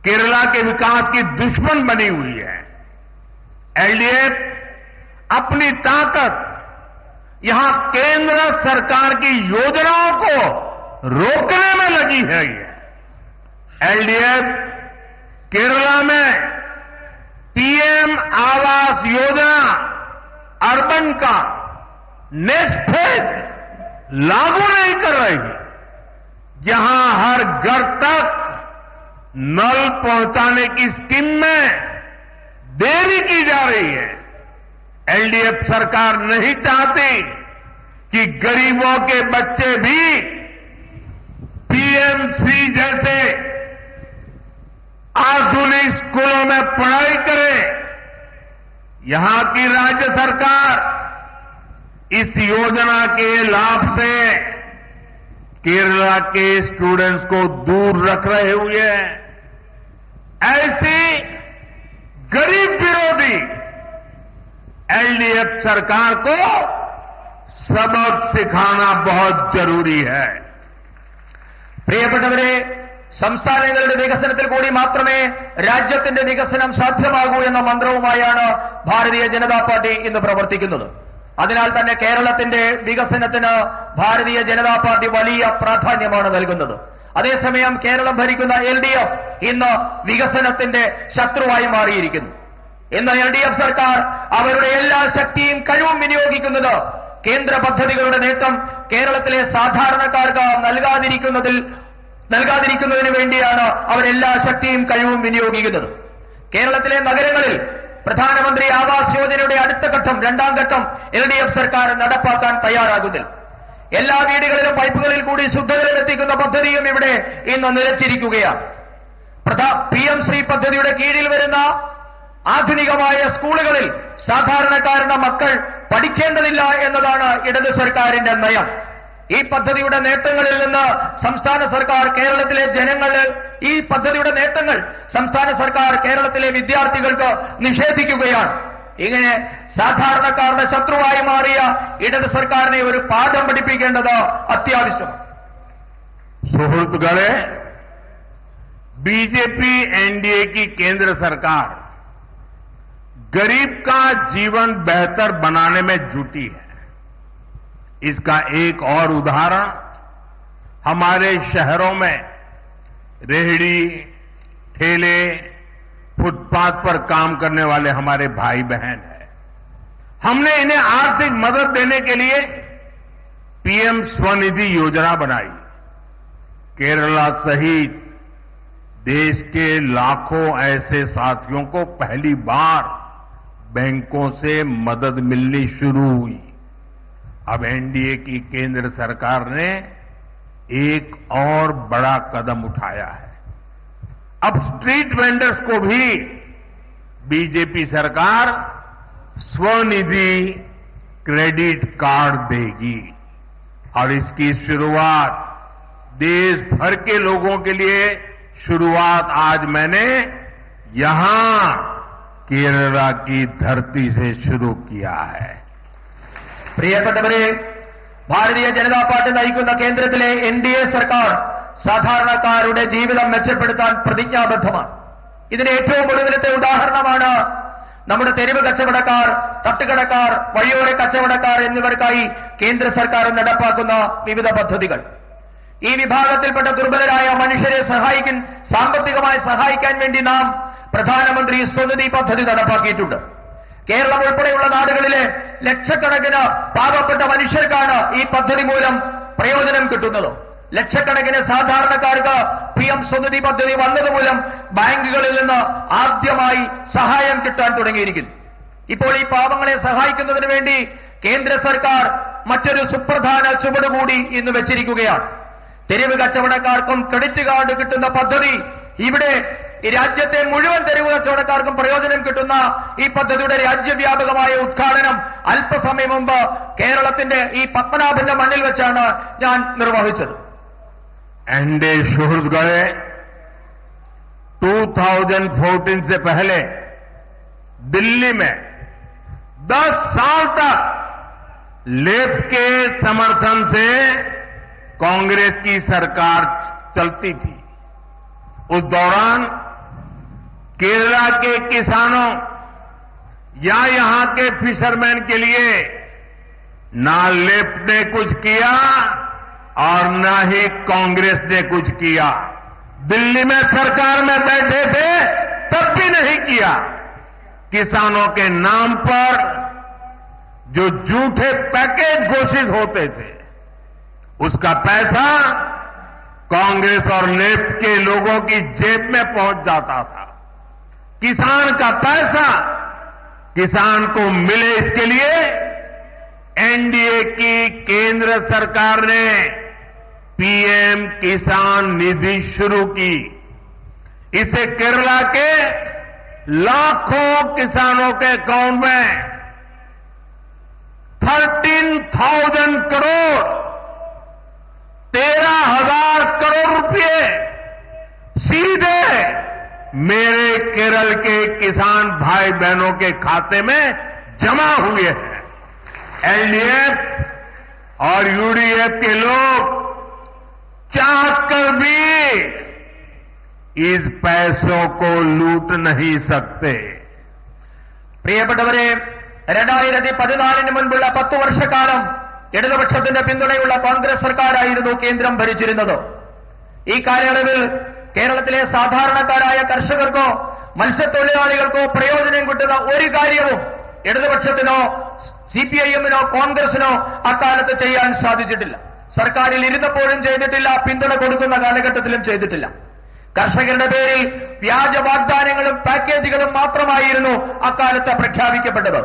केरला के विकास की दुश्मन बनी हुई है. एलडीएफ अपनी ताकत यहां केंद्र सरकार की योजनाओं को रोकने में लगी है. एलडीएफ केरला में पीएम आवास योजना अर्बन का नेक्स्ट फेज लागू नहीं कर रही. जहां हर घर तक नल पहुंचाने की स्कीम में देरी की जा रही है. एलडीएफ सरकार नहीं चाहती कि गरीबों के बच्चे भी पीएमसी जैसे आधुनिक स्कूलों में पढ़ाई करें. यहां की राज्य सरकार इस योजना के लाभ से केरला के स्टूडेंट्स को दूर रख रहे हुए हैं. ऐसी गरीब विरोधी एलडीएफ सरकार को सबक सिखाना बहुत जरूरी है. പ്രിയപ്പെട്ടവരെ, സംസ്ഥാനങ്ങളുടെ വികസനത്തിൽ കൂടി മാത്രമേ രാജ്യത്തിന്റെ വികസനം സാധ്യമാകൂ എന്ന മന്ത്രവുമായാണ് ഭാരതീയ ജനതാ പാർട്ടി ഇന്ന് പ്രവർത്തിക്കുന്നത്. അതിനാൽ തന്നെ കേരളത്തിന്റെ വികസനത്തിന് ഭാരതീയ ജനതാ പാർട്ടി വലിയ പ്രാധാന്യമാണ് നൽകുന്നത്. അതേസമയം കേരളം ഭരിക്കുന്ന LDF ഇന്ന് വികസനത്തിന്റെ ശത്രുവായി മാറിയിരിക്കുന്നു. ഇന്ന് LDF സർക്കാർ അവരുടെ എല്ലാ ശക്തിയും കഴിവും വിനിയോഗിക്കുന്നത് കേന്ദ്ര പദ്ധതികളുടെ നേട്ടം കേരളത്തിലെ സാധാരണക്കാർക്ക് നൽകാതിരിക്കുന്നതിന് വേണ്ടിയാണ് അവരെല്ലാ ശക്തിയും കഴിവും വിനിയോഗിക്കുന്നത്. കേരളത്തിലെ നഗരങ്ങളിൽ പ്രധാനമന്ത്രി ആവാസ് യോജനയുടെ അടുത്ത ഘട്ടം, 2ാം ഘട്ടം LDF സർക്കാർ നടപ്പാക്കാൻ തയ്യാറാകുന്നില്ല. എല്ലാ വീടുകളിലും പൈപ്പുകളിൽ കൂടി ശുദ്ധജലം എത്തിക്കുന്ന പദ്ധതിയും ഇവിടെ ഇന്ന് നിലച്ചിരിക്കുകയാണ്. PM ശ്രീ പദ്ധതിയുടെ കീഴിൽ വരുന്ന ആധുനികമായ സ്കൂളുകളിൽ സാധാരണക്കാരുടെ മക്കൾ പഠിക്കേണ്ടതില്ല എന്നതാണ് ഇടത് സർക്കാരിന്റെ നയം. ഈ പദ്ധതിയുടെ നേട്ടങ്ങളിൽ നിന്ന് സംസ്ഥാന സർക്കാർ കേരളത്തിലെ ഈ പദ്ധതിയുടെ നേട്ടങ്ങൾ സംസ്ഥാന സർക്കാർ കേരളത്തിലെ വിദ്യാർത്ഥികൾക്ക് നിഷേധിക്കുകയാണ്. ഇങ്ങനെ സാധാരണക്കാരുടെ ശത്രുവായി മാറിയ ഇടത് സർക്കാരിനെ ഒരു പാഠം പഠിപ്പിക്കേണ്ടത് അത്യാവശ്യമാണ്. സുഹൃത്തുക്കളെ, बीजेपी एनडीए की केंद्र सरकार गरीब का जीवन बेहतर बनाने में जुटी है. इसका एक और उदाहरण हमारे शहरों में रेहड़ी, ठेले, फुटपाथ पर काम करने वाले हमारे भाई बहन हैं। हमने इन्हें आर्थिक मदद देने के लिए पीएम स्वनिधि योजना बनाई। केरला सहित देश के लाखों ऐसे साथियों को पहली बार बैंकों से मदद मिलनी शुरू हुई। अब एनडीए की केंद्र सरकार ने एक और बड़ा कदम उठाया है। अब स्ट्रीट वेंडर्स को भी बीजेपी सरकार स्वनिधि क्रेडिट कार्ड देगी और इसकी शुरुआत देश भर के लोगों के लिए शुरुआत आज मैंने यहां केरला की धरती से शुरू किया है। പ്രിയപ്പെട്ടവരെ, ഭാരതീയ ജനതാ പാർട്ടി നയിക്കുന്ന കേന്ദ്രത്തിലെ എൻഡിഎ സർക്കാർ സാധാരണക്കാരുടെ ജീവിതം മെച്ചപ്പെടുത്താൻ പ്രതിജ്ഞാബദ്ധമാണ്. ഇതിന് ഏറ്റവും ഒടുവിലത്തെ ഉദാഹരണമാണ് നമ്മുടെ തെരുവ് കച്ചവടക്കാർ, തട്ടുകടക്കാർ, വഴിയോര കച്ചവടക്കാർ എന്നിവർക്കായി കേന്ദ്ര സർക്കാർ നടപ്പാക്കുന്ന വിവിധ പദ്ധതികൾ. ഈ വിഭാഗത്തിൽപ്പെട്ട ദുർബലരായ മനുഷ്യരെ സാമ്പത്തികമായി സഹായിക്കാൻ വേണ്ടി നാം പ്രധാനമന്ത്രി സ്വനിധി പദ്ധതി നടപ്പാക്കിയിട്ടുണ്ട്. കേരളം ഉൾപ്പെടെയുള്ള നാടുകളിലെ ലക്ഷക്കണക്കിന് പാവപ്പെട്ട മനുഷ്യർക്കാണ് ഈ പദ്ധതി മൂലം പ്രയോജനം കിട്ടുന്നത്. ലക്ഷക്കണക്കിന് സാധാരണക്കാർക്ക് പിഎം സ്വനിധി പദ്ധതി വന്നതുമൂലം ബാങ്കുകളിൽ നിന്ന് ആദ്യമായി സഹായം കിട്ടാൻ തുടങ്ങിയിരിക്കുന്നു. ഇപ്പോൾ ഈ പാവങ്ങളെ സഹായിക്കുന്നതിന് വേണ്ടി കേന്ദ്ര സർക്കാർ മറ്റൊരു സുപ്രധാന ചുവടുകൂടി ഇന്ന് വെച്ചിരിക്കുകയാണ്. തെരുവ് കച്ചവടക്കാർക്കും ക്രെഡിറ്റ് കാർഡ് കിട്ടുന്ന പദ്ധതി. ഇവിടെ രാജ്യത്തെ മുഴുവൻ തെരുവ് കച്ചവടക്കാർക്കും പ്രയോജനം കിട്ടുന്ന ഈ പദ്ധതിയുടെ രാജ്യവ്യാപകമായ ഉദ്ഘാടനം അല്പസമയം മുമ്പ് കേരളത്തിന്റെ ഈ പത്മനാഭന്റെ മണ്ണിൽ വെച്ചാണ് ഞാൻ നിർവഹിച്ചത്. एनडीए शोहरत गए 2014 से पहले दिल्ली में 10 साल तक लेफ्ट के समर्थन से कांग्रेस की सरकार चलती थी। उस दौरान केरला के किसानों या यहां के फिशरमैन के लिए ना लेफ्ट ने कुछ किया और न ही कांग्रेस ने कुछ किया। दिल्ली में सरकार में बैठे थे तब भी नहीं किया। किसानों के नाम पर जो झूठे पैकेज घोषित होते थे उसका पैसा कांग्रेस और लेफ्ट के लोगों की जेब में पहुंच जाता था। किसान का पैसा किसान को मिले, इसके लिए एनडीए की केंद्र सरकार ने पीएम किसान निधि शुरू की। इसे केरला के लाखों किसानों के अकाउंट में 13,000 करोड़ 13,000 करोड़ रुपए सीधे मेरे केरल के किसान भाई बहनों के खाते में जमा हुए हैं। एलडीएफ और यूडीएफ के लोग चाहकर भी इस पैसों को लूट नहीं सकते। പ്രിയപ്പെട്ടവരെ, 2014 മുൻപുള്ള 10 വർഷക്കാലം ഇടതുപക്ഷത്തിന്റെ പിന്തുണയുള്ള കോൺഗ്രസ് സർക്കാരായിരുന്നു കേന്ദ്രം ഭരിച്ചിരുന്നത്. ഈ കാലയളവിൽ കേരളത്തിലെ സാധാരണക്കാരായ കർഷകർക്കോ മത്സ്യത്തൊഴിലാളികൾക്കോ പ്രയോജനം കിട്ടുന്ന ഒരു കാര്യവും ഇടതുപക്ഷത്തിനോ സിപിഐഎമ്മിനോ കോൺഗ്രസിനോ അക്കാലത്ത് ചെയ്യാൻ സാധിച്ചിട്ടില്ല. സർക്കാരിൽ ഇരുന്നപ്പോഴും ചെയ്തിട്ടില്ല, പിന്തുണ കൊടുക്കുന്ന കാലഘട്ടത്തിലും ചെയ്തിട്ടില്ല. കർഷകരുടെ പേരിൽ വ്യാജ വാഗ്ദാനങ്ങളും പാക്കേജുകളും മാത്രമായിരുന്നു അക്കാലത്ത് പ്രഖ്യാപിക്കപ്പെട്ടത്.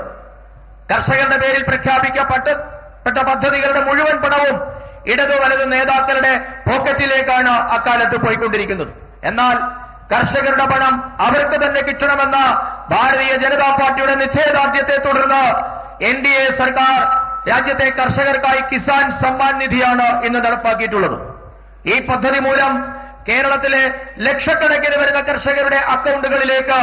കർഷകരുടെ പേരിൽ പ്രഖ്യാപിക്കപ്പെട്ട പദ്ധതികളുടെ മുഴുവൻ പണവും ഇടതു വലതു നേതാക്കളുടെ പോക്കറ്റിലേക്കാണ് അക്കാലത്ത് പോയിക്കൊണ്ടിരിക്കുന്നത്. എന്നാൽ കർഷകരുടെ പണം അവർക്ക് തന്നെ കിട്ടണമെന്ന ഭാരതീയ ജനതാ പാർട്ടിയുടെ നിശ്ചയദാർഢ്യത്തെ തുടർന്ന് എൻഡിഎ സർക്കാർ രാജ്യത്തെ കർഷകർക്കായി കിസാൻ സമ്മാൻ നിധിയാണ് ഇന്ന് നടപ്പാക്കിയിട്ടുള്ളത്. ഈ പദ്ധതി മൂലം കേരളത്തിലെ ലക്ഷക്കണക്കിന് വരുന്ന കർഷകരുടെ അക്കൗണ്ടുകളിലേക്ക്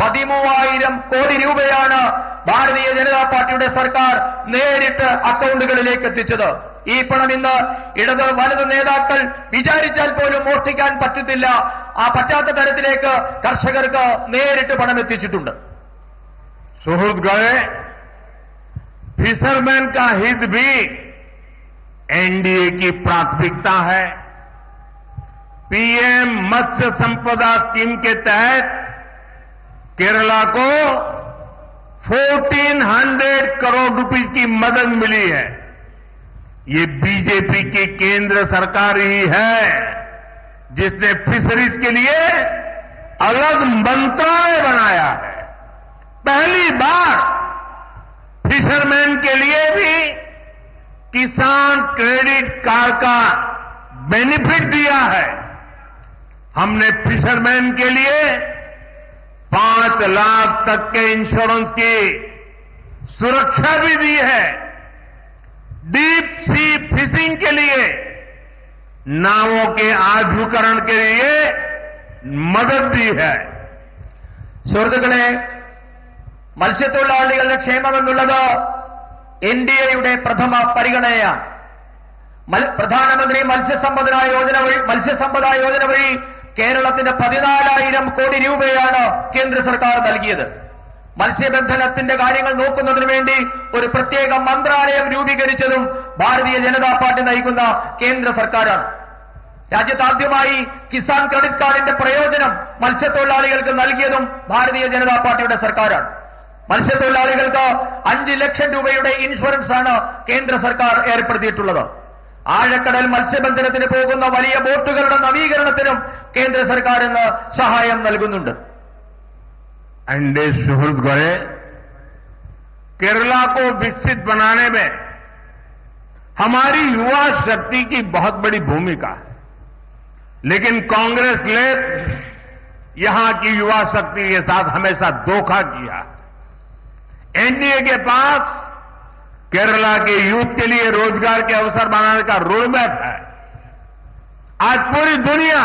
13,000 കോടി രൂപയാണ് ഭാരതീയ ജനതാ പാർട്ടിയുടെ സർക്കാർ നേരിട്ട് അക്കൗണ്ടുകളിലേക്ക് എത്തിച്ചത്. ഈ പണം ഇന്ന് ഇടത് വലതു നേതാക്കൾ വിചാരിച്ചാൽ പോലും മോഷ്ടിക്കാൻ പറ്റത്തില്ല. ആ പറ്റാത്ത തരത്തിലേക്ക് കർഷകർക്ക് നേരിട്ട് പണം എത്തിച്ചിട്ടുണ്ട്. സുഹൃത്തുക്കളെ, फिशरमैन का हित भी एनडीए की प्राथमिकता है। पीएम मत्स्य संपदा स्कीम के तहत केरला को 1400 करोड़ रुपए की मदद मिली है। ये बीजेपी की केंद्र सरकार ही है जिसने फिशरीज के लिए अलग मंत्रालय बनाया है। पहली बार फिशरमैन के लिए भी किसान क्रेडिट कार्ड का बेनिफिट दिया है। हमने फिशरमैन के लिए 5 लाख तक के इंश्योरेंस की सुरक्षा भी दी है। डीप सी फिशिंग के लिए नावों के आधुनिकीकरण के लिए മദത് दी है। സുഹൃത്തുക്കളെ, മത്സ്യത്തൊഴിലാളികളുടെ ക്ഷേമമെന്നുള്ളത് എൻഡിഎയുടെ പ്രഥമ പരിഗണനയാണ്. പ്രധാനമന്ത്രി മത്സ്യസമ്പദാ യോജന വഴി കേരളത്തിന് 14,000 കോടി രൂപയാണ് കേന്ദ്ര സർക്കാർ നൽകിയത്. മത്സ്യബന്ധനത്തിന്റെ കാര്യങ്ങൾ നോക്കുന്നതിന് വേണ്ടി ഒരു പ്രത്യേക മന്ത്രാലയം രൂപീകരിച്ചതും ഭാരതീയ ജനതാ പാർട്ടി നയിക്കുന്ന കേന്ദ്ര സർക്കാരാണ്. രാജ്യത്താദ്യമായി കിസാൻ ക്രെഡിറ്റ് കാർഡിന്റെ പ്രയോജനം മത്സ്യത്തൊഴിലാളികൾക്ക് നൽകിയതും ഭാരതീയ ജനതാ പാർട്ടിയുടെ സർക്കാരാണ്. മത്സ്യത്തൊഴിലാളികൾക്ക് 5 ലക്ഷം രൂപയുടെ ഇൻഷുറൻസ് ആണ് കേന്ദ്ര സർക്കാർ ഏർപ്പെടുത്തിയിട്ടുള്ളത്. ആഴക്കടൽ മത്സ്യബന്ധനത്തിന് പോകുന്ന വലിയ ബോട്ടുകളുടെ നവീകരണത്തിനും കേന്ദ്ര സർക്കാർ ഇന്ന് സഹായം നൽകുന്നുണ്ട്. अंडे सुहृद गए केरला को विकसित बनाने में हमारी युवा शक्ति की बहुत बड़ी भूमिका है, लेकिन कांग्रेस ने यहां की युवा शक्ति के साथ हमेशा धोखा किया। एनडीए के पास केरला के यूथ के लिए रोजगार के अवसर बनाने का रोडमैप है। आज पूरी दुनिया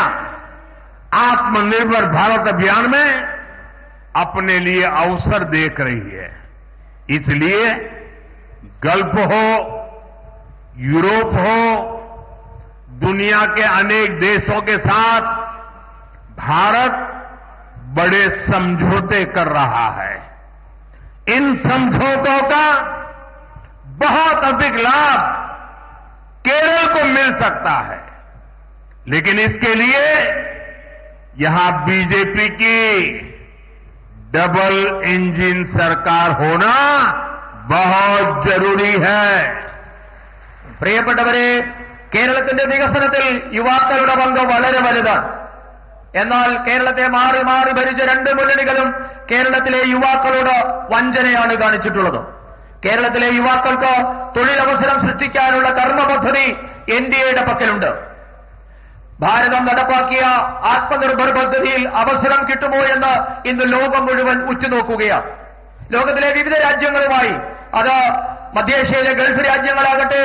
आत्मनिर्भर भारत अभियान में अपने लिए अवसर देख रही है। इसलिए गल्फ हो, यूरोप हो, दुनिया के अनेक देशों के साथ भारत बड़े समझौते कर रहा है। इन समझौतों का बहुत अधिक लाभ केरल को मिल सकता है, लेकिन इसके लिए यहां बीजेपी की डबल इंजन सरकार होना बहुत जरूरी है। പ്രിയപ്പെട്ടവരെ, കേരളത്തിന്റെ വികസനത്തിൽ യുവാക്കളുടെ പങ്ക് വളരെ വലുതാണ്. എന്നാൽ കേരളത്തെ മാറി മാറി ഭരിച്ച 2 മുന്നണികളും കേരളത്തിലെ യുവാക്കളോട് വഞ്ചനയാണ് കാണിച്ചിട്ടുള്ളത്. കേരളത്തിലെ യുവാക്കൾക്ക് തൊഴിലവസരം സൃഷ്ടിക്കാനുള്ള കർമ്മ പദ്ധതി എൻഡിഎയുടെ പക്കലുണ്ട്. ഭാരതം നടപ്പാക്കിയ ആത്മനിർഭർ പദ്ധതിയിൽ അവസരം കിട്ടുമോ എന്ന് ഇന്ന് ലോകം മുഴുവൻ ഉറ്റുനോക്കുകയാണ്. ലോകത്തിലെ വിവിധ രാജ്യങ്ങളുമായി, അത് മധ്യേഷ്യയിലെ ഗൾഫ് രാജ്യങ്ങളാകട്ടെ,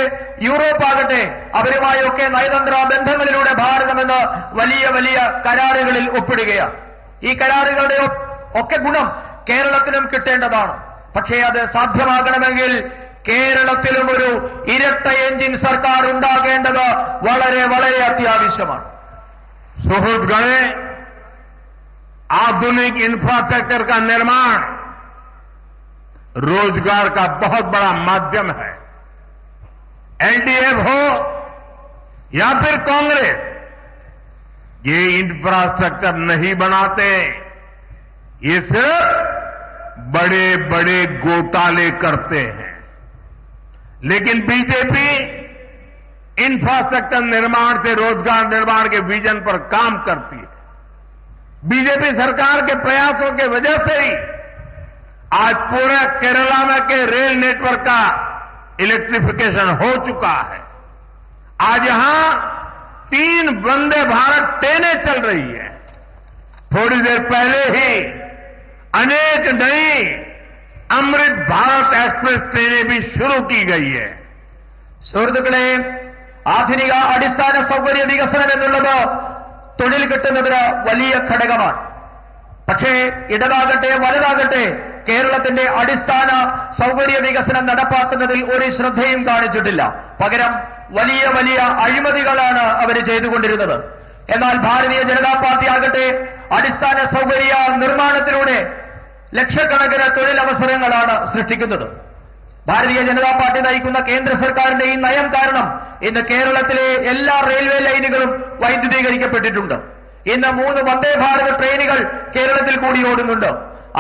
യൂറോപ്പാകട്ടെ, അവരുമായൊക്കെ നയതന്ത്ര ബന്ധങ്ങളിലൂടെ ഭാരതം ഇന്ന് വലിയ വലിയ കരാറുകളിൽ ഒപ്പിടുകയാണ്. ഈ കരാറുകളുടെ ഒക്കെ ഗുണം കേരളത്തിനും കിട്ടേണ്ടതാണ്. പക്ഷേ അത് സാധ്യമാകണമെങ്കിൽ കേരളത്തിലും ഒരു ഇരട്ട എഞ്ചിൻ സർക്കാർ ഉണ്ടാകേണ്ടത് വളരെ വളരെ അത്യാവശ്യമാണ്. सुहृदगणे, आधुनिक इंफ्रास्ट्रक्चर का निर्माण रोजगार का बहुत बड़ा माध्यम है। एलडीएफ हो या फिर कांग्रेस, ये इंफ्रास्ट्रक्चर नहीं बनाते, ये सिर्फ बड़े बड़े घोटाले करते हैं। लेकिन बीजेपी इंफ्रास्ट्रक्चर निर्माण से रोजगार निर्माण के विजन पर काम करती है। बीजेपी सरकार के प्रयासों के वजह से ही आज पूरे केरला में के रेल नेटवर्क का इलेक्ट्रिफिकेशन हो चुका है। आज यहां 3 वंदे भारत ट्रेनें चल रही है। थोड़ी देर पहले ही अनेक नई अमृत भारत एक्सप्रेस ट्रेनें भी शुरू की गई है। സുഹൃത്തുക്കളെ, ആധുനിക അടിസ്ഥാന സൗകര്യ വികസനം എന്നുള്ളത് തൊഴിൽ കിട്ടുന്നതിന് വലിയ ഘടകമാണ്. പക്ഷേ ഇടതാകട്ടെ വലുതാകട്ടെ കേരളത്തിന്റെ അടിസ്ഥാന സൗകര്യ വികസനം നടപ്പാക്കുന്നതിൽ ഒരു ശ്രദ്ധയും കാണിച്ചിട്ടില്ല. പകരം വലിയ വലിയ അഴിമതികളാണ് അവർ ചെയ്തുകൊണ്ടിരുന്നത്. എന്നാൽ ഭാരതീയ ജനതാ പാർട്ടി ആകട്ടെ അടിസ്ഥാന സൗകര്യ നിർമ്മാണത്തിലൂടെ ലക്ഷക്കണക്കിന് തൊഴിലവസരങ്ങളാണ് സൃഷ്ടിക്കുന്നത്. ഭാരതീയ ജനതാ പാർട്ടി നയിക്കുന്ന കേന്ദ്ര സർക്കാരിന്റെ ഈ നയം കാരണം ഇന്ന് കേരളത്തിലെ എല്ലാ റെയിൽവേ ലൈനുകളും വൈദ്യുതീകരിക്കപ്പെട്ടിട്ടുണ്ട്. ഇന്ന് 3 വന്ദേ ഭാരത് ട്രെയിനുകൾ കേരളത്തിൽ കൂടി ഓടുന്നുണ്ട്.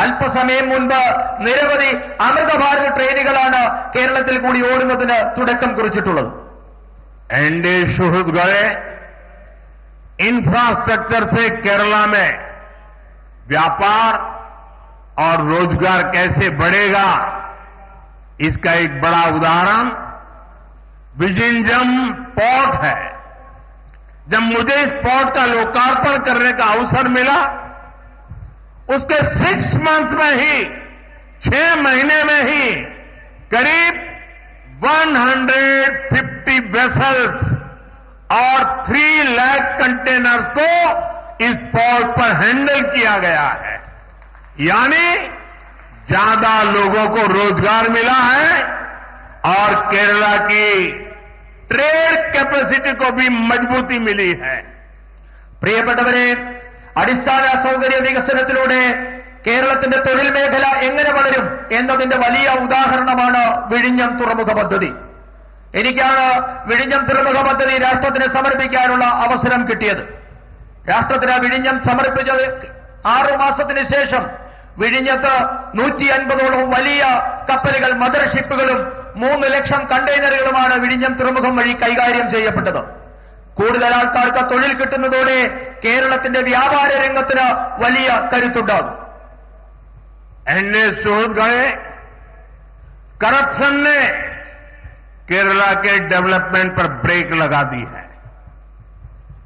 അല്പസമയം മുൻപ് നിരവധി അമൃത ഭാരത് ട്രെയിനുകളാണ് കേരളത്തിൽ കൂടി ഓടുന്നതിന് തുടക്കം കുറിച്ചിട്ടുള്ളത്. एनडीए सुहृद गए इंफ्रास्ट्रक्चर से केरला में व्यापार और रोजगार कैसे बढ़ेगा, इसका एक बड़ा उदाहरण विजिंजम पोर्ट है. जब मुझे इस पोर्ट का लोकार्पण करने का अवसर मिला, उसके 6 मंथ्स में ही 6 महीने में ही करीब 150 वेसल्स और 3 लाख कंटेनर्स को इस पोर्ट पर हैंडल किया गया है. यानी ज्यादा लोगों को रोजगार मिला है और केरला की ट्रेड कैपेसिटी को भी मजबूती मिली है. പ്രിയപ്പെട്ടവരെ, അടിസ്ഥാന സൗകര്യ വികസനത്തിലൂടെ കേരളത്തിന്റെ തൊഴിൽ മേഖല എങ്ങനെ വളരും എന്നതിന്റെ വലിയ ഉദാഹരണമാണ് വിഴിഞ്ഞം തുറമുഖ പദ്ധതി. എനിക്കാണ് വിഴിഞ്ഞം തുറമുഖ പദ്ധതി രാഷ്ട്രത്തിന് സമർപ്പിക്കാനുള്ള അവസരം കിട്ടിയത്. രാഷ്ട്രത്തിന് വിഴിഞ്ഞം സമർപ്പിച്ചത് 6 മാസത്തിന് ശേഷം വിഴിഞ്ഞത്ത് 150ഓളം വലിയ കപ്പലുകൾ, മദർഷിപ്പുകളും 3 ലക്ഷം കണ്ടെയ്നറുകളുമാണ് വിഴിഞ്ഞം തുറമുഖം വഴി കൈകാര്യം ചെയ്യപ്പെട്ടത്. കൂടുതൽ ആൾക്കാർക്ക് തൊഴിൽ കിട്ടുന്നതോടെ കേരളത്തിന്റെ വ്യാപാര രംഗത്തിന് വലിയ കരുത്തുണ്ടാകും. एनडीए सुहृद गए करप्शन ने केरला के डेवलपमेंट पर ब्रेक लगा दी है.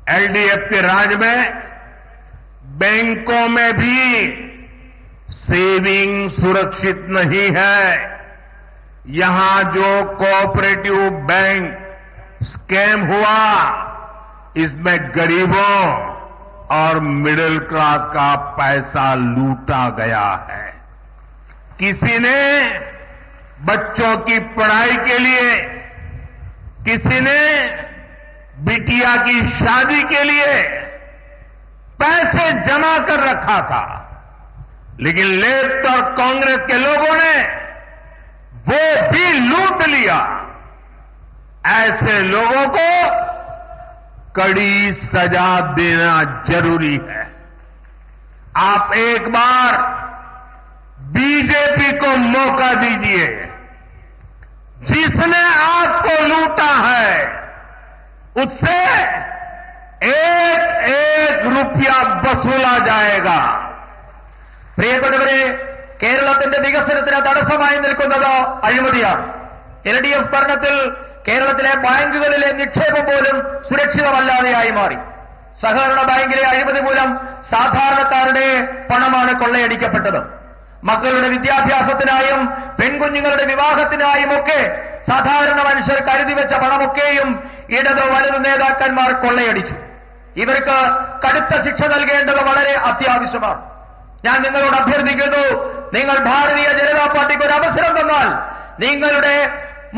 एलडीएफ के राज में बैंकों में भी सेविंग सुरक्षित नहीं है. यहां जो कोऑपरेटिव बैंक स्कैम हुआ, इसमें गरीबों और मिडिल क्लास का पैसा लूटा गया है. किसी ने बच्चों की पढ़ाई के लिए, किसी ने बिटिया की शादी के लिए पैसे जमा कर रखा था, लेकिन लेफ्ट और कांग्रेस के लोगों ने वो भी लूट लिया. ऐसे लोगों को कड़ी सजा देना जरूरी है. आप एक बार बीजेपी को मौका दीजिए. जिसने आपको लूटा है उससे एक रुपया वसूला जाएगा. പ്രിയപ്പെട്ടവരെ, കേരളത്തിന്റെ വികസനത്തിന് തടസ്സമായി നിൽക്കുന്നത് അഴിമതിയാണ്. LDF ഭരണത്തിൽ കേരളത്തിലെ ബാങ്കുകളിലെ നിക്ഷേപം പോലും സുരക്ഷിതമല്ലാതെയായി മാറി. സഹകരണ ബാങ്കിലെ അഴിമതി മൂലം സാധാരണക്കാരുടെ പണമാണ് കൊള്ളയടിക്കപ്പെട്ടത്. മക്കളുടെ വിദ്യാഭ്യാസത്തിനായും പെൺകുഞ്ഞുങ്ങളുടെ വിവാഹത്തിനായുമൊക്കെ സാധാരണ മനുഷ്യർ കരുതി വെച്ച പണമൊക്കെയും ഇടത് വലത് നേതാക്കന്മാർ കൊള്ളയടിച്ചു. ഇവർക്ക് കടുത്ത ശിക്ഷ നൽകേണ്ടത് വളരെ അത്യാവശ്യമാണ്. ഞാൻ നിങ്ങളോട് അഭ്യർത്ഥിക്കുന്നു, നിങ്ങൾ ഭാരതീയ ജനതാ പാർട്ടിക്ക് ഒരു അവസരം തന്നാൽ നിങ്ങളുടെ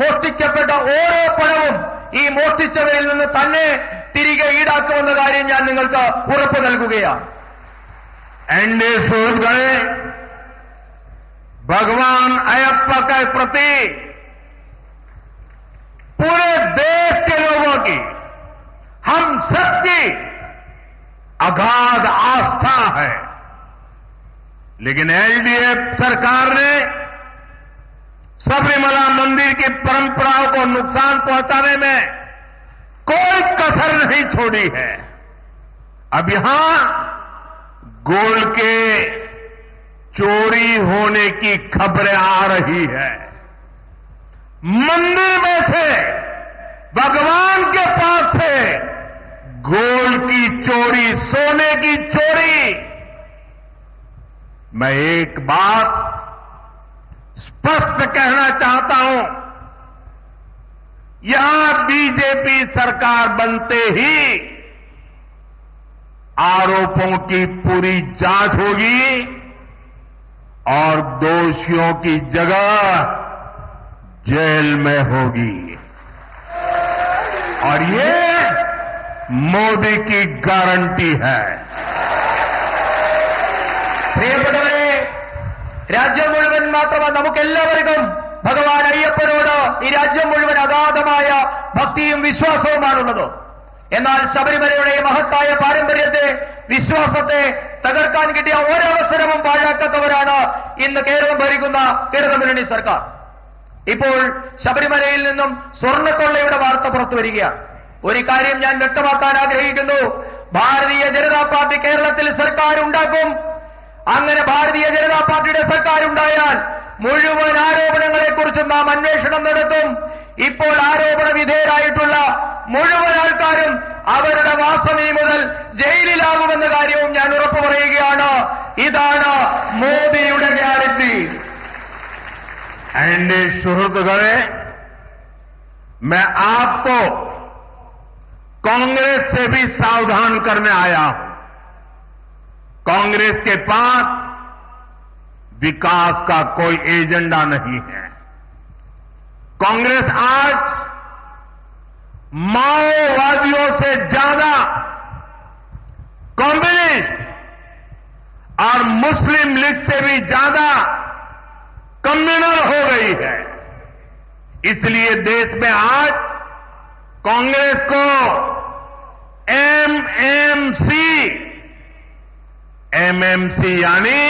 മോഷ്ടിക്കപ്പെട്ട ഓരോ പണവും ഈ മോഷ്ടിച്ചവരിൽ നിന്ന് തന്നെ തിരികെ ഈടാക്കുമെന്ന കാര്യം ഞാൻ നിങ്ങൾക്ക് ഉറപ്പ് നൽകുകയാണ്. एनडीए सुहृद गए भगवान अयप्पा के प्रति पूरे देश के लोगों की, हम सबकी अगाध आस्था है. लेकिन एलडीएफ सरकार ने सबरीमला मंदिर की परंपराओं को नुकसान पहुंचाने में कोई कसर नहीं छोड़ी है. अब यहां गोल्ड के चोरी होने की खबरें आ रही है. मंदिर में से, भगवान के पास से गोल्ड की चोरी, सोने की चोरी. मैं एक बात स्पष्ट कहना चाहता हूं, यहां बीजेपी सरकार बनते ही आरोपों की पूरी जांच होगी और दोषियों की जगह जेल में होगी. और ये मोदी की गारंटी है. പ്രിയപ്പെട്ടവരെ, രാജ്യം മുഴുവൻ മാത്രമല്ല, നമുക്കെല്ലാവർക്കും ഭഗവാൻ അയ്യപ്പനോട് ഈ രാജ്യം മുഴുവൻ അഗാധമായ ഭക്തിയും വിശ്വാസവുമാണുള്ളത്. എന്നാൽ ശബരിമലയുടെ മഹത്തായ പാരമ്പര്യത്തെ, വിശ്വാസത്തെ തകർക്കാൻ കിട്ടിയ ഒരവസരവും പാഴാക്കാത്തവരാണ് ഇന്ന് കേരളം ഭരിക്കുന്ന ഇടതുമുന്നണി സർക്കാർ. ഇപ്പോൾ ശബരിമലയിൽ നിന്നും സ്വർണ്ണക്കൊള്ളയുടെ വാർത്ത പുറത്തു വരികയാണ്. ഒരു കാര്യം ഞാൻ വ്യക്തമാക്കാൻ ആഗ്രഹിക്കുന്നു. ഭാരതീയ ജനതാ പാർട്ടി കേരളത്തിൽ സർക്കാർ ഉണ്ടാക്കും. അങ്ങനെ ഭാരതീയ ജനതാ പാർട്ടിയുടെ സർക്കാർ ഉണ്ടായാൽ മുഴുവൻ ആരോപണങ്ങളെക്കുറിച്ചും നാം അന്വേഷണം നടത്തും. ഇപ്പോൾ ആരോപണ വിധേയരായിട്ടുള്ള മുഴുവൻ ആൾക്കാരും അവരുടെ വാസം ഇനി മുതൽ ജയിലിലാകുമെന്ന കാര്യവും ഞാൻ ഉറപ്പു പറയുകയാണ്. ഇതാണ് മോദിയുടെ ഗ്യാരണ്ടി. एनडीए सुहृदगणे, मैं आपको कांग्रेस से भी सावधान करने आया हूं. कांग्रेस के पास विकास का कोई एजेंडा नहीं है. कांग्रेस आज माओवादियों से ज्यादा कम्युनिस्ट और मुस्लिम लीग से भी ज्यादा कम्युनल हो गई है. इसलिए देश में आज कांग्रेस को एमएमसी यानी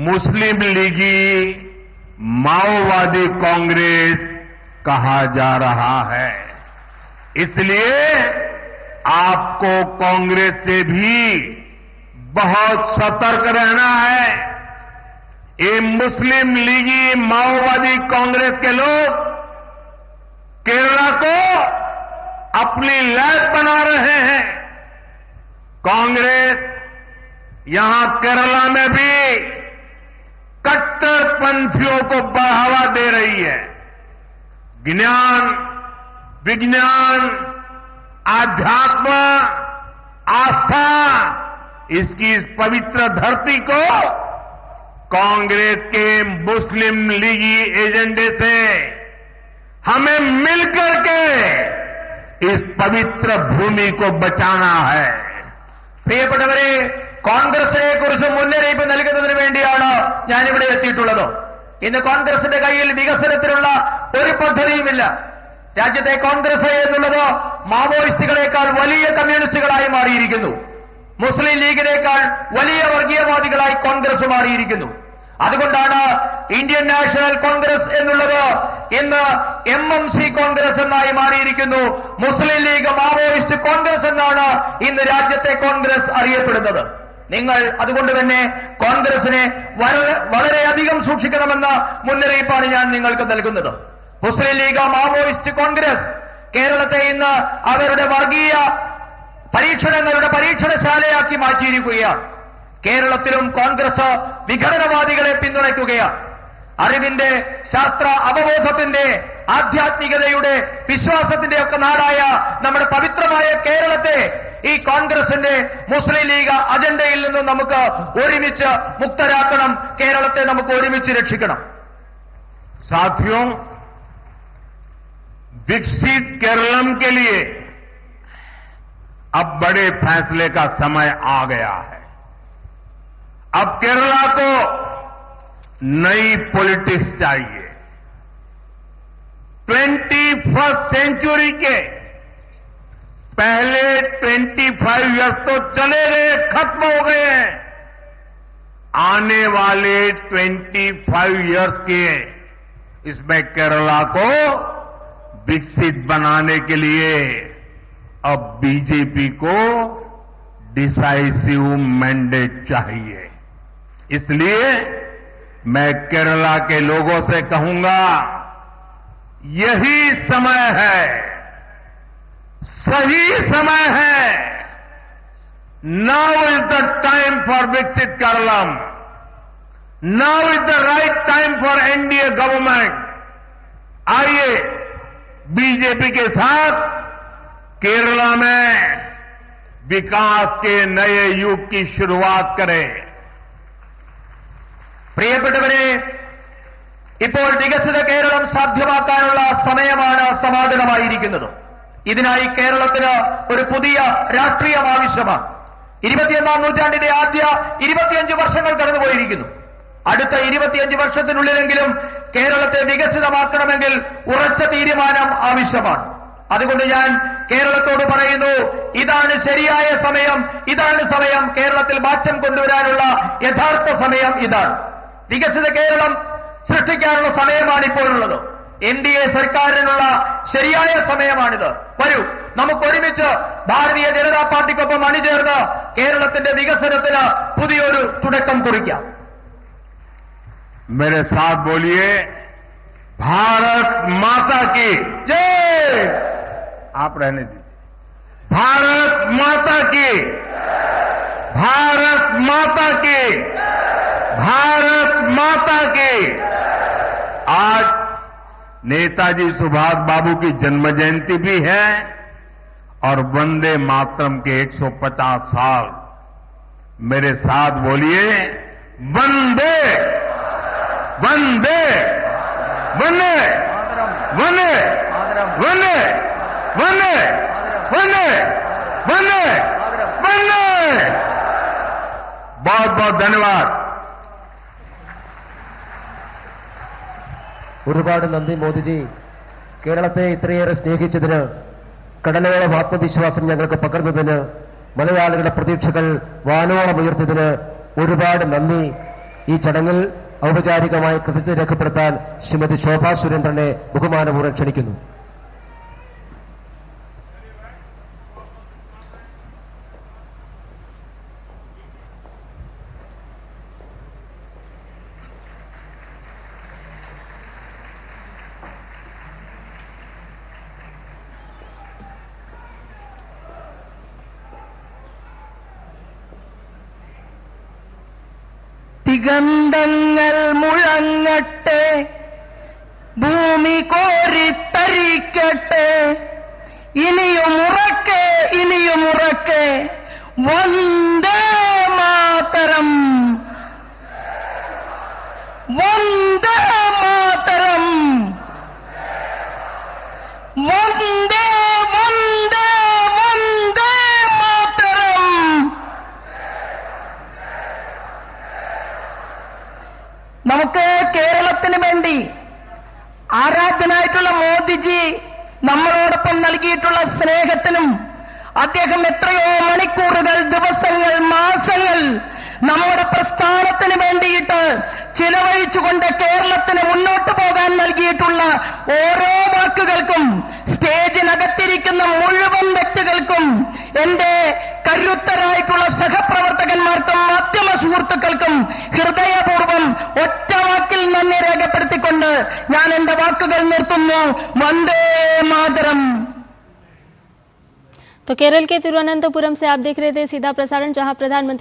मुस्लिम लीगी माओवादी कांग्रेस कहा जा रहा है. इसलिए आपको कांग्रेस से भी बहुत सतर्क रहना है. ये मुस्लिम लीगी माओवादी कांग्रेस के लोग केरला को अपनी लैब बना रहे हैं. कांग्रेस यहां केरला में भी कट्टरपंथियों को बढ़ावा दे रही है. ज्ञान, विज्ञान, आध्यात्म, आस्था, इसकी इस पवित्र धरती को कांग्रेस के मुस्लिम लीगी एजेंडे से हमें मिलकर के इस पवित्र भूमि को बचाना है. പ്രിയപ്പെട്ടവരെ, കോൺഗ്രസിനെ കുറിച്ച് മുന്നറിയിപ്പ് നൽകുന്നതിന് വേണ്ടിയാണ് ഞാനിവിടെ എത്തിയിട്ടുള്ളത്. ഇന്ന് കോൺഗ്രസിന്റെ കയ്യിൽ വികസനത്തിനുള്ള ഒരു പദ്ധതിയുമില്ല. രാജ്യത്തെ കോൺഗ്രസ് എന്നുള്ളത് മാവോയിസ്റ്റുകളെക്കാൾ വലിയ കമ്മ്യൂണിസ്റ്റുകളായി മാറിയിരിക്കുന്നു. മുസ്ലിം ലീഗിനേക്കാൾ വലിയ വർഗീയവാദികളായി കോൺഗ്രസ് മാറിയിരിക്കുന്നു. അതുകൊണ്ടാണ് ഇന്ത്യൻ നാഷണൽ കോൺഗ്രസ് എന്നുള്ളത് ഇന്ന് എംഎംസി കോൺഗ്രസ് എന്നായി മാറിയിരിക്കുന്നു. മുസ്ലിം ലീഗ് മാവോയിസ്റ്റ് കോൺഗ്രസ് എന്നാണ് ഇന്ന് രാജ്യത്തെ കോൺഗ്രസ് അറിയപ്പെടുന്നത്. നിങ്ങൾ അതുകൊണ്ട് തന്നെ കോൺഗ്രസിനെ വളരെയധികം സൂക്ഷിക്കണമെന്ന മുന്നറിയിപ്പാണ് ഞാൻ നിങ്ങൾക്ക് നൽകുന്നത്. മുസ്ലിം ലീഗ് മാവോയിസ്റ്റ് കോൺഗ്രസ് കേരളത്തെ ഇന്ന് അവരുടെ വർഗീയ പരീക്ഷണങ്ങളുടെ പരീക്ഷണശാലയാക്കി മാറ്റിയിരിക്കുകയാണ്. കേരളത്തിലും കോൺഗ്രസ് വിഘടനവാദികളെ പിന്തുണയ്ക്കുകയാണ്. അറിവിന്റെ, ശാസ്ത്ര അവബോധത്തിന്റെ, ആധ്യാത്മികതയുടെ, വിശ്വാസത്തിന്റെ ഒക്കെ നാടായ നമ്മുടെ പവിത്രമായ കേരളത്തെ ഈ കോൺഗ്രസിന്റെ മുസ്ലിം ലീഗ് അജണ്ടയിൽ നിന്നും നമുക്ക് ഒരുമിച്ച് മുക്തരാക്കണം. കേരളത്തെ നമുക്ക് ഒരുമിച്ച് രക്ഷിക്കണം. साथियों, विकसित केरलम के लिए अब बड़े फैसले का समय आ गया है. अब केरला को नई पॉलिटिक्स चाहिए. 21st सेंचुरी के पहले 25 इयर्स तो चले गए, खत्म हो गए हैं. आने वाले 25 इयर्स के इसमें केरला को विकसित बनाने के लिए अब बीजेपी को डिसाइसिव मैंडेट चाहिए. इसलिए मैं केरला के लोगों से कहूंगा, यही समय है, सही समय है. Now is the time for विकसित Keralam. Now is the right time for NDA government. आइए बीजेपी के साथ केरला में विकास के नए युग की शुरुआत करें. പ്രിയപ്പെട്ടവരെ, ഇപ്പോൾ വികസിത കേരളം സാധ്യമാക്കാനുള്ള സമയമാണ് സമാഗതമായിരിക്കുന്നത്. ഇതിനായി കേരളത്തിന് ഒരു പുതിയ രാഷ്ട്രീയം ആവശ്യമാണ്. 21ാം നൂറ്റാണ്ടിന്റെ ആദ്യ 25 വർഷങ്ങൾ കടന്നുപോയിരിക്കുന്നു. അടുത്ത 25 വർഷത്തിനുള്ളിലെങ്കിലും കേരളത്തെ വികസിതമാക്കണമെങ്കിൽ ഉറച്ച തീരുമാനം ആവശ്യമാണ്. അതുകൊണ്ട് ഞാൻ കേരളത്തോട് പറയുന്നു, ഇതാണ് ശരിയായ സമയം, ഇതാണ് സമയം. കേരളത്തിൽ മാറ്റം കൊണ്ടുവരാനുള്ള യഥാർത്ഥ സമയം ഇതാണ്. വികസിത കേരളം സൃഷ്ടിക്കാനുള്ള സമയമാണ് ഇപ്പോഴുള്ളത്. NDA സർക്കാരിനുള്ള ശരിയായ സമയമാണിത്. വരൂ, നമുക്ക് ഒരുമിച്ച് ഭാരതീയ ജനതാ പാർട്ടിക്കൊപ്പം അണിചേർന്ന് കേരളത്തിന്റെ വികസനത്തിന് പുതിയൊരു തുടക്കം കുറിക്കാം. मेरे साथ बोलिए, भारत माता की जय. आप रहने दीजिए. भारत माता की, भारत माता की, भारत माता की. आज नेताजी सुभाष बाबू की जन्म जयंती भी है और वंदे मातरम के 150 साल. मेरे साथ बोलिए, वंदे वंदे वंदे वंदे वंदे वंदे वंदे वंदे वंदे. बहुत बहुत धन्यवाद. ഒരുപാട് നന്ദി മോദിജി. കേരളത്തെ ഇത്രയേറെ സ്നേഹിച്ചതിന്, കടലോളം ആത്മവിശ്വാസം ഞങ്ങൾക്ക് പകർന്നതിന്, മലയാളികളുടെ പ്രതീക്ഷകൾ വാനോളം ഉയർത്തിയതിന് ഒരുപാട് നന്ദി. ഈ ചടങ്ങിൽ ഔപചാരികമായി കൃതജ്ഞത രേഖപ്പെടുത്താൻ ശ്രീമതി ശോഭാ സുരേന്ദ്രനെ ബഹുമാനപൂർവ്വം ക്ഷണിക്കുന്നു. ദിഗന്ധങ്ങൾ മുഴങ്ങട്ടെ, ഭൂമി കോരിത്തരിക്കട്ടെ, ഇനിയുമുറക്കെ ഇനിയുമുറക്കെ വന്ദേ മാതരം, വന്ദേ മാതരം, വന്ദേ വന്ദേ വന്ദേ മാതരം. നമുക്ക് കേരളത്തിന് വേണ്ടി ആരാധ്യനായിട്ടുള്ള മോദിജി നമ്മളോടൊപ്പം നൽകിയിട്ടുള്ള സ്നേഹത്തിനും, അദ്ദേഹം എത്രയോ മണിക്കൂറുകൾ, ദിവസങ്ങൾ, മാസങ്ങൾ നമ്മുടെ പ്രസ്ഥാനത്തിന് വേണ്ടിയിട്ട് ചിലവഴിച്ചുകൊണ്ട് കേരളത്തിന് മുന്നോട്ട് പോകാൻ നൽകിയിട്ടുള്ള ഓരോ വാക്കുകൾക്കും, സ്റ്റേജിനകത്തിരിക്കുന്ന മുഴുവൻ വ്യക്തികൾക്കും, എന്റെ കരുത്തരായിട്ടുള്ള സഹപ്രവർത്തകന്മാർക്കും മാധ്യമ സുഹൃത്തുക്കൾക്കും ഹൃദയപൂർവ്വം ഒറ്റ വാക്കിൽ നന്ദി രേഖപ്പെടുത്തിക്കൊണ്ട് ഞാൻ എന്റെ വാക്കുകൾ നിർത്തുന്നു. വന്ദേ മാതരം. तो केरल के तिरुवनंतपुरम से आप देख रहे थे सीधा प्रसारण, जहां प्रधानमंत्री